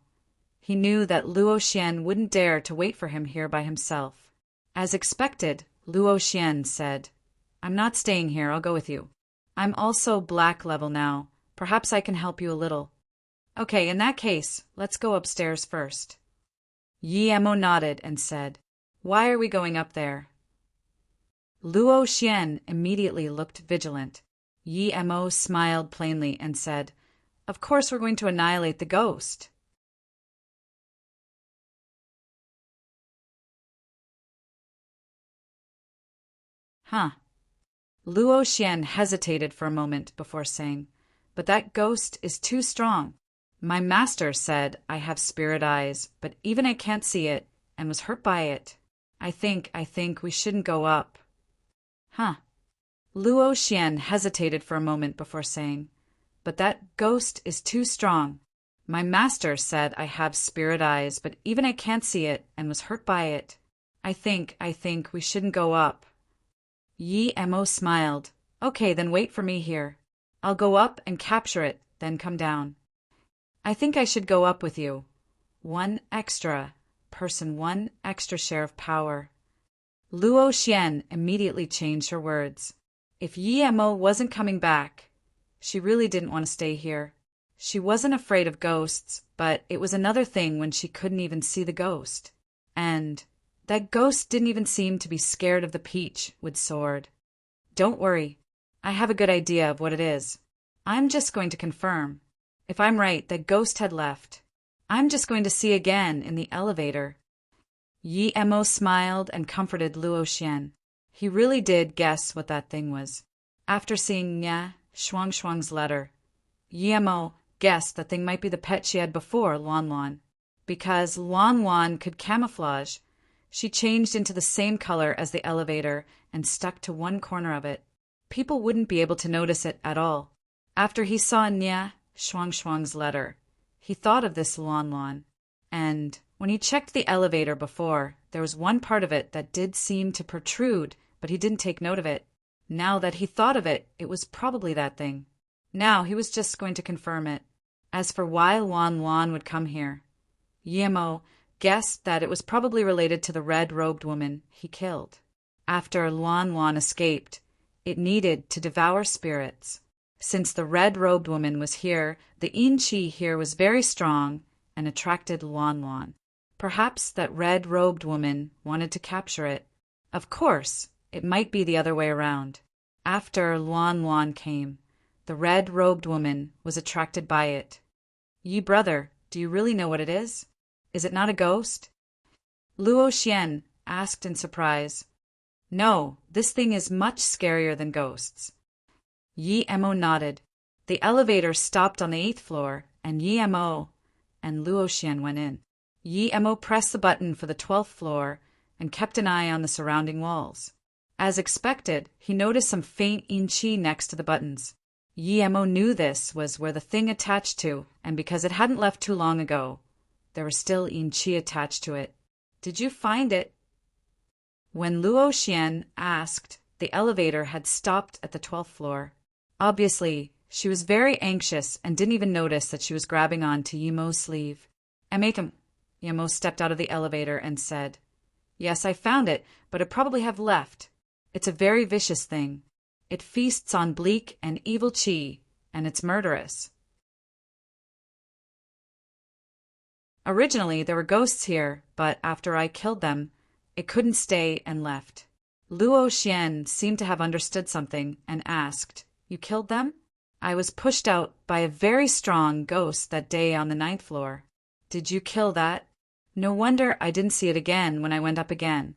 He knew that Luo Xian wouldn't dare to wait for him here by himself. As expected, Luo Xian said, I'm not staying here, I'll go with you. I'm also black level now. Perhaps I can help you a little. Okay, in that case, let's go upstairs first. Yi Emo nodded and said, Why are we going up there? Luo Xian immediately looked vigilant. Yi Emo smiled plainly and said, Of course we're going to annihilate the ghost. Huh. Luo Xian hesitated for a moment before saying, But that ghost is too strong. My master said I have spirit eyes, but even I can't see it, and was hurt by it. I think we shouldn't go up. Huh. Luo Xian hesitated for a moment before saying, But that ghost is too strong. My master said I have spirit eyes, but even I can't see it, and was hurt by it. I think we shouldn't go up. Yi Emo smiled. Okay, then wait for me here. I'll go up and capture it, then come down. I think I should go up with you. One extra share of power. Luo Xian immediately changed her words. If Yi Emo wasn't coming back, she really didn't want to stay here. She wasn't afraid of ghosts, but it was another thing when she couldn't even see the ghost. And that ghost didn't even seem to be scared of the peach with sword. Don't worry. I have a good idea of what it is. I'm just going to confirm. If I'm right, that ghost had left. I'm just going to see again in the elevator. Yi Emo smiled and comforted Luo Xian. He really did guess what that thing was. After seeing Nya Shuang's letter, Yi Emo guessed that thing might be the pet she had before, Luan Luan. Because Luan Luan could camouflage, she changed into the same color as the elevator and stuck to one corner of it. People wouldn't be able to notice it at all. After he saw Nya Shuang's letter, he thought of this Luan Luan. And when he checked the elevator before, there was one part of it that did seem to protrude, but he didn't take note of it. Now that he thought of it, it was probably that thing. Now he was just going to confirm it. As for why Luan Luan would come here, Yi Emo guessed that it was probably related to the red-robed woman he killed. After Luan Luan escaped, it needed to devour spirits. Since the red-robed woman was here, the Yin Qi here was very strong and attracted Luan Luan. Perhaps that red-robed woman wanted to capture it. Of course, it might be the other way around. After Luan Luan came, the red-robed woman was attracted by it. Yi brother, do you really know what it is? Is it not a ghost? Luo Xian asked in surprise. No, this thing is much scarier than ghosts. Yi Emo nodded. The elevator stopped on the 8th floor, and Yi Emo and Luo Xian went in. Yi Emo pressed the button for the 12th floor and kept an eye on the surrounding walls. As expected, he noticed some faint Yin Qi next to the buttons. Yi Emo knew this was where the thing attached to, and because it hadn't left too long ago, there was still Yin Qi attached to it. Did you find it? When Luo Xian asked, the elevator had stopped at the 12th floor. Obviously, she was very anxious and didn't even notice that she was grabbing on to Yi Emo's sleeve. Yi Emo stepped out of the elevator and said, Yes, I found it, but it probably have left. It's a very vicious thing. It feasts on bleak and evil qi, and it's murderous. Originally, there were ghosts here, but after I killed them, it couldn't stay and left. Luo Xian seemed to have understood something and asked, You killed them? I was pushed out by a very strong ghost that day on the 9th floor. Did you kill that? No wonder I didn't see it again when I went up again.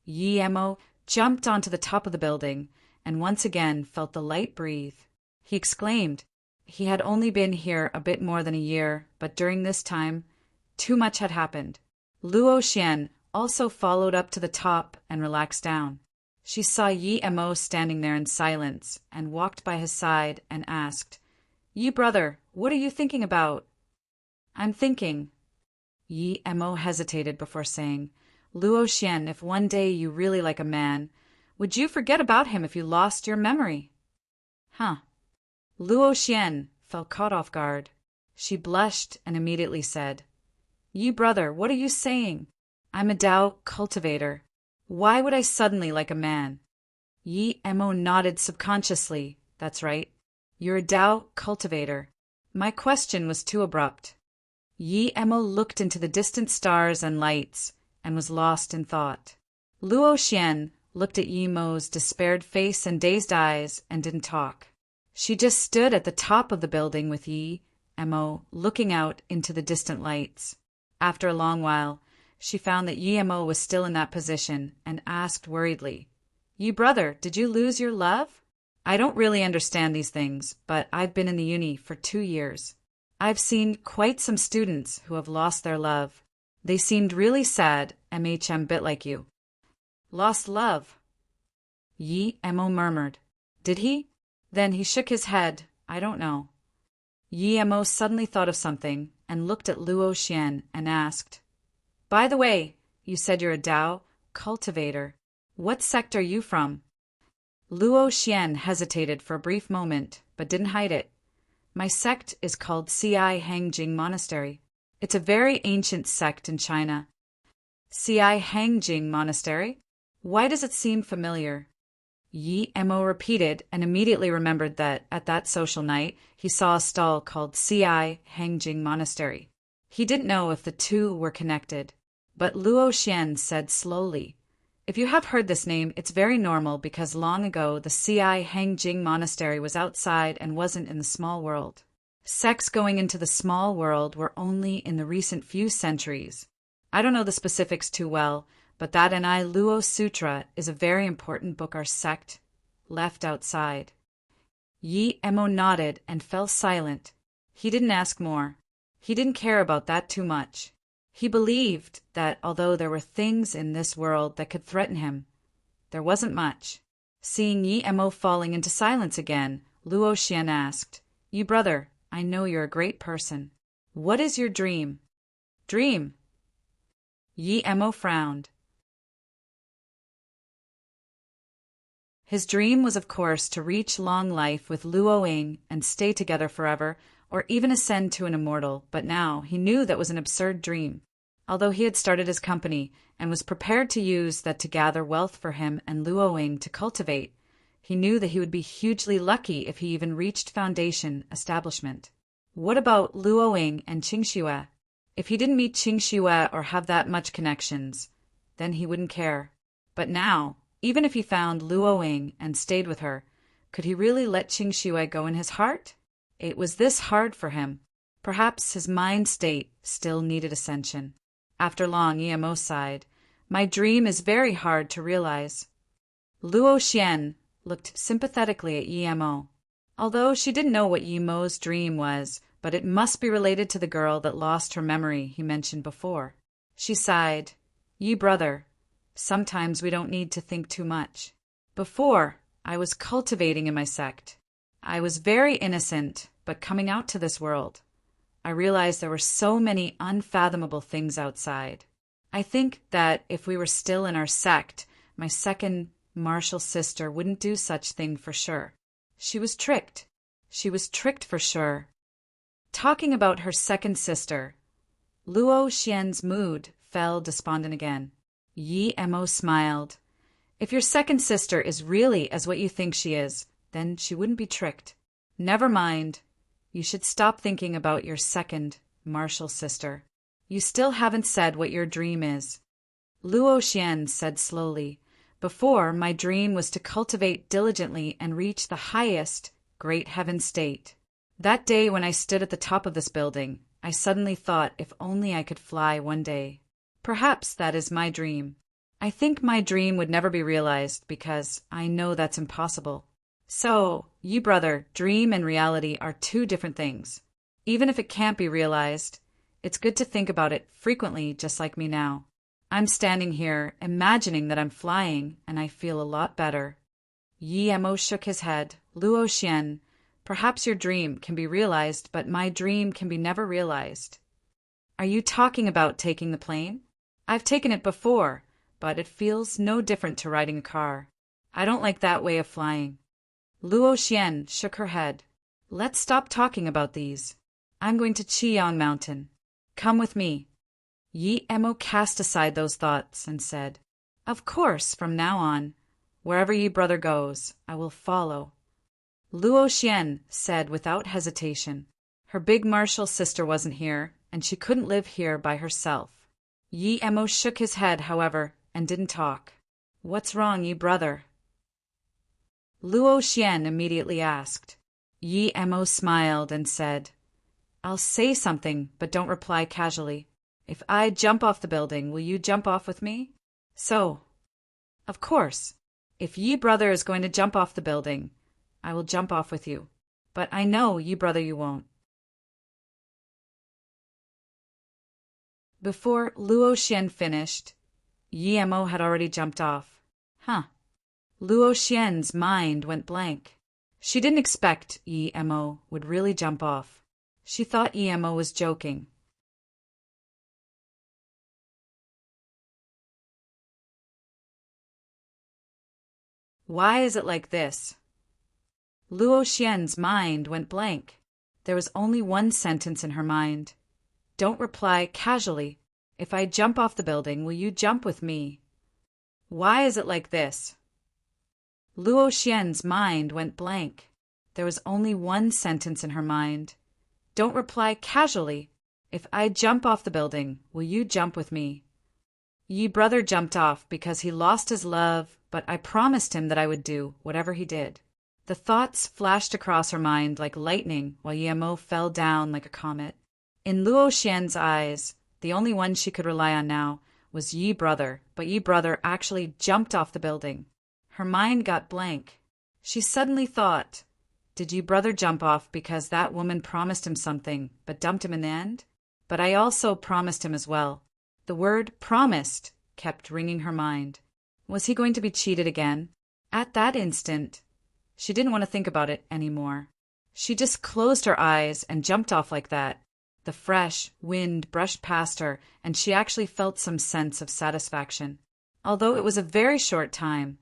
Yi Emo jumped onto the top of the building and once again felt the light breathe. He exclaimed. He had only been here a bit more than a year, but during this time, too much had happened. Luo Xian also followed up to the top and relaxed down. She saw Yi Mo standing there in silence and walked by his side and asked, "Yi brother, what are you thinking about?" "I'm thinking." Yi Mo hesitated before saying, "Luo Xian, if one day you really like a man, would you forget about him if you lost your memory?" "Huh." Luo Xian felt caught off guard. She blushed and immediately said, "Yi brother, what are you saying? I'm a Tao cultivator. Why would I suddenly like a man?" Yi Mo nodded subconsciously. "That's right. You're a Tao cultivator." My question was too abrupt. Yi Mo looked into the distant stars and lights and was lost in thought. Luo Xian looked at Yi Mo's despaired face and dazed eyes and didn't talk. She just stood at the top of the building with Yi Mo looking out into the distant lights. After a long while, she found that Yi Mo was still in that position and asked worriedly, "Yi brother, did you lose your love?" "I don't really understand these things, but I've been in the uni for 2 years. I've seen quite some students who have lost their love. They seemed really sad, bit like you." "Lost love?" Yi Mo murmured. "Did he?" Then he shook his head. "I don't know." Yi Mo suddenly thought of something and looked at Luo Xian and asked, "By the way, you said you're a Tao cultivator. What sect are you from?" Luo Xian hesitated for a brief moment, but didn't hide it. "My sect is called Ci Hangjing Monastery. It's a very ancient sect in China." Ci Hangjing Monastery? Why does it seem familiar? Yi Mo repeated and immediately remembered that, at that social night, he saw a stall called Ci Hangjing Monastery. He didn't know if the two were connected. But Luo Xian said slowly, "If you have heard this name, it's very normal because long ago the Ci Hangjing Monastery was outside and wasn't in the small world. Sects going into the small world were only in the recent few centuries. I don't know the specifics too well, but that Anai Luo Sutra is a very important book our sect left outside." Yi Mo nodded and fell silent. He didn't ask more. He didn't care about that too much. He believed that although there were things in this world that could threaten him, there wasn't much. Seeing Yi Mo falling into silence again, Luo Xian asked, "You brother, I know you're a great person. What is your dream?" "Dream?" Yi Mo frowned. His dream was, of course, to reach long life with Luo Ying and stay together forever, or even ascend to an immortal, but now he knew that was an absurd dream. Although he had started his company and was prepared to use that to gather wealth for him and Luo Ying to cultivate, he knew that he would be hugely lucky if he even reached foundation establishment. What about Luo Ying and Qingxue? If he didn't meet Qingxue or have that much connections, then he wouldn't care. But now, even if he found Luo Ying and stayed with her, could he really let Qingxue go in his heart? It was this hard for him. Perhaps his mind state still needed ascension. After long, Yi Mo sighed. "My dream is very hard to realize." Luo Xian looked sympathetically at Yi Mo. Although she didn't know what Yi Mo's dream was, but it must be related to the girl that lost her memory he mentioned before. She sighed. "Yi brother, sometimes we don't need to think too much. Before, I was cultivating in my sect. I was very innocent, but coming out to this world, I realized there were so many unfathomable things outside. I think that if we were still in our sect, my second martial sister wouldn't do such thing for sure. She was tricked. She was tricked for sure." Talking about her second sister, Luo Xian's mood fell despondent again. Yi Mo smiled. "If your second sister is really as what you think she is, then she wouldn't be tricked. Never mind. You should stop thinking about your second martial sister. You still haven't said what your dream is." Luo Xian said slowly, "Before, my dream was to cultivate diligently and reach the highest great heaven state. That day when I stood at the top of this building, I suddenly thought if only I could fly one day. Perhaps that is my dream. I think my dream would never be realized because I know that's impossible. So, you brother, dream and reality are two different things. Even if it can't be realized, it's good to think about it frequently just like me now. I'm standing here, imagining that I'm flying, and I feel a lot better. Yi Mo shook his head. Luo Xian, perhaps your dream can be realized, but my dream can be never realized. Are you talking about taking the plane? I've taken it before, but it feels no different to riding a car. I don't like that way of flying. Luo Xian shook her head. Let's stop talking about these. I'm going to Qiyang Mountain. Come with me. Yi Mo cast aside those thoughts and said, Of course, from now on, wherever Yi brother goes, I will follow. Luo Xian said without hesitation. Her big martial sister wasn't here, and she couldn't live here by herself. Yi Mo shook his head, however, and didn't talk. What's wrong, Yi brother? Luo Xian immediately asked. Yi Mo smiled and said, I'll say something, but don't reply casually. If I jump off the building, will you jump off with me? So, of course, if Yi brother is going to jump off the building, I will jump off with you. But I know, Yi brother, you won't. Before Luo Xian finished, Yi Mo had already jumped off. Luo Xian's mind went blank. She didn't expect Yi Mo would really jump off. She thought Yi Mo was joking. Why is it like this? Luo Xian's mind went blank. There was only one sentence in her mind. Don't reply casually. If I jump off the building, will you jump with me? Why is it like this? Luo Xian's mind went blank. There was only one sentence in her mind. Don't reply casually. If I jump off the building, will you jump with me? Yi brother jumped off because he lost his love, but I promised him that I would do whatever he did. The thoughts flashed across her mind like lightning while Yi Mo fell down like a comet. In Luo Xian's eyes, the only one she could rely on now was Yi brother, but Yi brother actually jumped off the building. Her mind got blank. She suddenly thought, did Yi brother jump off because that woman promised him something but dumped him in the end? But I also promised him as well. The word promised kept ringing her mind. Was he going to be cheated again? At that instant, she didn't want to think about it anymore. She just closed her eyes and jumped off like that. The fresh wind brushed past her, and she actually felt some sense of satisfaction. Although it was a very short time,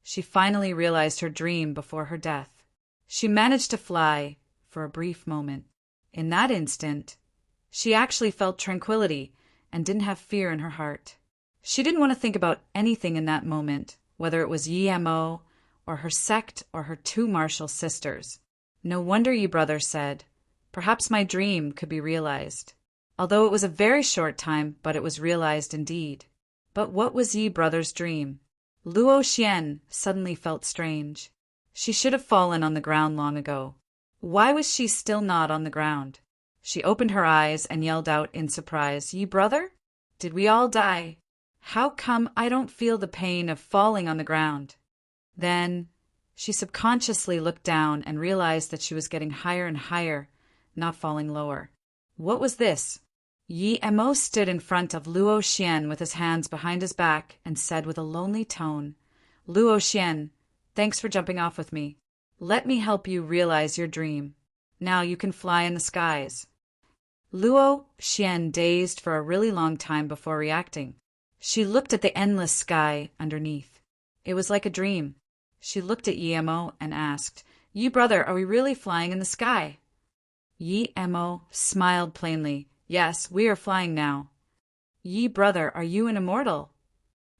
she finally realized her dream before her death. She managed to fly for a brief moment. In that instant, she actually felt tranquility and didn't have fear in her heart. She didn't want to think about anything in that moment, whether it was Yi Mo or her sect or her two martial sisters. No wonder Yi brother said, perhaps my dream could be realized. Although it was a very short time, but it was realized indeed. But what was Yi brother's dream? Luo Xian suddenly felt strange. She should have fallen on the ground long ago. Why was she still not on the ground? She opened her eyes and yelled out in surprise, Yi brother? Did we all die? How come I don't feel the pain of falling on the ground? Then she subconsciously looked down and realized that she was getting higher and higher, not falling lower. What was this? Yi Mo stood in front of Luo Xian with his hands behind his back and said with a lonely tone, Luo Xian, thanks for jumping off with me. Let me help you realize your dream. Now you can fly in the skies. Luo Xian dazed for a really long time before reacting. She looked at the endless sky underneath. It was like a dream. She looked at Yi Mo and asked, Yi brother, are we really flying in the sky? Yi Mo smiled plainly. Yes, we are flying now. Yi brother, are you an immortal?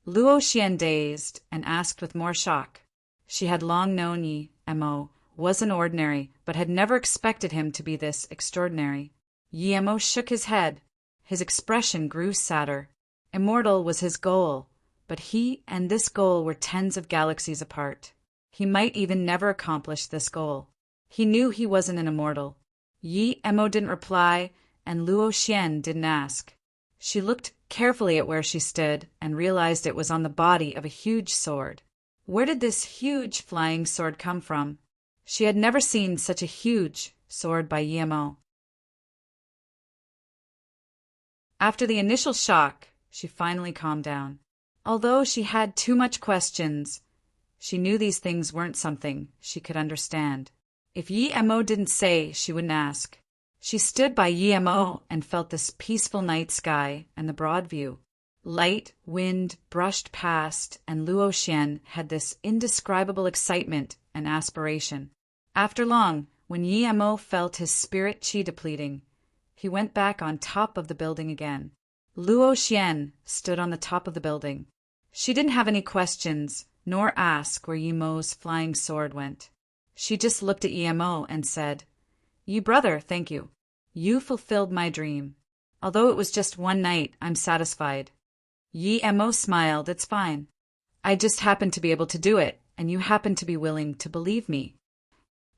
Luo Xian dazed and asked with more shock. She had long known Yi Mo wasn't ordinary, but had never expected him to be this extraordinary. Yi Mo shook his head. His expression grew sadder. Immortal was his goal, but he and this goal were tens of galaxies apart. He might even never accomplish this goal. He knew he wasn't an immortal. Yi Mo didn't reply, and Luo Xian didn't ask. She looked carefully at where she stood and realized it was on the body of a huge sword. Where did this huge flying sword come from? She had never seen such a huge sword by Yi Mo. After the initial shock, she finally calmed down. Although she had too much questions, she knew these things weren't something she could understand. If Yi Mo didn't say, she wouldn't ask. She stood by Yi Mo and felt this peaceful night sky and the broad view. Light wind brushed past, and Luo Xian had this indescribable excitement and aspiration. After long, when Yi Mo felt his spirit qi depleting, he went back on top of the building again. Luo Xian stood on the top of the building. She didn't have any questions, nor ask where Yi Mo's flying sword went. She just looked at Yi Mo and said, "Yi brother, thank you. You fulfilled my dream. Although it was just one night, I'm satisfied." Yi Mo smiled. "It's fine. I just happened to be able to do it, and you happen to be willing to believe me."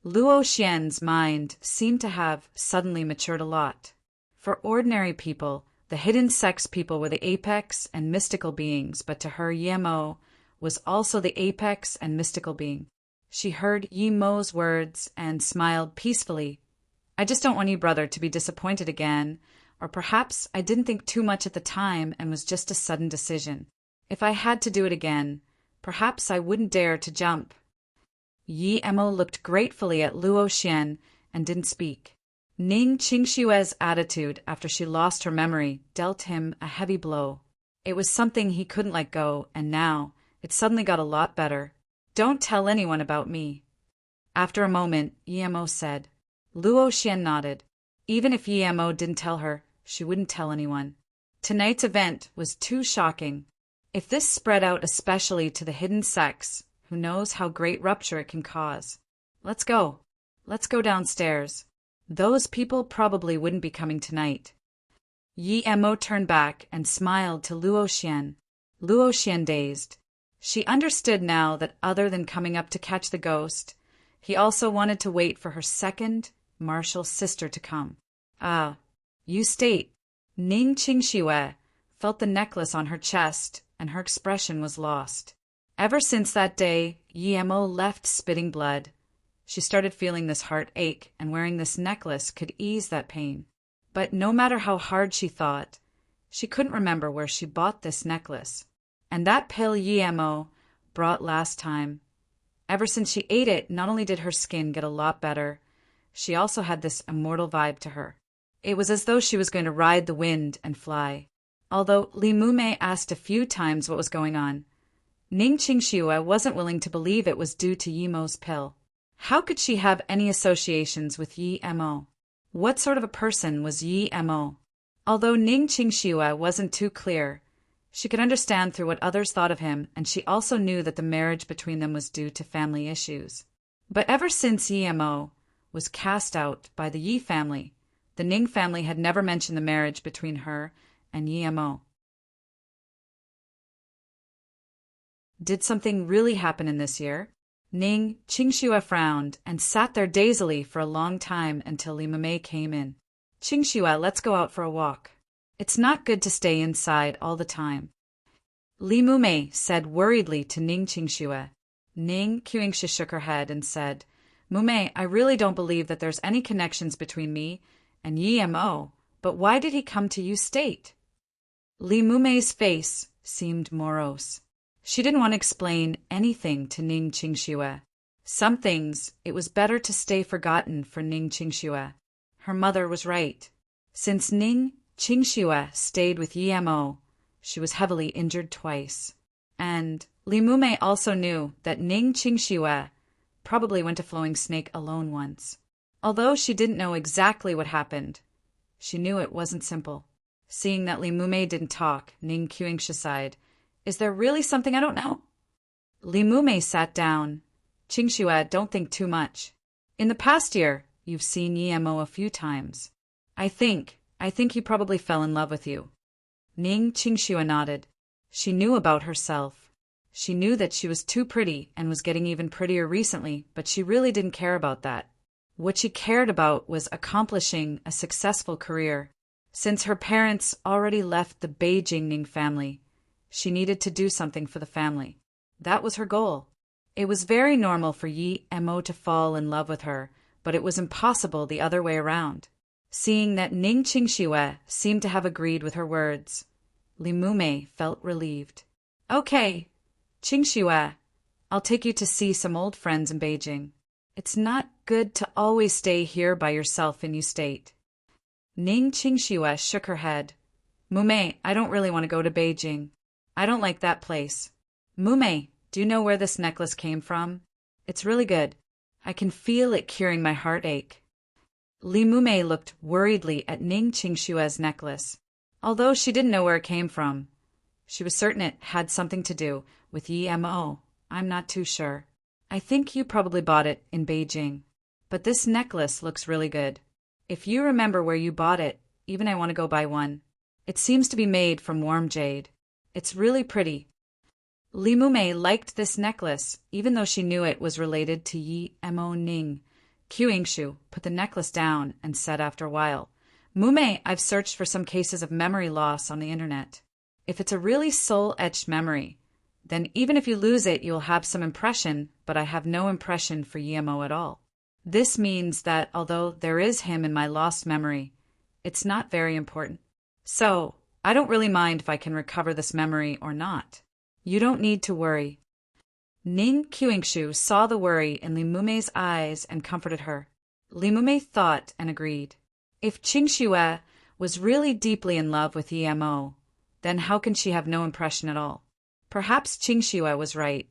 Luo Xian's mind seemed to have suddenly matured a lot. For ordinary people, the hidden sex people were the apex and mystical beings, but to her, Yi Mo was also the apex and mystical being. She heard Yi Mo's words and smiled peacefully. "I just don't want you, brother, to be disappointed again, or perhaps I didn't think too much at the time and was just a sudden decision. If I had to do it again, perhaps I wouldn't dare to jump." Yi Mo looked gratefully at Luo Xian and didn't speak. Ning Qingshue's attitude after she lost her memory dealt him a heavy blow. It was something he couldn't let go, and now it suddenly got a lot better. "Don't tell anyone about me." After a moment, Yi Mo said. Luo Xian nodded. Even if Yi Mo didn't tell her, she wouldn't tell anyone. Tonight's event was too shocking. If this spread out especially to the hidden sex, who knows how great rupture it can cause. Let's go. Let's go downstairs. Those people probably wouldn't be coming tonight. Yi Mo turned back and smiled to Luo Xian. Luo Xian dazed. She understood now that other than coming up to catch the ghost, he also wanted to wait for her second, martial sister to come. "Ah, you state." Ning Qingxue felt the necklace on her chest, and her expression was lost. Ever since that day, Yi Mo left spitting blood. She started feeling this heart ache, and wearing this necklace could ease that pain. But no matter how hard she thought, she couldn't remember where she bought this necklace. And that pill Yi Mo brought last time. Ever since she ate it, not only did her skin get a lot better, she also had this immortal vibe to her. It was as though she was going to ride the wind and fly. Although Li Mumei asked a few times what was going on, Ning Qingxue wasn't willing to believe it was due to Yi Mo's pill. How could she have any associations with Yi Mo? What sort of a person was Yi Mo? Although Ning Qingxue wasn't too clear, she could understand through what others thought of him, and she also knew that the marriage between them was due to family issues. But ever since Yi Mo was cast out by the Yi family, the Ning family had never mentioned the marriage between her and Yi Mo. Did something really happen in this year? Ning Qingxue frowned and sat there dazedly for a long time until Li Mumei came in. "Qingxue, let's go out for a walk. It's not good to stay inside all the time." Li Mumei said worriedly to Ning Qingxue. Ning Qingxue shook her head and said, "Mumei, I really don't believe that there's any connections between me and Yi Mo, but why did he come to you state?" Li Mumei's face seemed morose. She didn't want to explain anything to Ning Qingxue. Some things it was better to stay forgotten for Ning Qingxue. Her mother was right. Since Ning Qingxue stayed with Yi Mo, she was heavily injured twice. And Li Mumei also knew that Ning Qingxue probably went to Flowing Snake alone once. Although she didn't know exactly what happened, she knew it wasn't simple. Seeing that Li Mumei didn't talk, Ning Qingxue sighed. "Is there really something I don't know?" Li Mumei sat down. "Qingxue, don't think too much. In the past year, you've seen Yi Mo a few times. I think he probably fell in love with you." Ning Qingxue nodded. She knew about herself. She knew that she was too pretty and was getting even prettier recently, but she really didn't care about that. What she cared about was accomplishing a successful career. Since her parents already left the Beijing Ning family, she needed to do something for the family. That was her goal. It was very normal for Yi Mo to fall in love with her, but it was impossible the other way around. Seeing that Ning Qingxue seemed to have agreed with her words, Li Mumei felt relieved. Okay, Qingxue, I'll take you to see some old friends in Beijing. It's not good to always stay here by yourself in your state. Ning Qingxue shook her head. Mumei, I don't really want to go to Beijing. I don't like that place. Mumei, do you know where this necklace came from? It's really good. I can feel it curing my heartache. Li Mumei looked worriedly at Ning Qingshue's necklace. Although she didn't know where it came from, she was certain it had something to do with YMO. I'm not too sure. I think you probably bought it in Beijing. But this necklace looks really good. If you remember where you bought it, even I want to go buy one. It seems to be made from warm jade. It's really pretty. Li Mumei liked this necklace, even though she knew it was related to YMO Ning. Qingshu put the necklace down and said after a while, Mumei, I've searched for some cases of memory loss on the internet. If it's a really soul-etched memory, then even if you lose it, you'll have some impression, but I have no impression for YMO at all. This means that although there is him in my lost memory, it's not very important. So, I don't really mind if I can recover this memory or not. You don't need to worry. Ning Qingshu saw the worry in Li Mumei's eyes and comforted her. Li Mumei thought and agreed. If Qingxue was really deeply in love with YMO, then how can she have no impression at all? Perhaps Qingxue was right.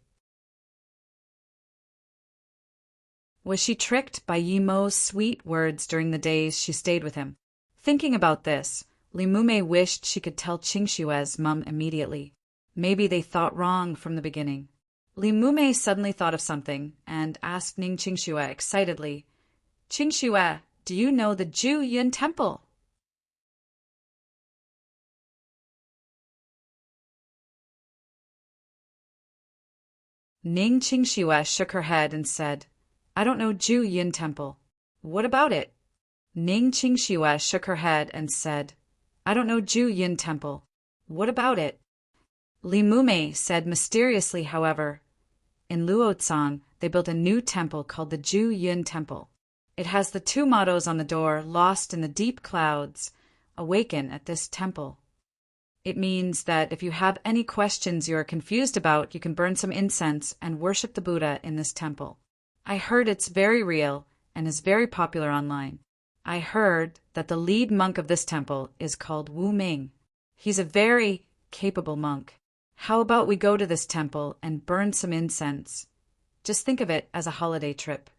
Was she tricked by YMO's sweet words during the days she stayed with him? Thinking about this, Li Mumei wished she could tell Qingshue's mum immediately. Maybe they thought wrong from the beginning. Li Mumei suddenly thought of something and asked Ning Qingshuo excitedly, Qingshuo, do you know the Zhu Yun Temple? Ning Qingshuo shook her head and said, I don't know Zhu Yun Temple. What about it? Ning Qingshuo shook her head and said, I don't know Zhu Yun Temple. What about it? Li Mumei said mysteriously, however, in Luotsang, they built a new temple called the Zhu Yun Temple. It has the two mottos on the door, lost in the deep clouds, awaken at this temple. It means that if you have any questions you are confused about, you can burn some incense and worship the Buddha in this temple. I heard it's very real and is very popular online. I heard that the lead monk of this temple is called Wu Ming. He's a very capable monk. How about we go to this temple and burn some incense? Just think of it as a holiday trip.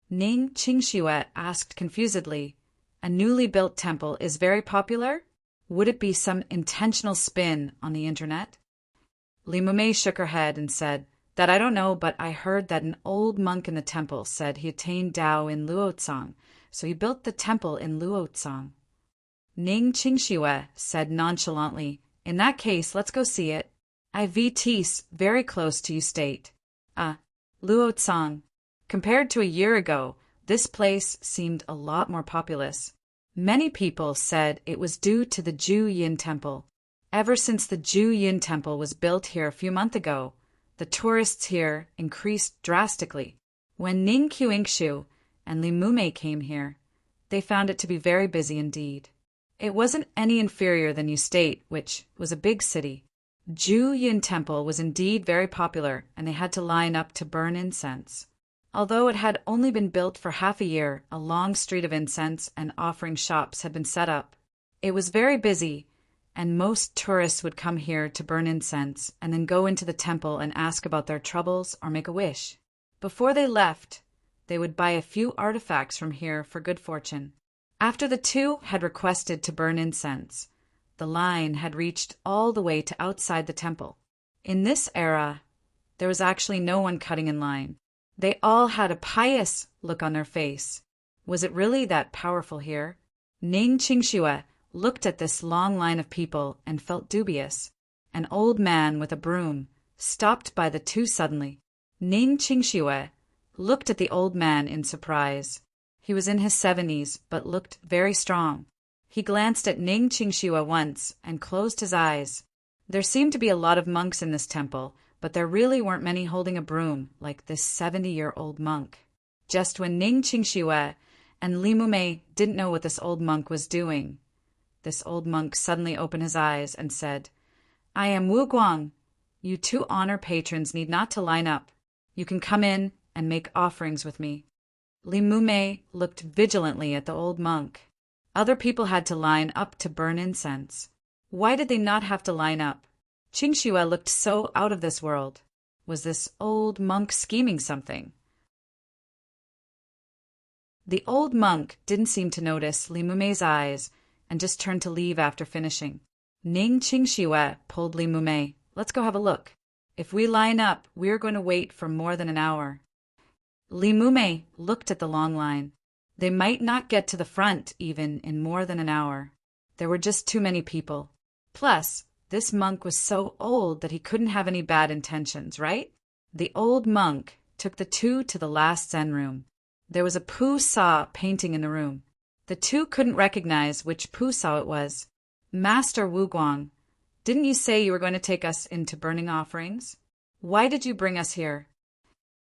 Ning Qingshuo asked confusedly, a newly built temple is very popular? Would it be some intentional spin on the internet? Li Mumei shook her head and said, that I don't know, but I heard that an old monk in the temple said he attained Tao in Luotsang, so he built the temple in Luotsang. Ning Qingshuo said nonchalantly, in that case, let's go see it. IVT's very close to you state. Luotsang. Compared to a year ago, this place seemed a lot more populous. Many people said it was due to the Zhu Yin Temple. Ever since the Zhu Yin Temple was built here a few months ago, the tourists here increased drastically. When Ning Qingshu and Li Mumei came here, they found it to be very busy indeed. It wasn't any inferior than you state, which was a big city. Zhu Yin Temple was indeed very popular, and they had to line up to burn incense. Although it had only been built for half a year, a long street of incense and offering shops had been set up. It was very busy, and most tourists would come here to burn incense and then go into the temple and ask about their troubles or make a wish. Before they left, they would buy a few artifacts from here for good fortune. After the two had requested to burn incense, the line had reached all the way to outside the temple. In this era, there was actually no one cutting in line. They all had a pious look on their face. Was it really that powerful here? Ning Qingshuo looked at this long line of people and felt dubious. An old man with a broom stopped by the two suddenly. Ning Qingshuo looked at the old man in surprise. He was in his 70s, but looked very strong. He glanced at Ning Qingshuo once and closed his eyes. There seemed to be a lot of monks in this temple, but there really weren't many holding a broom like this 70-year-old monk. Just when Ning Qingshuo and Li Mumei didn't know what this old monk was doing, This old monk suddenly opened his eyes and said, "I am Wu Guang. You two honor patrons need not to line up. You can come in and make offerings with me." Li Mumei looked vigilantly at the old monk. Other people had to line up to burn incense. Why did they not have to line up? Qingxue looked so out of this world. Was this old monk scheming something? The old monk didn't seem to notice Li Mumei's eyes and just turned to leave after finishing. Ning Qingxue pulled Li Mumei. "Let's go have a look. If we line up, we're going to wait for more than an hour." Li Mumei looked at the long line. They might not get to the front even in more than an hour. There were just too many people. Plus, this monk was so old that he couldn't have any bad intentions, right? The old monk took the two to the last Zen room. There was a Pu Sa painting in the room. The two couldn't recognize which Pu Sa it was. "Master Wu Guang, didn't you say you were going to take us into burning offerings? Why did you bring us here?"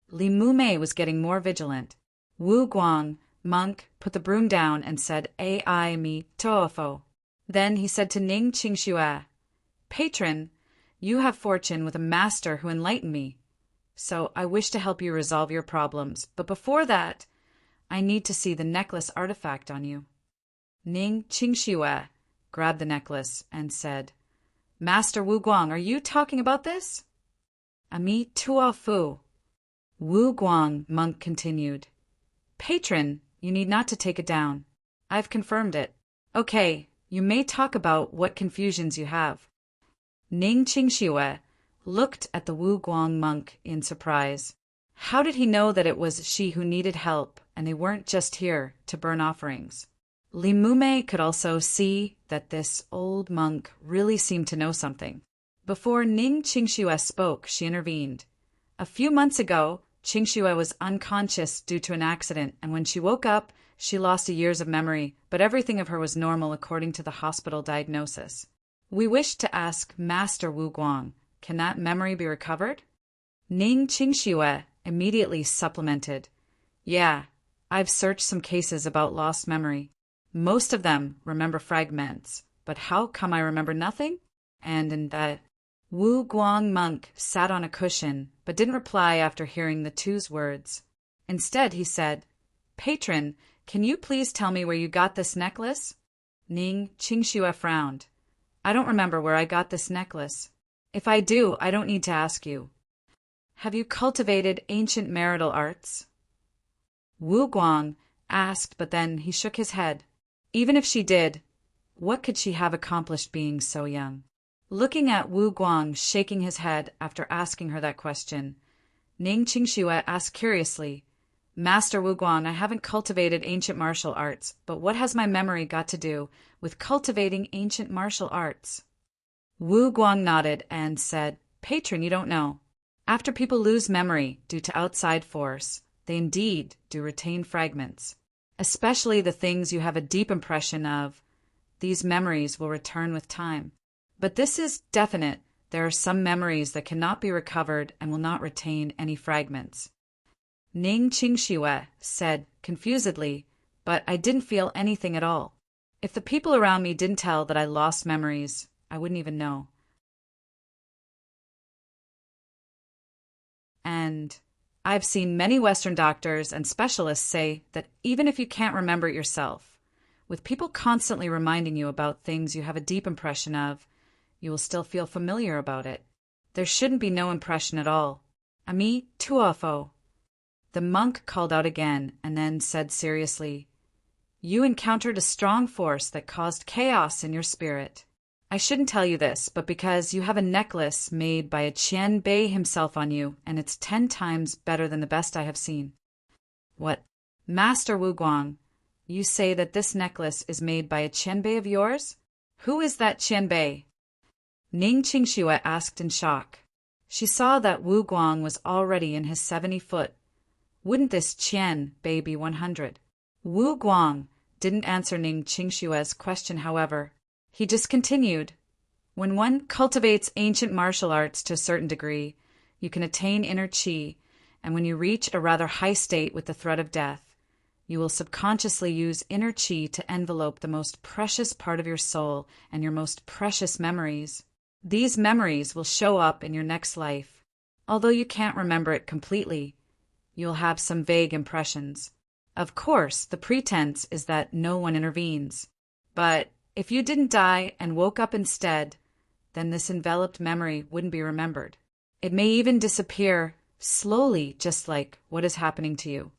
Li Mumei was getting more vigilant. Wu Guang, monk, put the broom down and said, "Ai mi toofo." Then he said to Ning Qingxue, "Patron, you have fortune with a master who enlightened me. So I wish to help you resolve your problems, but before that, I need to see the necklace artifact on you." Ning Qingxue grabbed the necklace and said, "Master Wu Guang, are you talking about this?" "Ami tuo fu." Wu Guang, monk continued, "Patron, you need not to take it down. I've confirmed it. Okay, you may talk about what confusions you have." Ning Qingxue looked at the Wu Guang monk in surprise. How did he know that it was she who needed help and they weren't just here to burn offerings? Li Mumei could also see that this old monk really seemed to know something. Before Ning Qingxue spoke, she intervened. A few months ago, Qingxue was unconscious due to an accident, and when she woke up, she lost years of memory, but everything of her was normal according to the hospital diagnosis. We wish to ask Master Wu Guang, can that memory be recovered? Ning Qingxue immediately supplemented, "Yeah, I've searched some cases about lost memory. Most of them remember fragments, but how come I remember nothing?" And in that, Wu Guang monk sat on a cushion, but didn't reply after hearing the two's words. Instead, he said, "Patron, can you please tell me where you got this necklace?" Ning Qingxue frowned. "I don't remember where I got this necklace. If I do, I don't need to ask you. Have you cultivated ancient marital arts?" Wu Guang asked, but then he shook his head. Even if she did, what could she have accomplished being so young? Looking at Wu Guang shaking his head after asking her that question, Ning Qingxue asked curiously, "Master Wu Guang, I haven't cultivated ancient martial arts, but what has my memory got to do with cultivating ancient martial arts?" Wu Guang nodded and said, "Patron, you don't know. After people lose memory due to outside force, they indeed do retain fragments. Especially the things you have a deep impression of. These memories will return with time. But this is definite. There are some memories that cannot be recovered and will not retain any fragments." Ning Qingxue said confusedly, "But I didn't feel anything at all. If the people around me didn't tell that I lost memories, I wouldn't even know." And I've seen many Western doctors and specialists say that even if you can't remember it yourself, with people constantly reminding you about things you have a deep impression of, you will still feel familiar about it. There shouldn't be no impression at all. Ami tuofo. The monk called out again and then said seriously, "You encountered a strong force that caused chaos in your spirit. I shouldn't tell you this, but because you have a necklace made by a Qian Bei himself on you, and it's 10 times better than the best I have seen." "What? Master Wu Guang, you say that this necklace is made by a Qian Bei of yours? Who is that Qian Bei?" Ning Qingxue asked in shock. She saw that Wu Guang was already in his 70-foot. Wouldn't this Qian Bei be 100? Wu Guang didn't answer Ning Qingxue's question, however. He just continued, "When one cultivates ancient martial arts to a certain degree, you can attain inner qi, and when you reach a rather high state with the threat of death, You will subconsciously use inner chi to envelope the most precious part of your soul and your most precious memories. These memories will show up in your next life. Although you can't remember it completely, you'll have some vague impressions. Of course, the pretense is that no one intervenes. But if you didn't die and woke up instead, then this enveloped memory wouldn't be remembered. It may even disappear slowly, just like what is happening to you.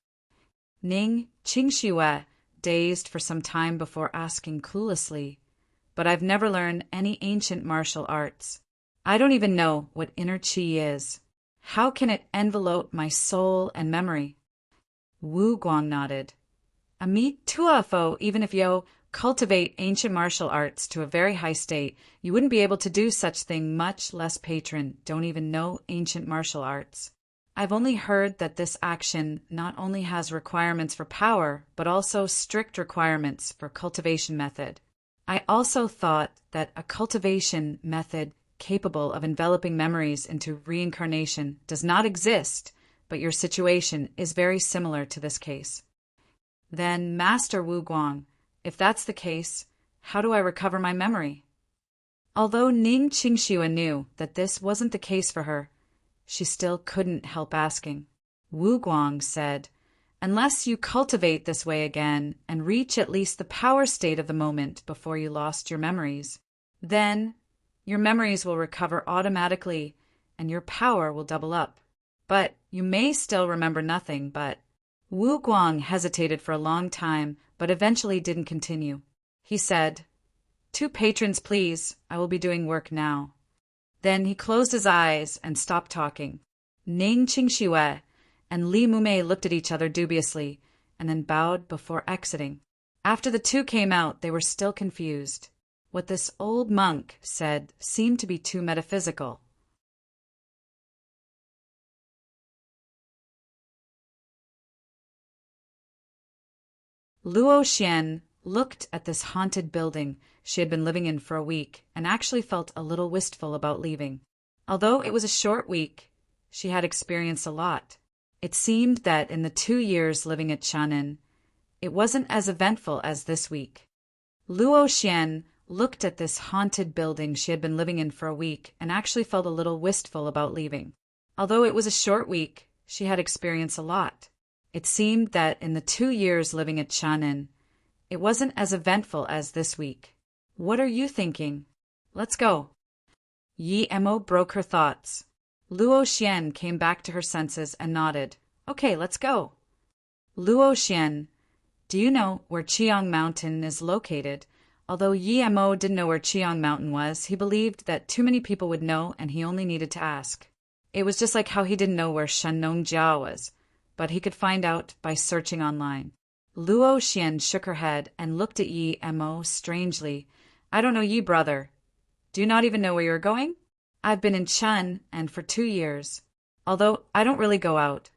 Ning Qingxue dazed for some time before asking cluelessly, "But I've never learned any ancient martial arts. I don't even know what inner chi is. How can it envelope my soul and memory?" Wu Guang nodded. "Ami tuafo, even if you cultivate ancient martial arts to a very high state, you wouldn't be able to do such thing, much less patron don't even know ancient martial arts. I've only heard that this action not only has requirements for power, but also strict requirements for cultivation method. I also thought that a cultivation method capable of enveloping memories into reincarnation does not exist, but your situation is very similar to this case." "Then, Master Wu Guang, if that's the case, how do I recover my memory?" Although Ning Qingxue knew that this wasn't the case for her, she still couldn't help asking. Wu Guang said, "Unless you cultivate this way again and reach at least the power state of the moment before you lost your memories, then your memories will recover automatically and your power will double up. But you may still remember nothing, but—" Wu Guang hesitated for a long time, but eventually didn't continue. He said, "Two patrons, please. I will be doing work now." Then he closed his eyes and stopped talking. Ning Qingxue and Li Mumei looked at each other dubiously and then bowed before exiting. After the two came out, they were still confused. What this old monk said seemed to be too metaphysical. Luo Xian looked at this haunted building she had been living in for a week and actually felt a little wistful about leaving. Although it was a short week, she had experienced a lot. It seemed that in the 2 years living at Chanin, it wasn't as eventful as this week. Luo Xian looked at this haunted building she had been living in for a week and actually felt a little wistful about leaving. Although it was a short week, she had experienced a lot. It seemed that in the 2 years living at Chanin, it wasn't as eventful as this week. "What are you thinking? Let's go." Yi Emo broke her thoughts. Luo Xian came back to her senses and nodded. "Okay, let's go." "Luo Xian, do you know where Qiang Mountain is located?" Although Yi Emo didn't know where Qiang Mountain was, he believed that too many people would know and he only needed to ask. It was just like how he didn't know where Shannon Jia was, but he could find out by searching online. Luo Xian shook her head and looked at Yi Emo strangely. "I don't know Yi, brother. Do you not even know where you're going?" "I've been in Chun and for 2 years. Although I don't really go out.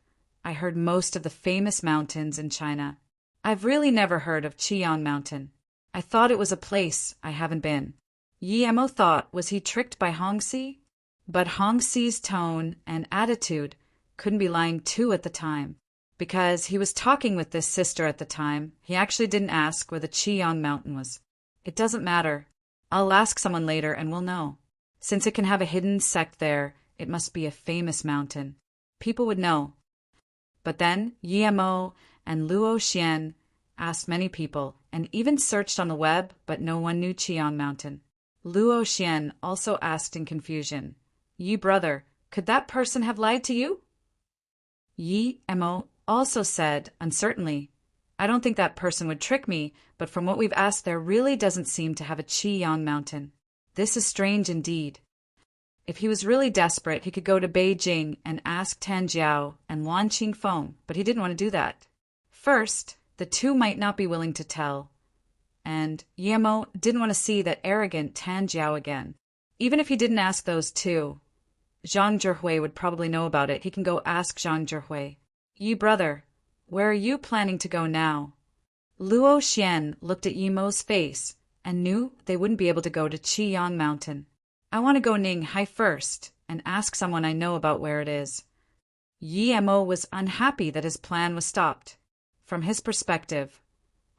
I heard most of the famous mountains in China. I've really never heard of Qiang Mountain. I thought it was a place I haven't been." Yi Emo thought, was he tricked by Hongxi? But Hongxi's tone and attitude couldn't be lying too at the time. Because he was talking with this sister at the time, he actually didn't ask where the Qiang Mountain was. "It doesn't matter. I'll ask someone later and we'll know. Since it can have a hidden sect there, it must be a famous mountain. People would know." But then Yi Emo and Luo Xian asked many people and even searched on the web, but no one knew Qiang Mountain. Luo Xian also asked in confusion, "Yi, brother, could that person have lied to you?" Yi Emo also said uncertainly, "I don't think that person would trick me, but from what we've asked, there really doesn't seem to have a Qiang Mountain. This is strange indeed." If he was really desperate, he could go to Beijing and ask Tan Jiao and Wan Qingfeng, but he didn't want to do that. First, the two might not be willing to tell, and Yi Emo didn't want to see that arrogant Tan Jiao again. Even if he didn't ask those two, Zhang Zhihui would probably know about it. He can go ask Zhang Zhihui. "Yi, brother, where are you planning to go now?" Luo Xian looked at Yi Mo's face and knew they wouldn't be able to go to Qiang Mountain. "I want to go Ninghai first and ask someone I know about where it is." Yi Mo was unhappy that his plan was stopped. from his perspective,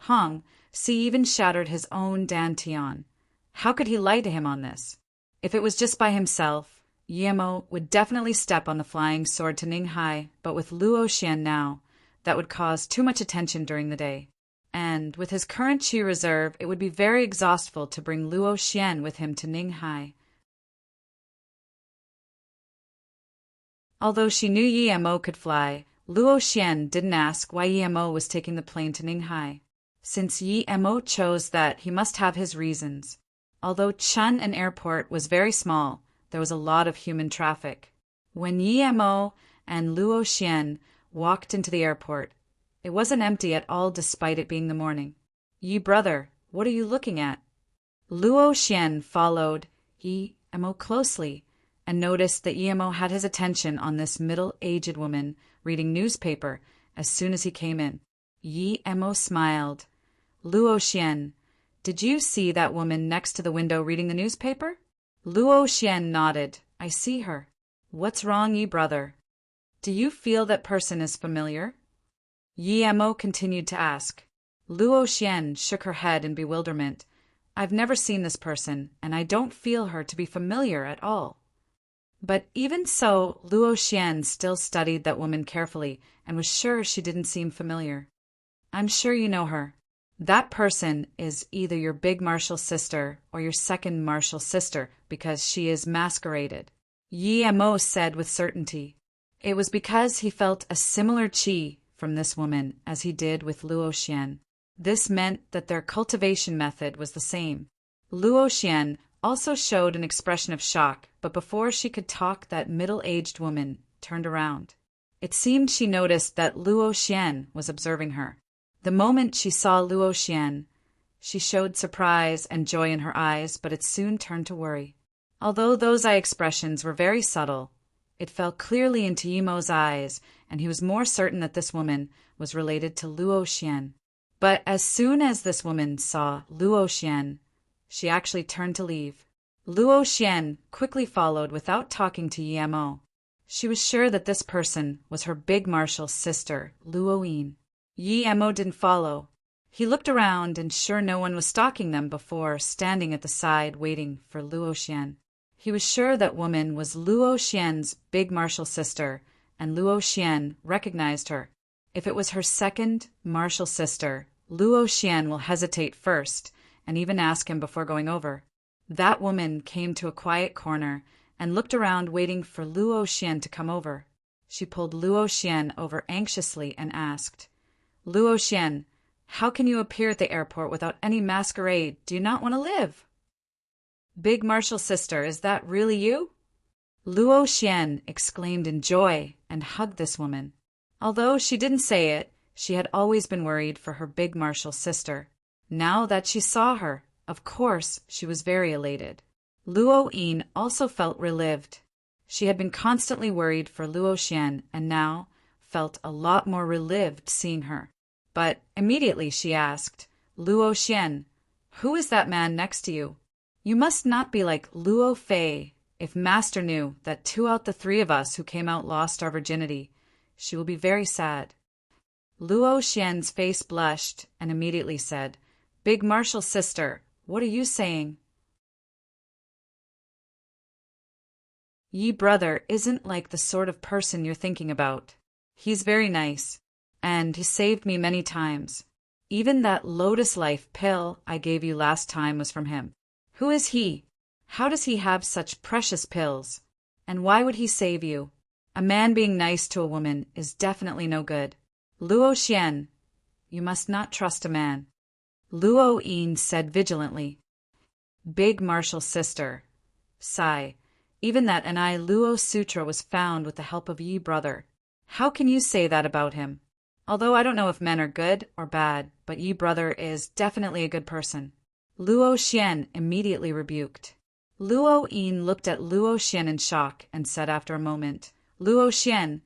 Hong Si even shattered his own dantian. How could he lie to him on this? If it was just by himself, Yemo would definitely step on the flying sword to Ninghai, but with Luo Xian now, that would cause too much attention during the day. And with his current Qi reserve, it would be very exhaustible to bring Luo Xian with him to Ninghai. Although she knew Yemo could fly, Luo Xian didn't ask why Yemo was taking the plane to Ninghai. Since Yemo chose that, he must have his reasons. Although Chun'an Airport was very small, there was a lot of human traffic. When Yemo and Luo Xian walked into the airport, it wasn't empty at all despite it being the morning. "Yi brother, what are you looking at?" Luo Xian followed Yemo closely and noticed that Yemo had his attention on this middle-aged woman reading newspaper as soon as he came in. Yemo smiled. "Luo Xian, did you see that woman next to the window reading the newspaper?" Luo Xian nodded. "I see her." "What's wrong, Yi brother? Do you feel that person is familiar?" Yemo continued to ask. Luo Xian shook her head in bewilderment. "I've never seen this person, and I don't feel her to be familiar at all." But even so, Luo Xian still studied that woman carefully and was sure she didn't seem familiar. "I'm sure you know her. That person is either your big martial sister or your second martial sister because she is masqueraded," Yemo said with certainty. It was because he felt a similar qi from this woman as he did with Luo Xian. This meant that their cultivation method was the same. Luo Xian also showed an expression of shock, but before she could talk, that middle-aged woman turned around. It seemed she noticed that Luo Xian was observing her. The moment she saw Luo Xian, she showed surprise and joy in her eyes, but it soon turned to worry. Although those eye expressions were very subtle, it fell clearly into Yemo's eyes, and he was more certain that this woman was related to Luo Xian. But as soon as this woman saw Luo Xian, she actually turned to leave. Luo Xian quickly followed without talking to Yemo. She was sure that this person was her big martial sister, Luo Yin. Yemo didn't follow. He looked around and sure no one was stalking them before standing at the side waiting for Luo Xian. He was sure that woman was Luo Xian's big martial sister, and Luo Xian recognized her. If it was her second martial sister, Luo Xian will hesitate first and even ask him before going over. That woman came to a quiet corner and looked around waiting for Luo Xian to come over. She pulled Luo Xian over anxiously and asked, "Luo Xian, how can you appear at the airport without any masquerade? Do you not want to live?" "Big martial sister, is that really you?" Luo Xian exclaimed in joy and hugged this woman. Although she didn't say it, she had always been worried for her big martial sister. Now that she saw her, of course, she was very elated. Luo Yin also felt relieved. She had been constantly worried for Luo Xian and now felt a lot more relieved seeing her. But immediately she asked, "Luo Xian, who is that man next to you? You must not be like Luo Fei. If Master knew that 2 out the 3 of us who came out lost our virginity, she will be very sad." Luo Xian's face blushed and immediately said, "Big martial sister, what are you saying?" "Yi brother isn't like the sort of person you're thinking about. He's very nice, and he saved me many times. Even that Lotus Life pill I gave you last time was from him. Who is he? How does he have such precious pills? And why would he save you? A man being nice to a woman is definitely no good. Luo Xian, you must not trust a man," Luo Yin said vigilantly. "Big martial sister, sigh. Even that Anai Luo Sutra was found with the help of Yi brother. How can you say that about him? Although I don't know if men are good or bad, but Yi brother is definitely a good person." Luo Xian immediately rebuked. Luo Yin looked at Luo Xian in shock and said after a moment, "Luo Xian,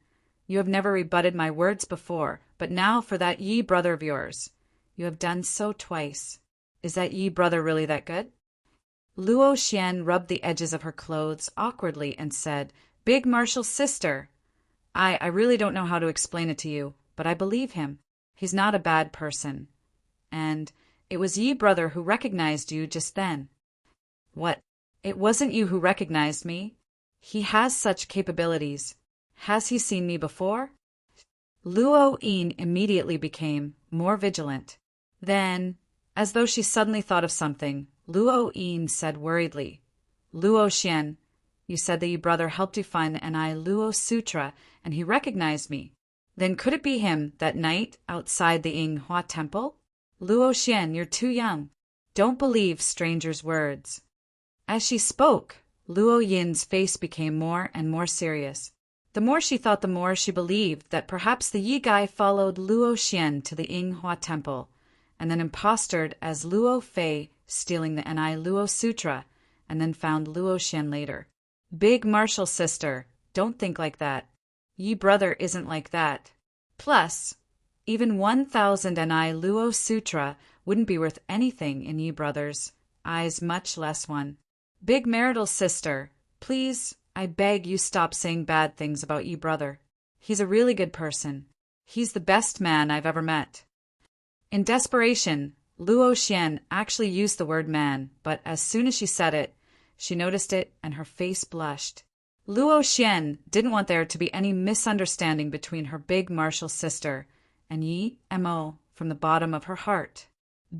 you have never rebutted my words before, but now for that Yi brother of yours. You have done so twice. Is that Yi brother really that good?" Luo Xian rubbed the edges of her clothes awkwardly and said, "Big martial sister, I really don't know how to explain it to you, but I believe him. He's not a bad person. And it was ye brother who recognized you just then. What? It wasn't you who recognized me? He has such capabilities. Has he seen me before? Luo Yin immediately became more vigilant. Then, as though she suddenly thought of something, Luo Yin said worriedly, Luo Xian, you said that your brother helped you find the Nai Luo Sutra, and he recognized me. Then could it be him that night outside the Yinghua temple? Luo Xian, you're too young. Don't believe strangers' words. As she spoke, Luo Yin's face became more and more serious. The more she thought, the more she believed that perhaps the Yi guy followed Luo Xian to the Yinghua temple, and then impostered as Luo Fei, stealing the Nai Luo Sutra, and then found Luo Xian later. Big martial sister, don't think like that. Yi brother isn't like that. Plus, even 1,000 Nai Luo Sutra wouldn't be worth anything in Yi brother's eyes, much less one. Big marital sister, please, I beg you stop saying bad things about Yi brother. He's a really good person. He's the best man I've ever met. In desperation, Luo Xian actually used the word man, but as soon as she said it, she noticed it and her face blushed. Luo Xian didn't want there to be any misunderstanding between her big martial sister and Yi Mo from the bottom of her heart.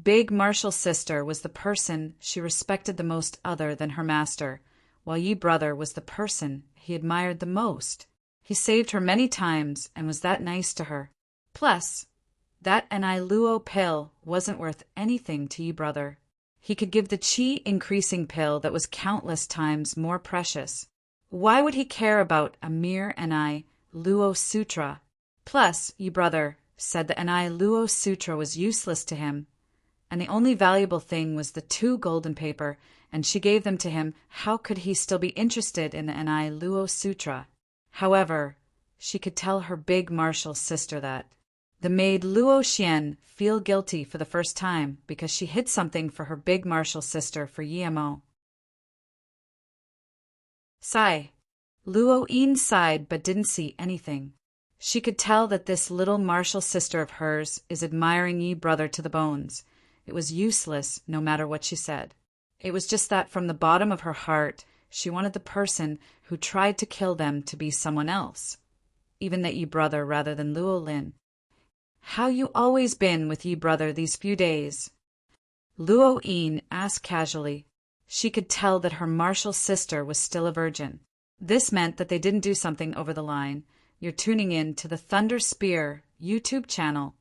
Big martial sister was the person she respected the most other than her master, while Yi brother was the person he admired the most. He saved her many times and was that nice to her. Plus, that Nai Luo pill wasn't worth anything to Yi brother. He could give the qi-increasing pill that was countless times more precious. Why would he care about a mere Nai Luo Sutra? Plus, Yi brother said the Nai Luo Sutra was useless to him, and the only valuable thing was the 2 golden paper, and she gave them to him. How could he still be interested in the Nai Luo Sutra? However, she could tell her big martial sister that. The made Luo Xian feel guilty for the first time because she hid something for her big martial sister for Yi Mo. Sigh. Luo Yin sighed but didn't see anything. She could tell that this little martial sister of hers is admiring Yi brother to the bones. It was useless no matter what she said. It was just that from the bottom of her heart she wanted the person who tried to kill them to be someone else, even that Yi brother rather than Luo Lin. How you always been with Yi brother these few days? Luo Yin asked casually. She could tell that her martial sister was still a virgin. This meant that they didn't do something over the line. You're tuning in to the Thunder Spear YouTube channel.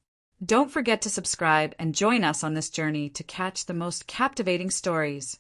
Don't forget to subscribe and join us on this journey to catch the most captivating stories.